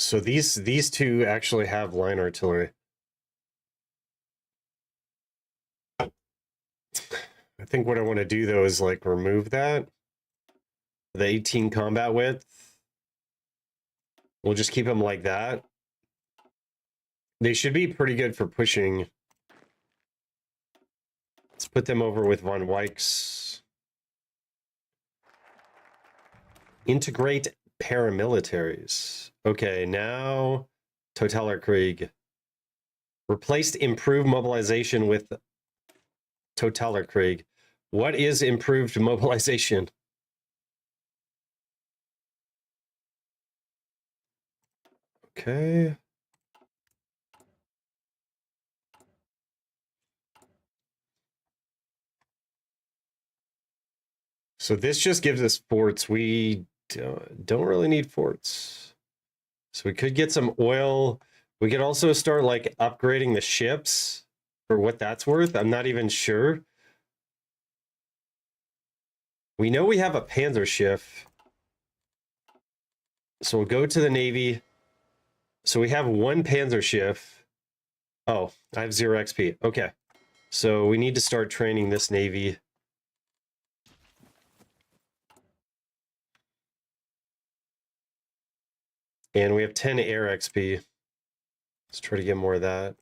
So these two actually have line artillery. I think what I want to do though is like remove that. The 18 combat width. We'll just keep them like that. They should be pretty good for pushing. Let's put them over with von Weich's. Integrate paramilitaries. Okay, now Totalerkrieg. Replaced improved mobilization with Totalerkrieg. What is improved mobilization? Okay. So this just gives us forts. We don't really need forts. So we could get some oil. We could also start like upgrading the ships for what that's worth. I'm not even sure. We know we have a Panzer ship. So we'll go to the Navy. So we have one Panzer ship. Oh, I have 0 XP. Okay. So we need to start training this Navy. And we have 10 air XP. Let's try to get more of that.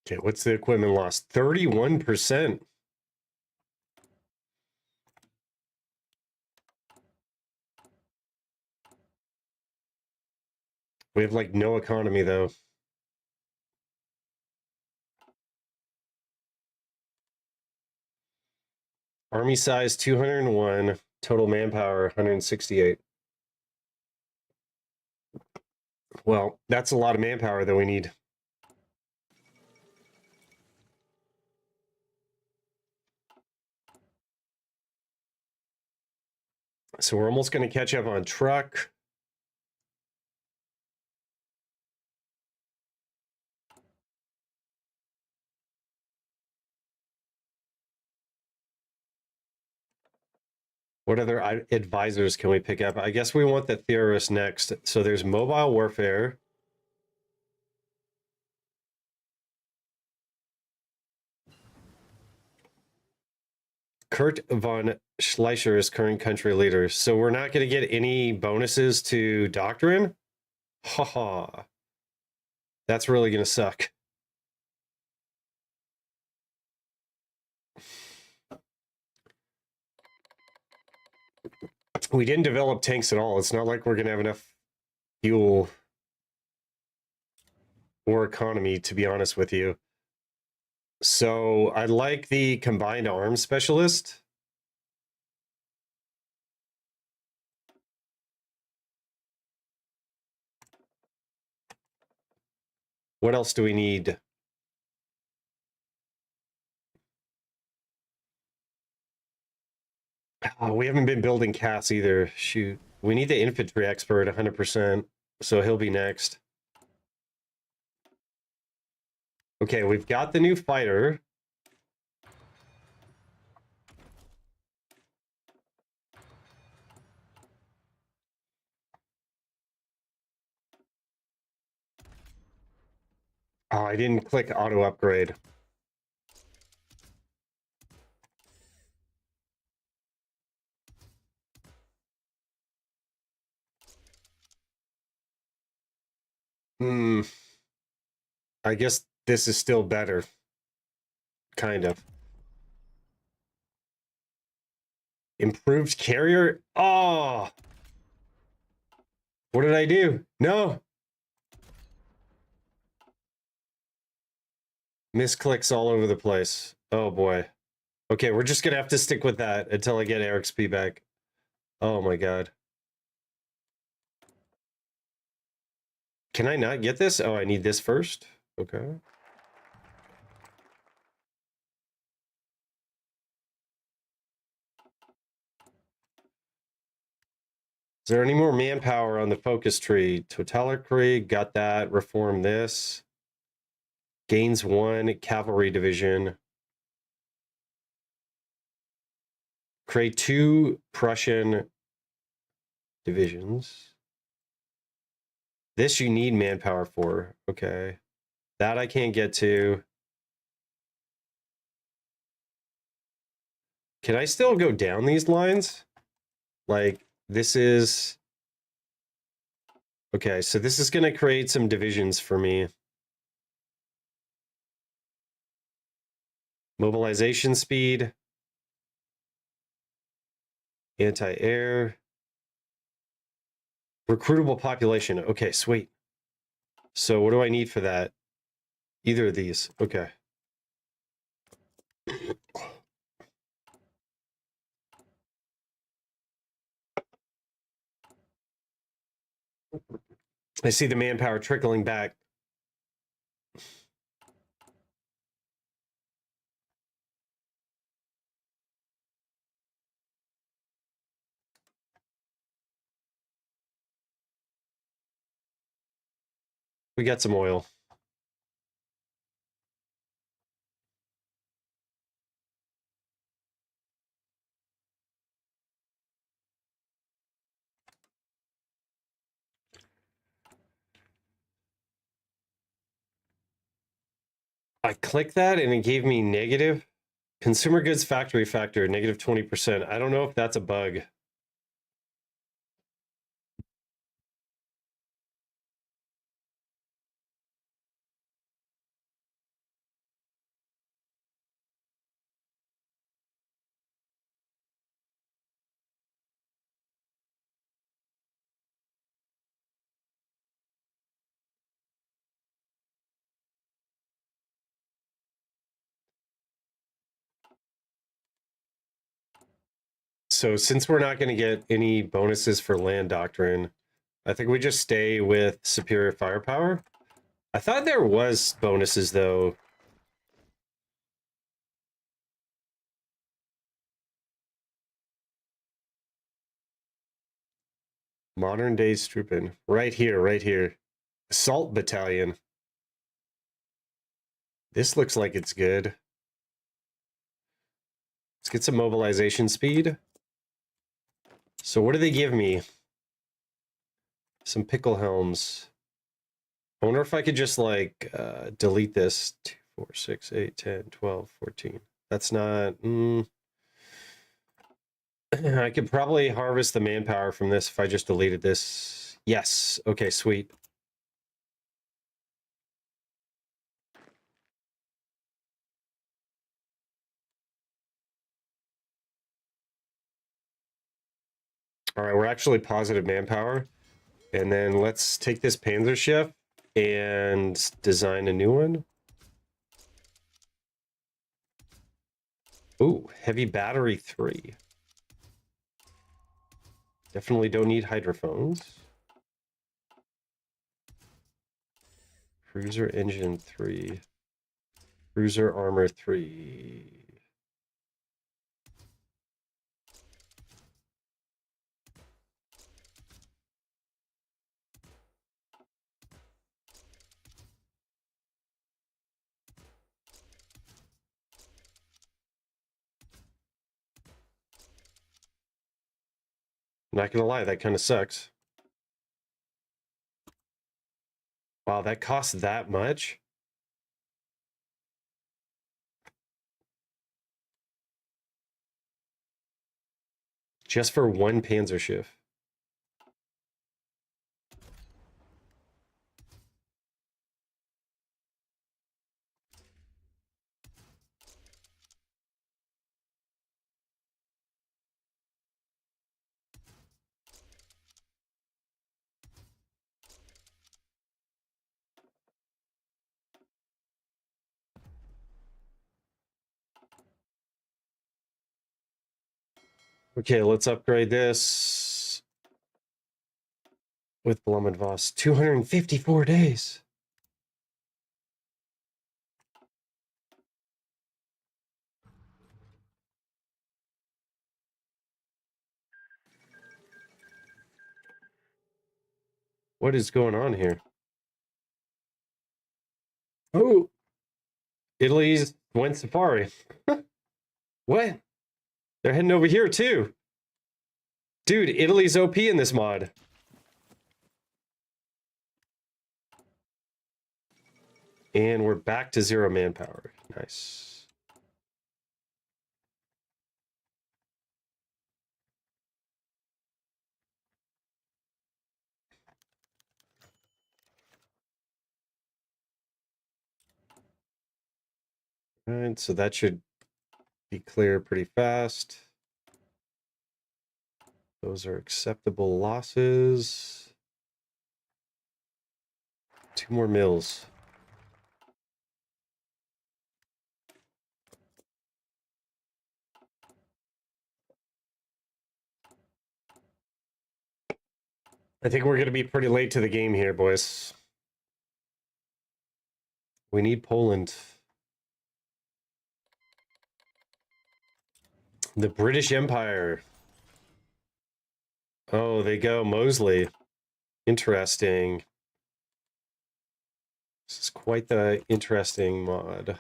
Okay, what's the equipment loss? 31%. We have like no economy though. Army size 201, total manpower 168. Well, that's a lot of manpower that we need. So we're almost going to catch up on truck. What other advisors can we pick up? I guess we want the theorist next. So there's mobile warfare. Kurt von Schleicher is current country leader. So we're not going to get any bonuses to doctrine? Haha. That's really going to suck. We didn't develop tanks at all. It's not like we're going to have enough fuel or economy, to be honest with you. So I like the combined arms specialist. What else do we need? Oh, we haven't been building cats either. Shoot. We need the infantry expert 100%. So he'll be next. Okay, we've got the new fighter. Oh, I didn't click auto upgrade. I guess this is still better. Kind of. Improved carrier? Oh! What did I do? No! Misclicks all over the place. Oh boy. Okay, we're just gonna have to stick with that until I get Eric's P back. Oh my god. Can I not get this? Oh, I need this first. Okay. Is there any more manpower on the focus tree? Totalicry, got that. Reform this. Gains 1 cavalry division. Create 2 Prussian divisions. This you need manpower for. Okay. That I can't get to. Can I still go down these lines? Like, this is... Okay, so this is going to create some divisions for me. Mobilization speed. Anti-air. Recruitable population. Okay, sweet. So what do I need for that? Either of these. Okay. I see the manpower trickling back. We got some oil. I clicked that and it gave me negative. Consumer goods factory factor, negative 20%. I don't know if that's a bug. So since we're not going to get any bonuses for land doctrine, I think we just stay with superior firepower. I thought there was bonuses though. Modern day Strupen. Right here, right here. Assault battalion. This looks like it's good. Let's get some mobilization speed. So what do they give me? Some pickle helms. I wonder if I could just like delete this. 2, 4, 6, 8, 10, 12, 14. That's not... I could probably harvest the manpower from this if I just deleted this. Yes. Okay, sweet. All right, we're actually positive manpower. And then let's take this Panzer ship and design a new one. Ooh, heavy battery 3. Definitely don't need hydrophones. Cruiser engine 3. Cruiser armor 3. Not gonna lie, that kind of sucks. Wow, that costs that much? Just for one Panzer ship. Okay, let's upgrade this. with Blum and Voss. 254 days. What is going on here? Oh, Italy's went safari. What? They're heading over here too. Dude, Italy's OP in this mod. And we're back to 0 manpower. Nice. All right, so that should be clear pretty fast. Those are acceptable losses. 2 more mills. I think we're going to be pretty late to the game here, boys. We need Poland. The British Empire. Oh, they go Mosley. Interesting. This is quite the interesting mod.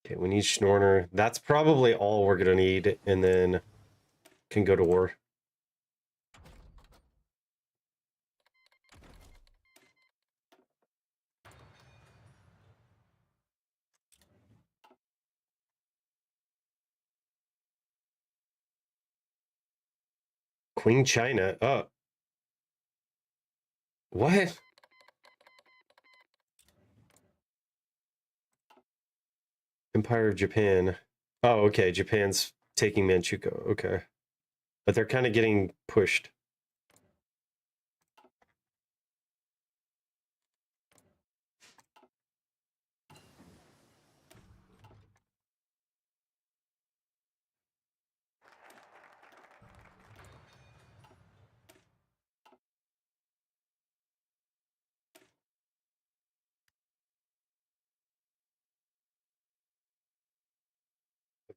Okay, we need Schnorner. That's probably all we're going to need, and then can go to war. Queen China. Oh. What? Empire of Japan. Oh, okay. Japan's taking Manchukuo. Okay. But they're kind of getting pushed.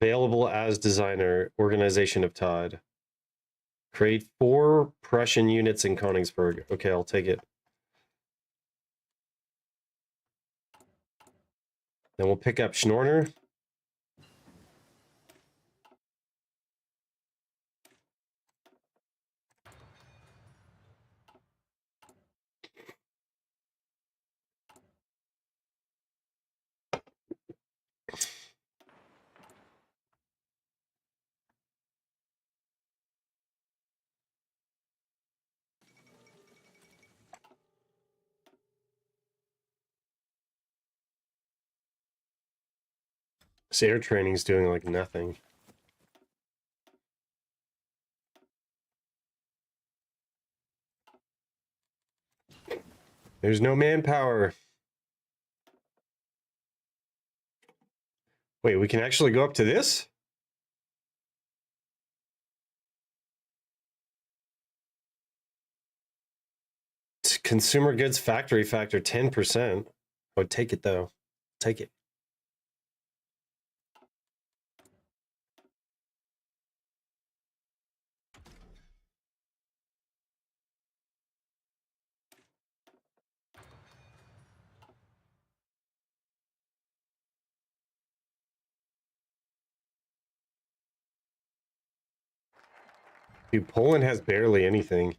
Available as designer, Organization of Todd. Create 4 Prussian units in Königsberg. Okay, I'll take it. Then we'll pick up Schnorner. This air training's doing like nothing. There's no manpower. Wait, we can actually go up to this? Consumer goods factory factor 10%. I would take it though. Take it. Dude, Poland has barely anything.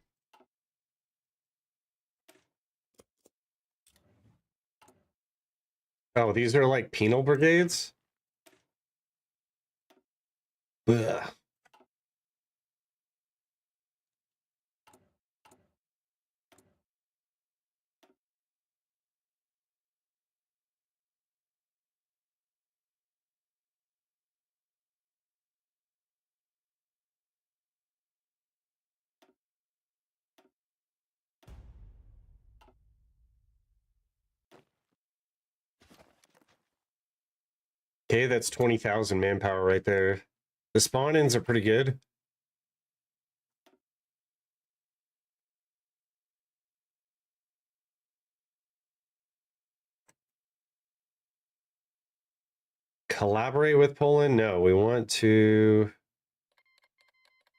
Oh, these are like penal brigades? Ugh. Okay, that's 20,000 manpower right there. The spawn-ins are pretty good. Collaborate with Poland? No, we want to...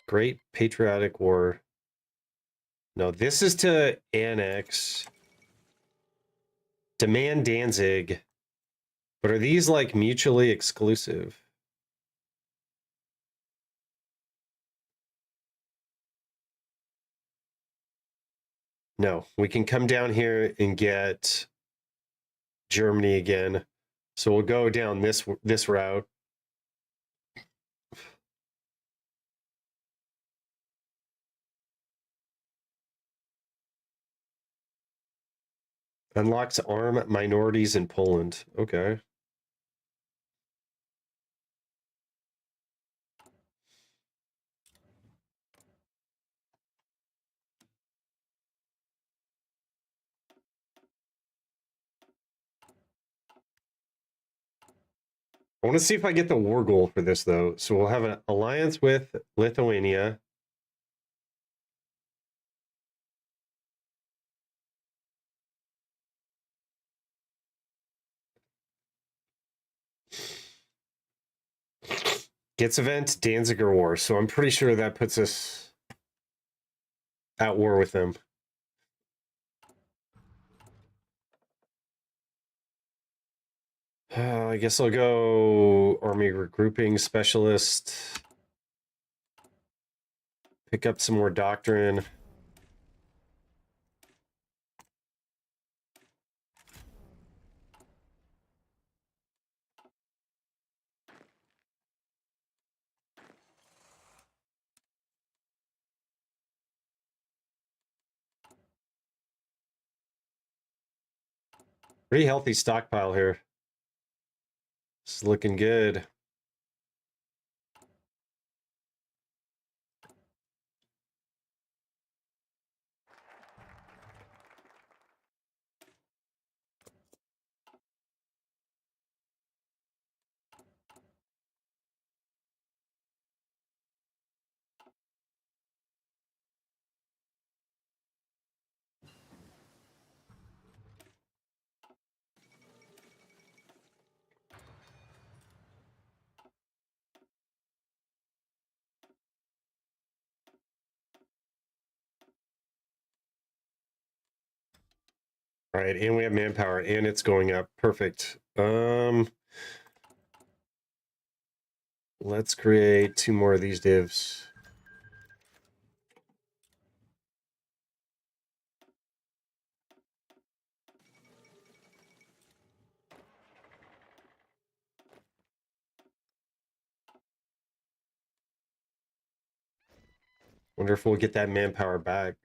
Great Patriotic War. No, this is to annex. Demand Danzig. But are these like mutually exclusive? No, we can come down here and get Germany again. So we'll go down this route. Unlocks arm minorities in Poland. Okay. I want to see if I get the war goal for this, though. So we'll have an alliance with Lithuania. Gets event Danziger War. So I'm pretty sure that puts us at war with them. I guess I'll go army regrouping specialist. Pick up some more doctrine. Pretty healthy stockpile here. It's looking good. All right, and we have manpower, and it's going up. Perfect. Let's create 2 more of these divs. Wonder if we'll get that manpower back.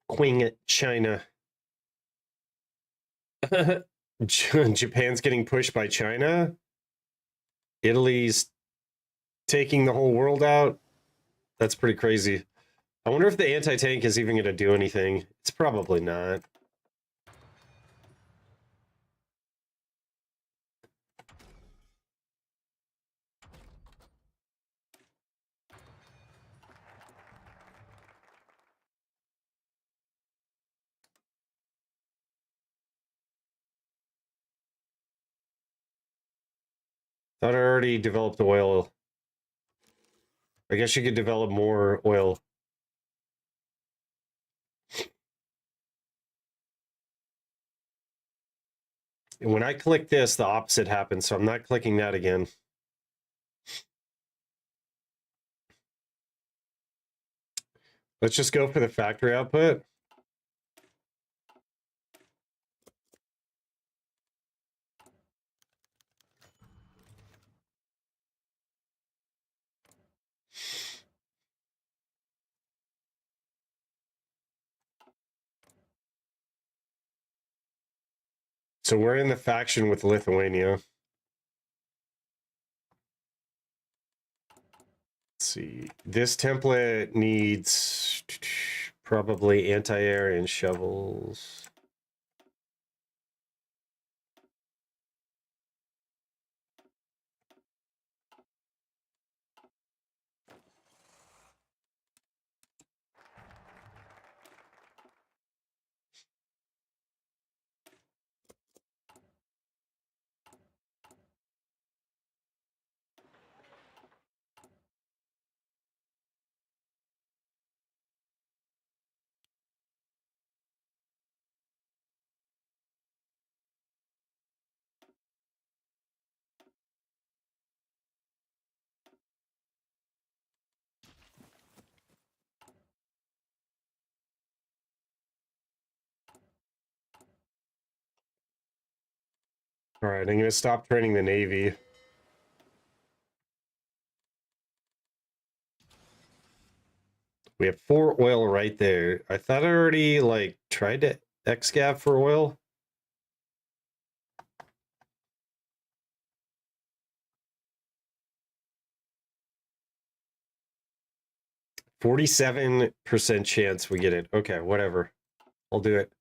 Queen China. Japan's getting pushed by China. Italy's taking the whole world out. That's pretty crazy. I wonder if the anti-tank is even going to do anything. It's probably not. Thought I already developed oil. I guess you could develop more oil. And when I click this, the opposite happens, so I'm not clicking that again. Let's just go for the factory output. So we're in the faction with Lithuania. Let's see. This template needs Probably anti-air and shovels. All right, I'm going to stop training the Navy. We have 4 oil right there. I thought I already, like, tried to excav for oil. %47% chance we get it. Okay, whatever. I'll do it.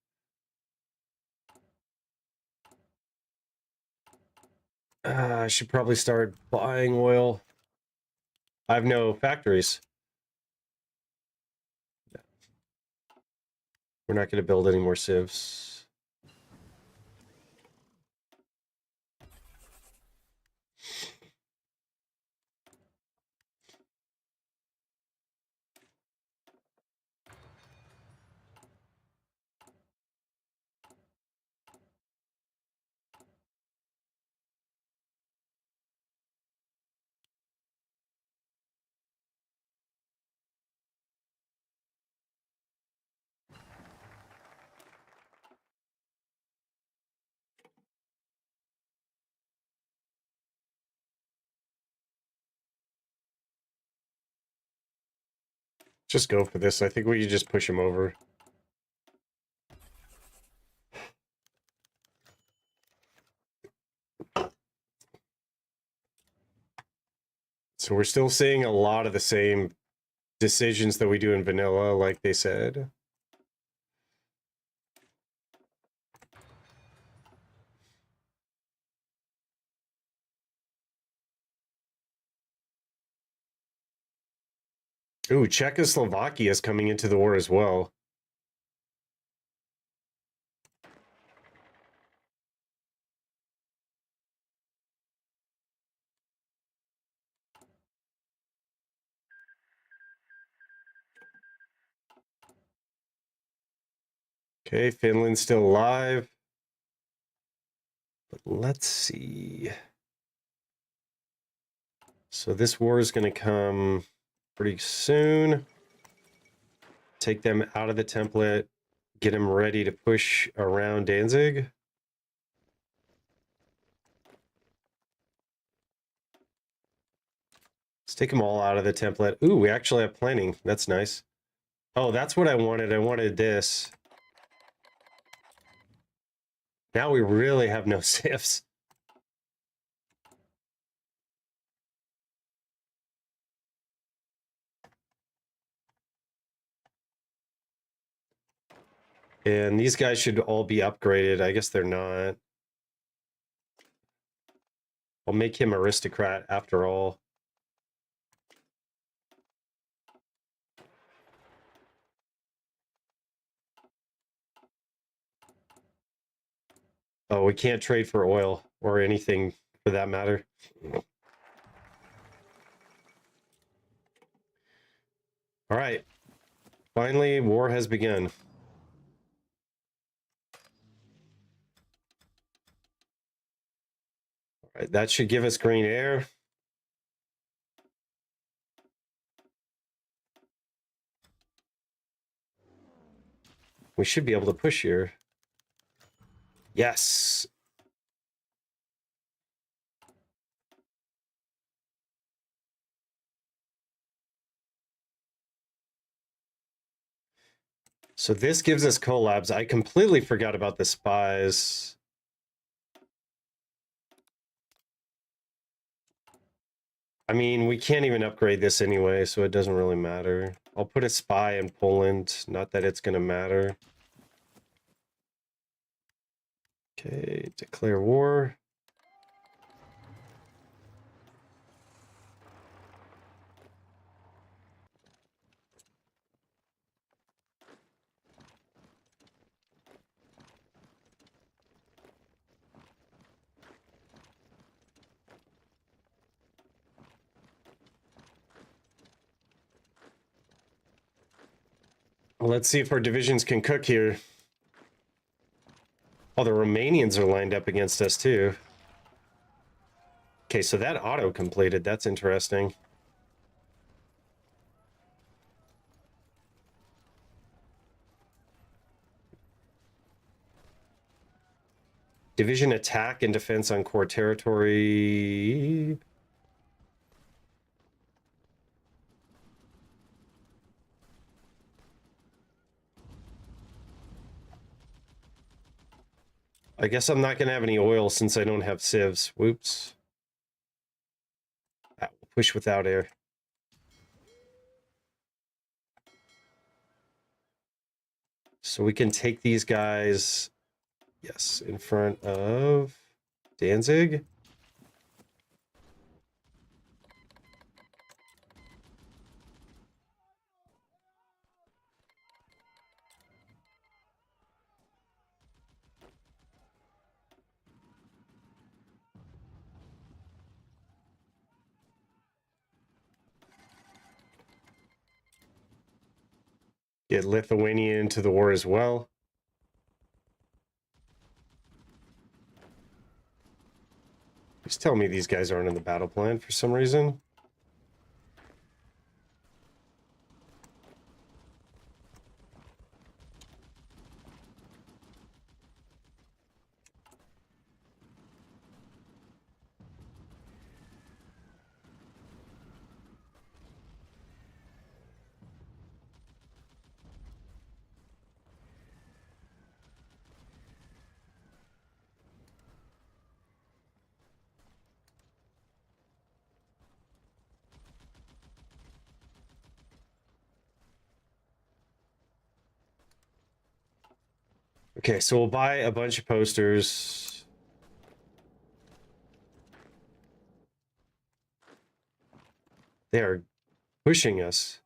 I should probably start buying oil. I have no factories. We're not going to build any more civs. Just go for this. I think we can just push him over. So we're still seeing a lot of the same decisions that we do in vanilla, like they said. Ooh, Czechoslovakia is coming into the war as well. Okay, Finland's still alive. But let's see. So this war is going to come pretty soon. Take them out of the template. Get them ready to push around Danzig. Let's take them all out of the template. Ooh, we actually have planning. That's nice. Oh, that's what I wanted. I wanted this. Now we really have no civs. And these guys should all be upgraded. I guess they're not. I'll make him aristocrat after all. Oh, we can't trade for oil or anything for that matter. All right. Finally, war has begun. All right, that should give us green air. We should be able to push here. Yes. So this gives us collabs. I completely forgot about the spies. I mean, we can't even upgrade this anyway, so it doesn't really matter. I'll put a spy in Poland. Not that it's going to matter. Okay, declare war. Let's see if our divisions can cook here. Oh, the Romanians are lined up against us too. Okay, so that auto-completed. That's interesting. Division attack and defense on core territory. I guess I'm not going to have any oil since I don't have civs. Whoops. Ah, we'll push without air. So we can take these guys, yes, in front of Danzig. Get Lithuania into the war as well. Just tell me these guys aren't in the battle plan for some reason. Okay, so we'll buy a bunch of posters. They are pushing us.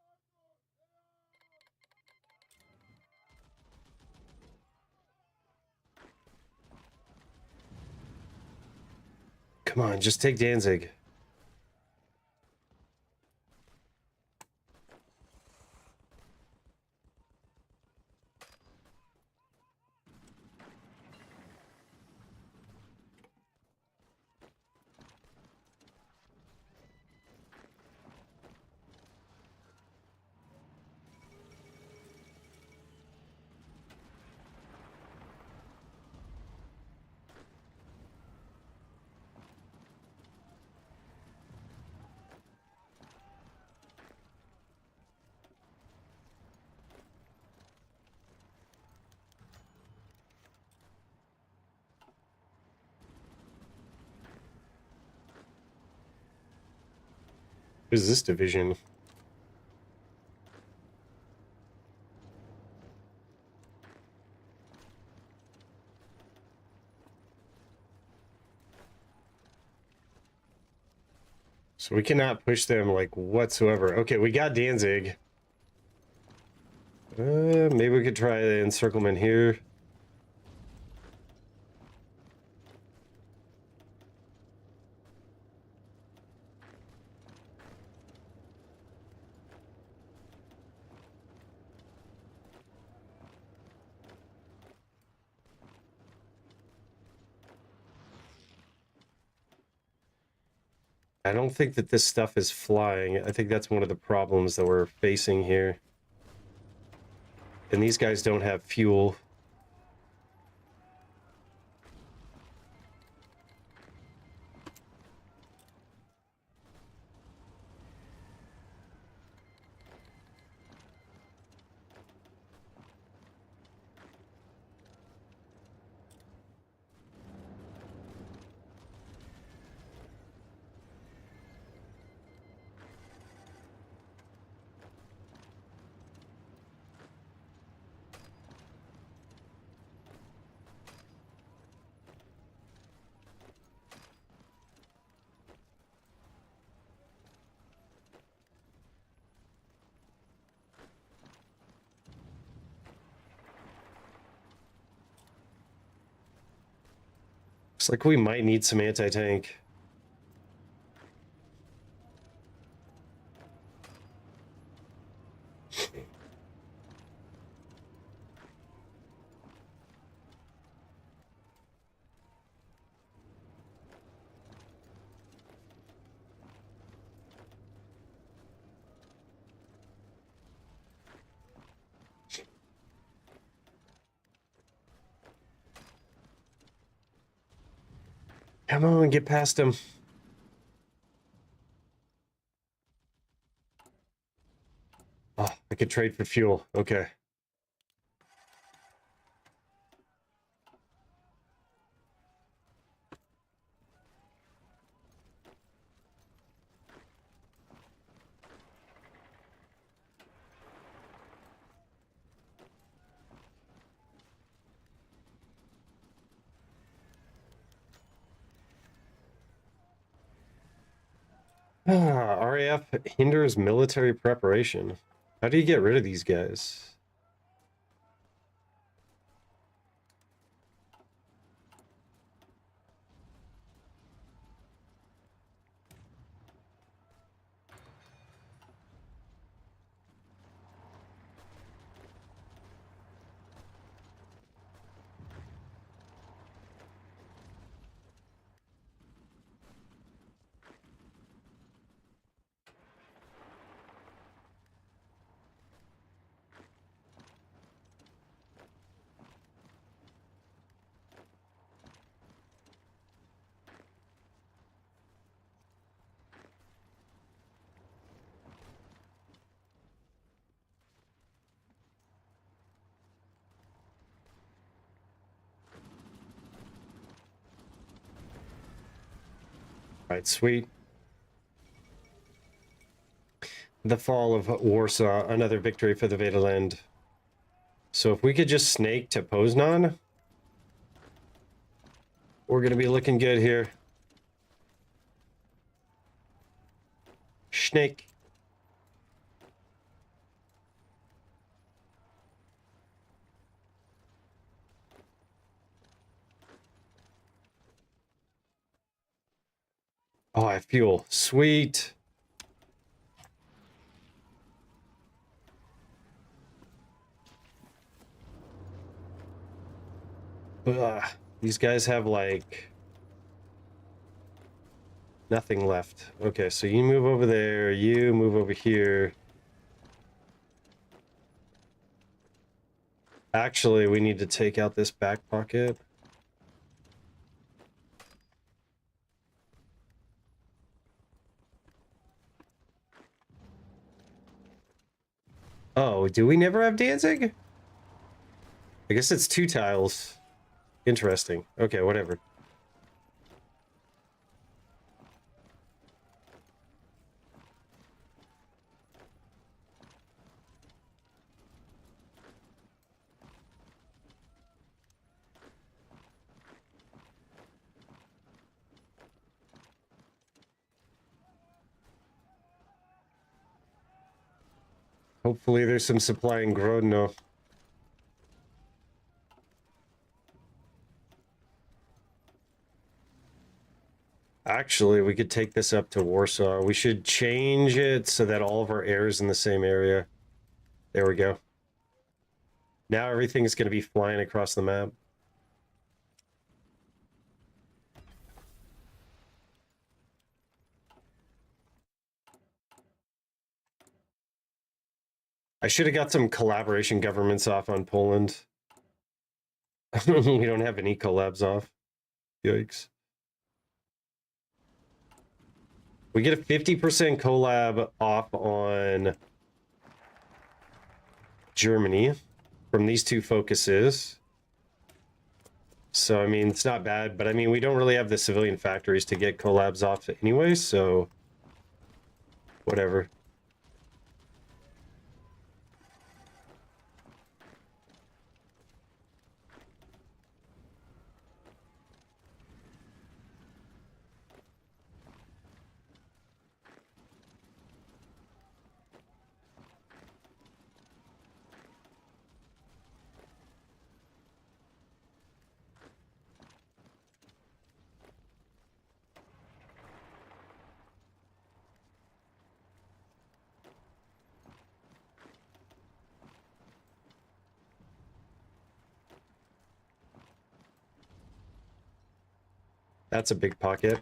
Come on, just take Danzig. Who's this division? So we cannot push them like whatsoever. Okay, we got Danzig. Maybe we could try the encirclement here. I don't think that this stuff is flying. I think that's one of the problems that we're facing here. And these guys don't have fuel. Looks like we might need some anti-tank. Come on, get past him. Oh, I could trade for fuel. Okay. RAF hinders military preparation. How do you get rid of these guys? All right, sweet. The fall of Warsaw, another victory for the Vaterland. So if we could just snake to Poznan, we're going to be looking good here. Snake. Oh, I have fuel. Sweet. Ugh, these guys have like nothing left. Okay, so you move over there, you move over here. Actually, we need to take out this back pocket. Oh, do we never have Danzig? I guess it's 2 tiles. Interesting. Okay, whatever. Hopefully there's some supply in Grodno. Actually, we could take this up to Warsaw. We should change it so that all of our air is in the same area. There we go. Now everything's going to be flying across the map. I should have got some collaboration governments off on Poland. We don't have any collabs off. Yikes. We get a 50% collab off on Germany from these 2 focuses. So, I mean, it's not bad, but I mean, we don't really have the civilian factories to get collabs off anyway, so whatever. That's a big pocket.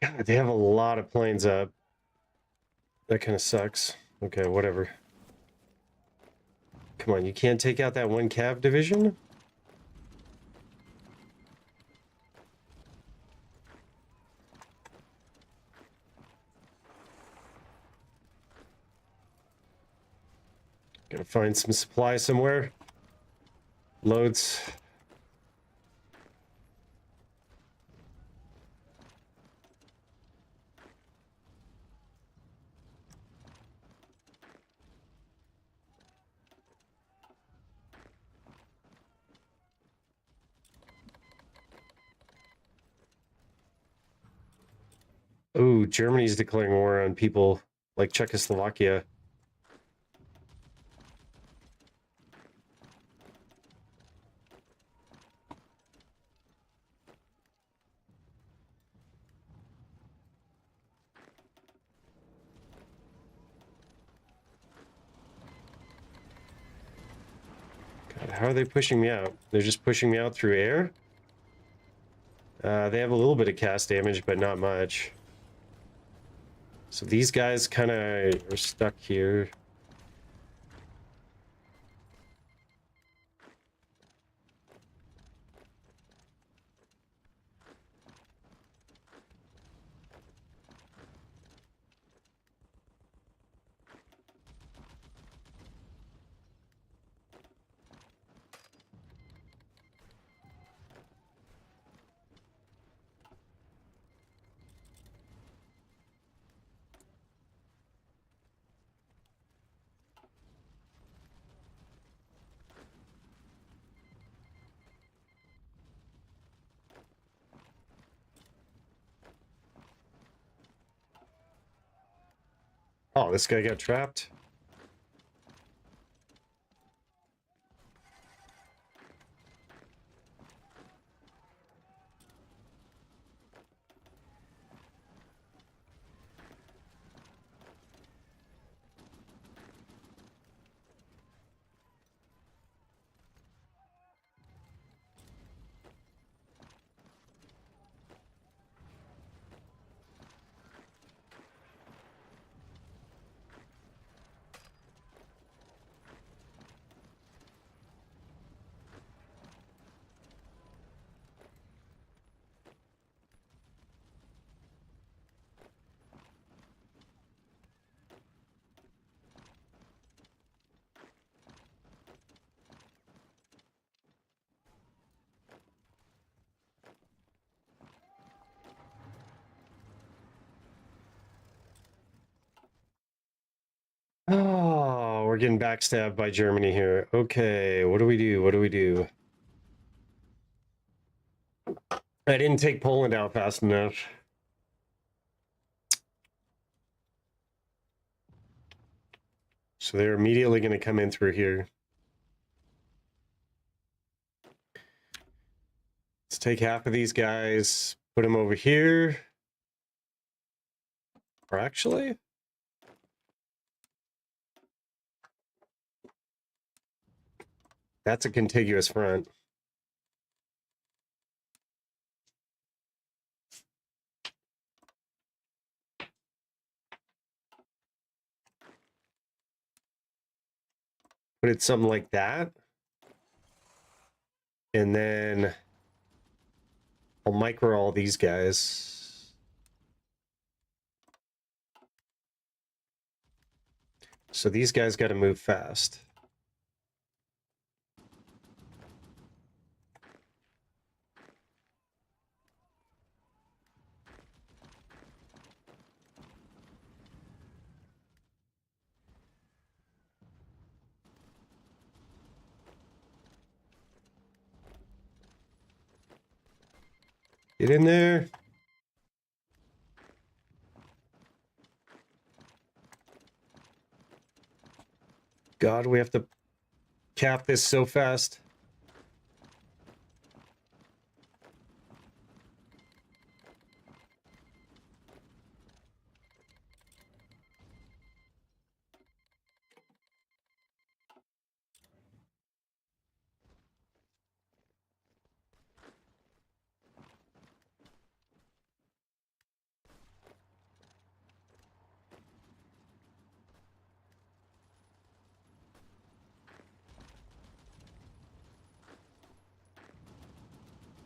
God, they have a lot of planes up. That kind of sucks. Okay, whatever. Come on, you can't take out that one cav division? Gotta find some supply somewhere. Loads. Ooh, Germany's declaring war on people like Czechoslovakia. God, how are they pushing me out? They're just pushing me out through air? They have a little bit of cast damage, but not much. So these guys kind of are stuck here. Oh, this guy got trapped. Oh, we're getting backstabbed by Germany here. Okay, what do we do? What do we do? I didn't take Poland out fast enough. So they're immediately going to come in through here. Let's take half of these guys, put them over here. Or actually, That's a contiguous front. Put it something like that. And then I'll micro all these guys. So these guys got to move fast. Get in there. God, we have to cap this so fast.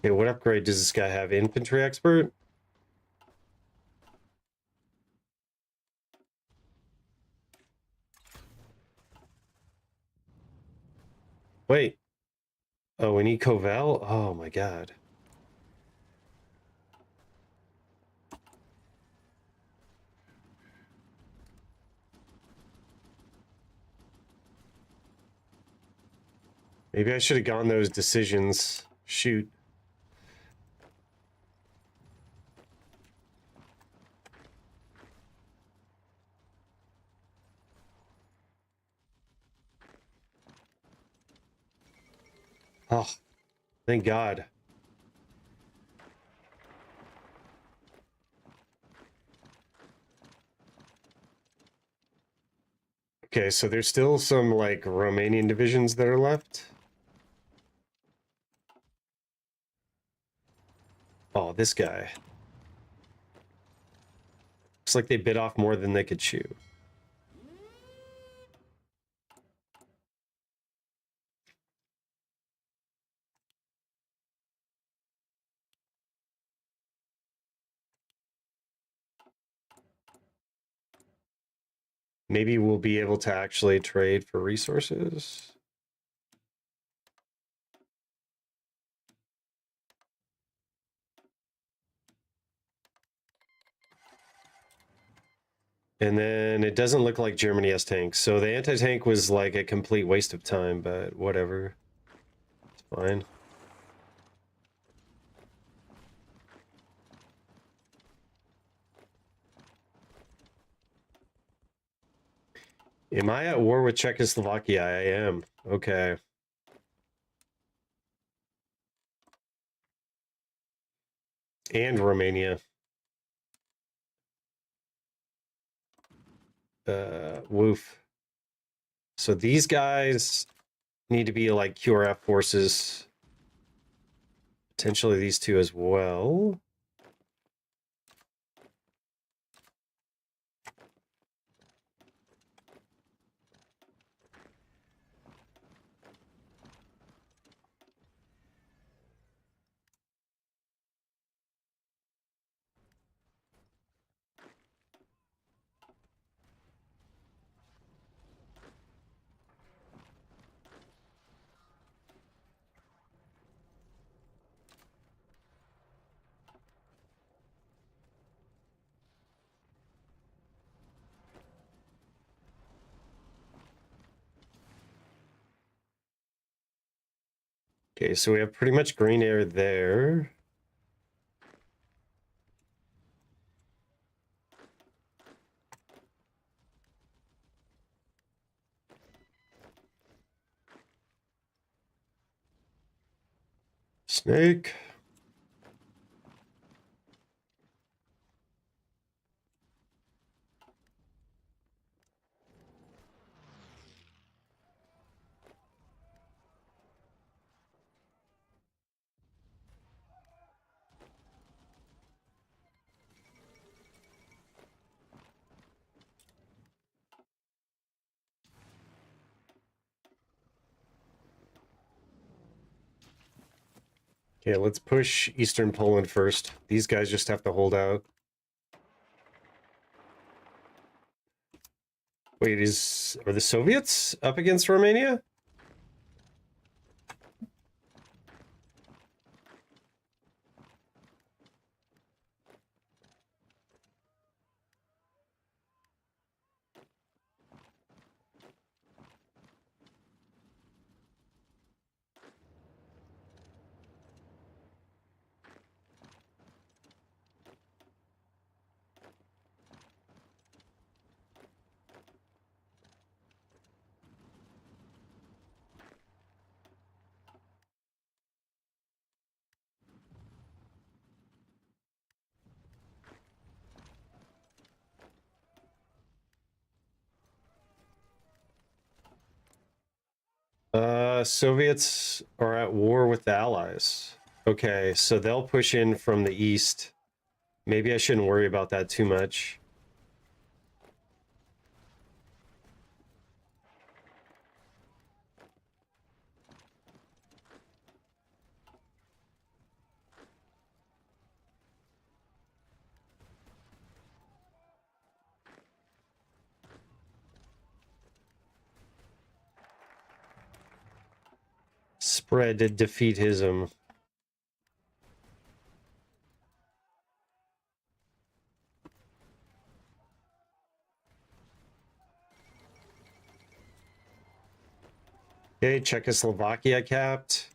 Okay, what upgrade does this guy have? Infantry expert? Wait. Oh, we need Covell? Oh my god. Maybe I should have gone those decisions. Shoot. Oh, thank God. Okay, so there's still some, like, Romanian divisions that are left. Oh, this guy. Looks like they bit off more than they could chew. Maybe we'll be able to actually trade for resources. And then it doesn't look like Germany has tanks. So the anti-tank was like a complete waste of time, but whatever. It's fine. Am I at war with Czechoslovakia? I am. Okay. And Romania. Woof. So these guys need to be like QRF forces. Potentially these two as well. Okay, so we have pretty much green air there. Snake. Okay, let's push Eastern Poland first. These guys just have to hold out. Wait, are the Soviets up against Romania? Soviets are at war with the Allies. Okay, so they'll push in from the east. Maybe I shouldn't worry about that too much. Spread defeatism. Okay, Czechoslovakia capped.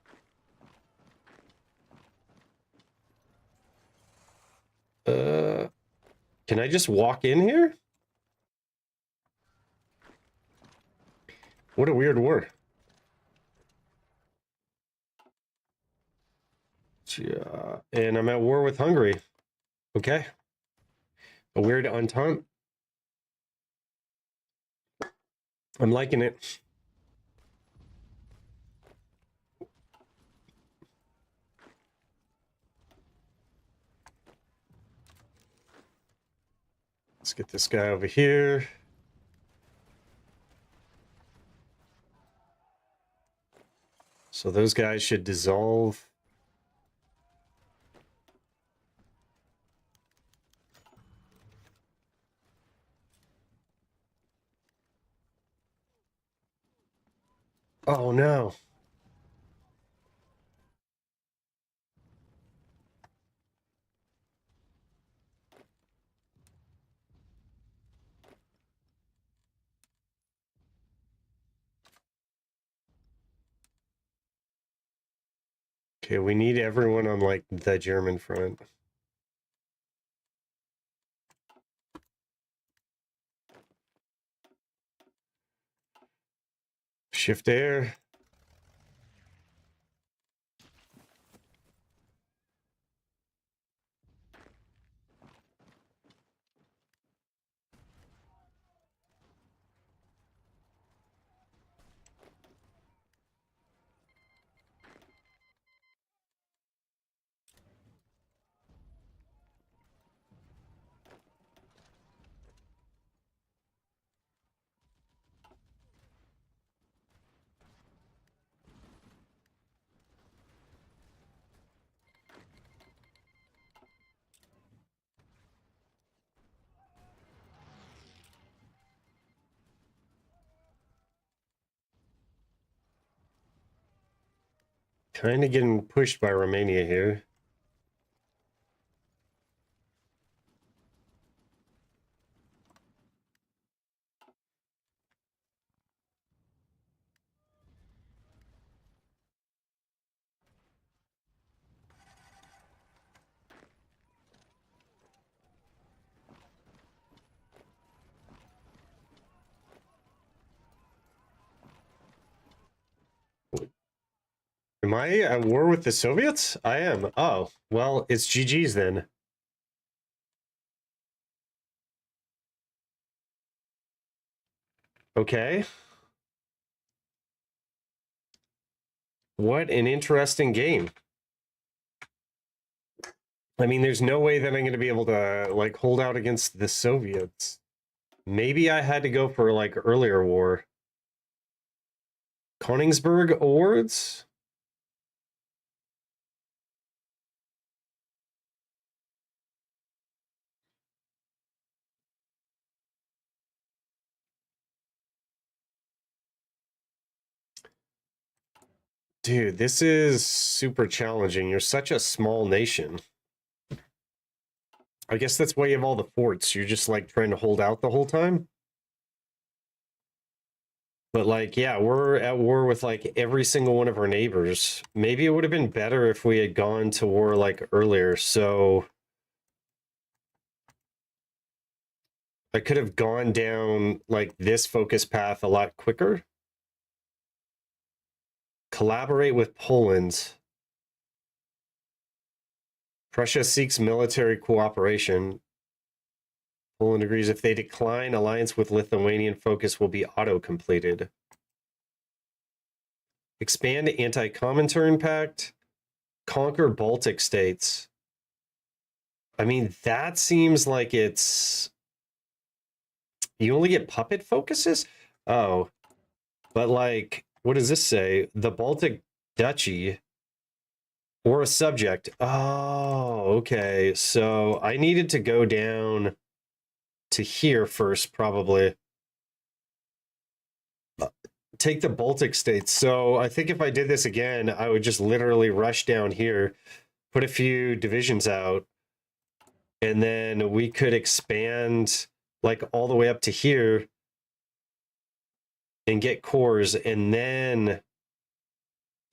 Can I just walk in here? What a weird war. Yeah, and I'm at war with Hungary. Okay. A weird entente. I'm liking it. Let's get this guy over here. So those guys should dissolve. Oh no. Okay, we need everyone on like the German front. Shift air. Kind of getting pushed by Romania here. Am I at war with the Soviets? I am. Oh, well, it's GG's then. Okay. What an interesting game. I mean, there's no way that I'm going to be able to, like, hold out against the Soviets. Maybe I had to go for, like, earlier war. Königsberg Awards? Dude, this is super challenging. You're such a small nation. I guess that's why you have all the forts. You're just like trying to hold out the whole time. But like, yeah, we're at war with like every single one of our neighbors. Maybe it would have been better if we had gone to war like earlier. So I could have gone down like this focus path a lot quicker. Collaborate with Poland. Prussia seeks military cooperation. Poland agrees if they decline, alliance with Lithuanian focus will be auto-completed. Expand anti-Comintern pact. Conquer Baltic states. I mean, that seems like it's... You only get puppet focuses? Oh. But like, what does this say? The Baltic Duchy... Or a subject. Oh, okay. So I needed to go down to here first, probably. Take the Baltic states. So I think if I did this again, I would just literally rush down here, put a few divisions out, and then we could expand like all the way up to here and get cores and then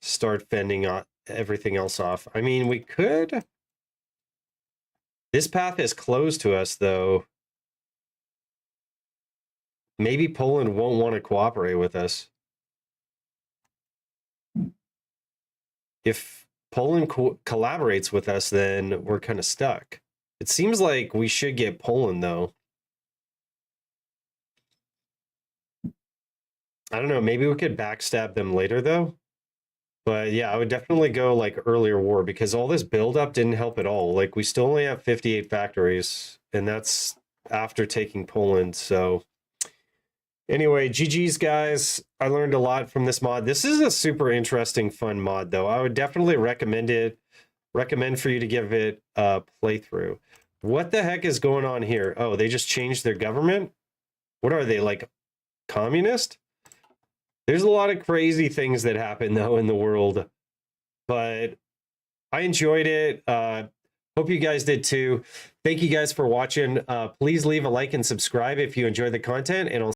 start fending on everything else off. I mean, we could. This path is closed to us, though. Maybe Poland won't want to cooperate with us. If Poland collaborates with us, then we're kind of stuck. It seems like we should get Poland, though. I don't know. Maybe we could backstab them later, though. But yeah, I would definitely go like earlier war because all this buildup didn't help at all. Like we still only have 58 factories, and that's after taking Poland. So anyway, GG's guys. I learned a lot from this mod. This is a super interesting, fun mod, though. I would definitely recommend it. Recommend for you to give it a playthrough. What the heck is going on here? Oh, they just changed their government? What are they, like communist? There's a lot of crazy things that happen, though, in the world. But I enjoyed it. Hope you guys did, too. Thank you guys for watching. Please leave a like and subscribe if you enjoyed the content, and I'll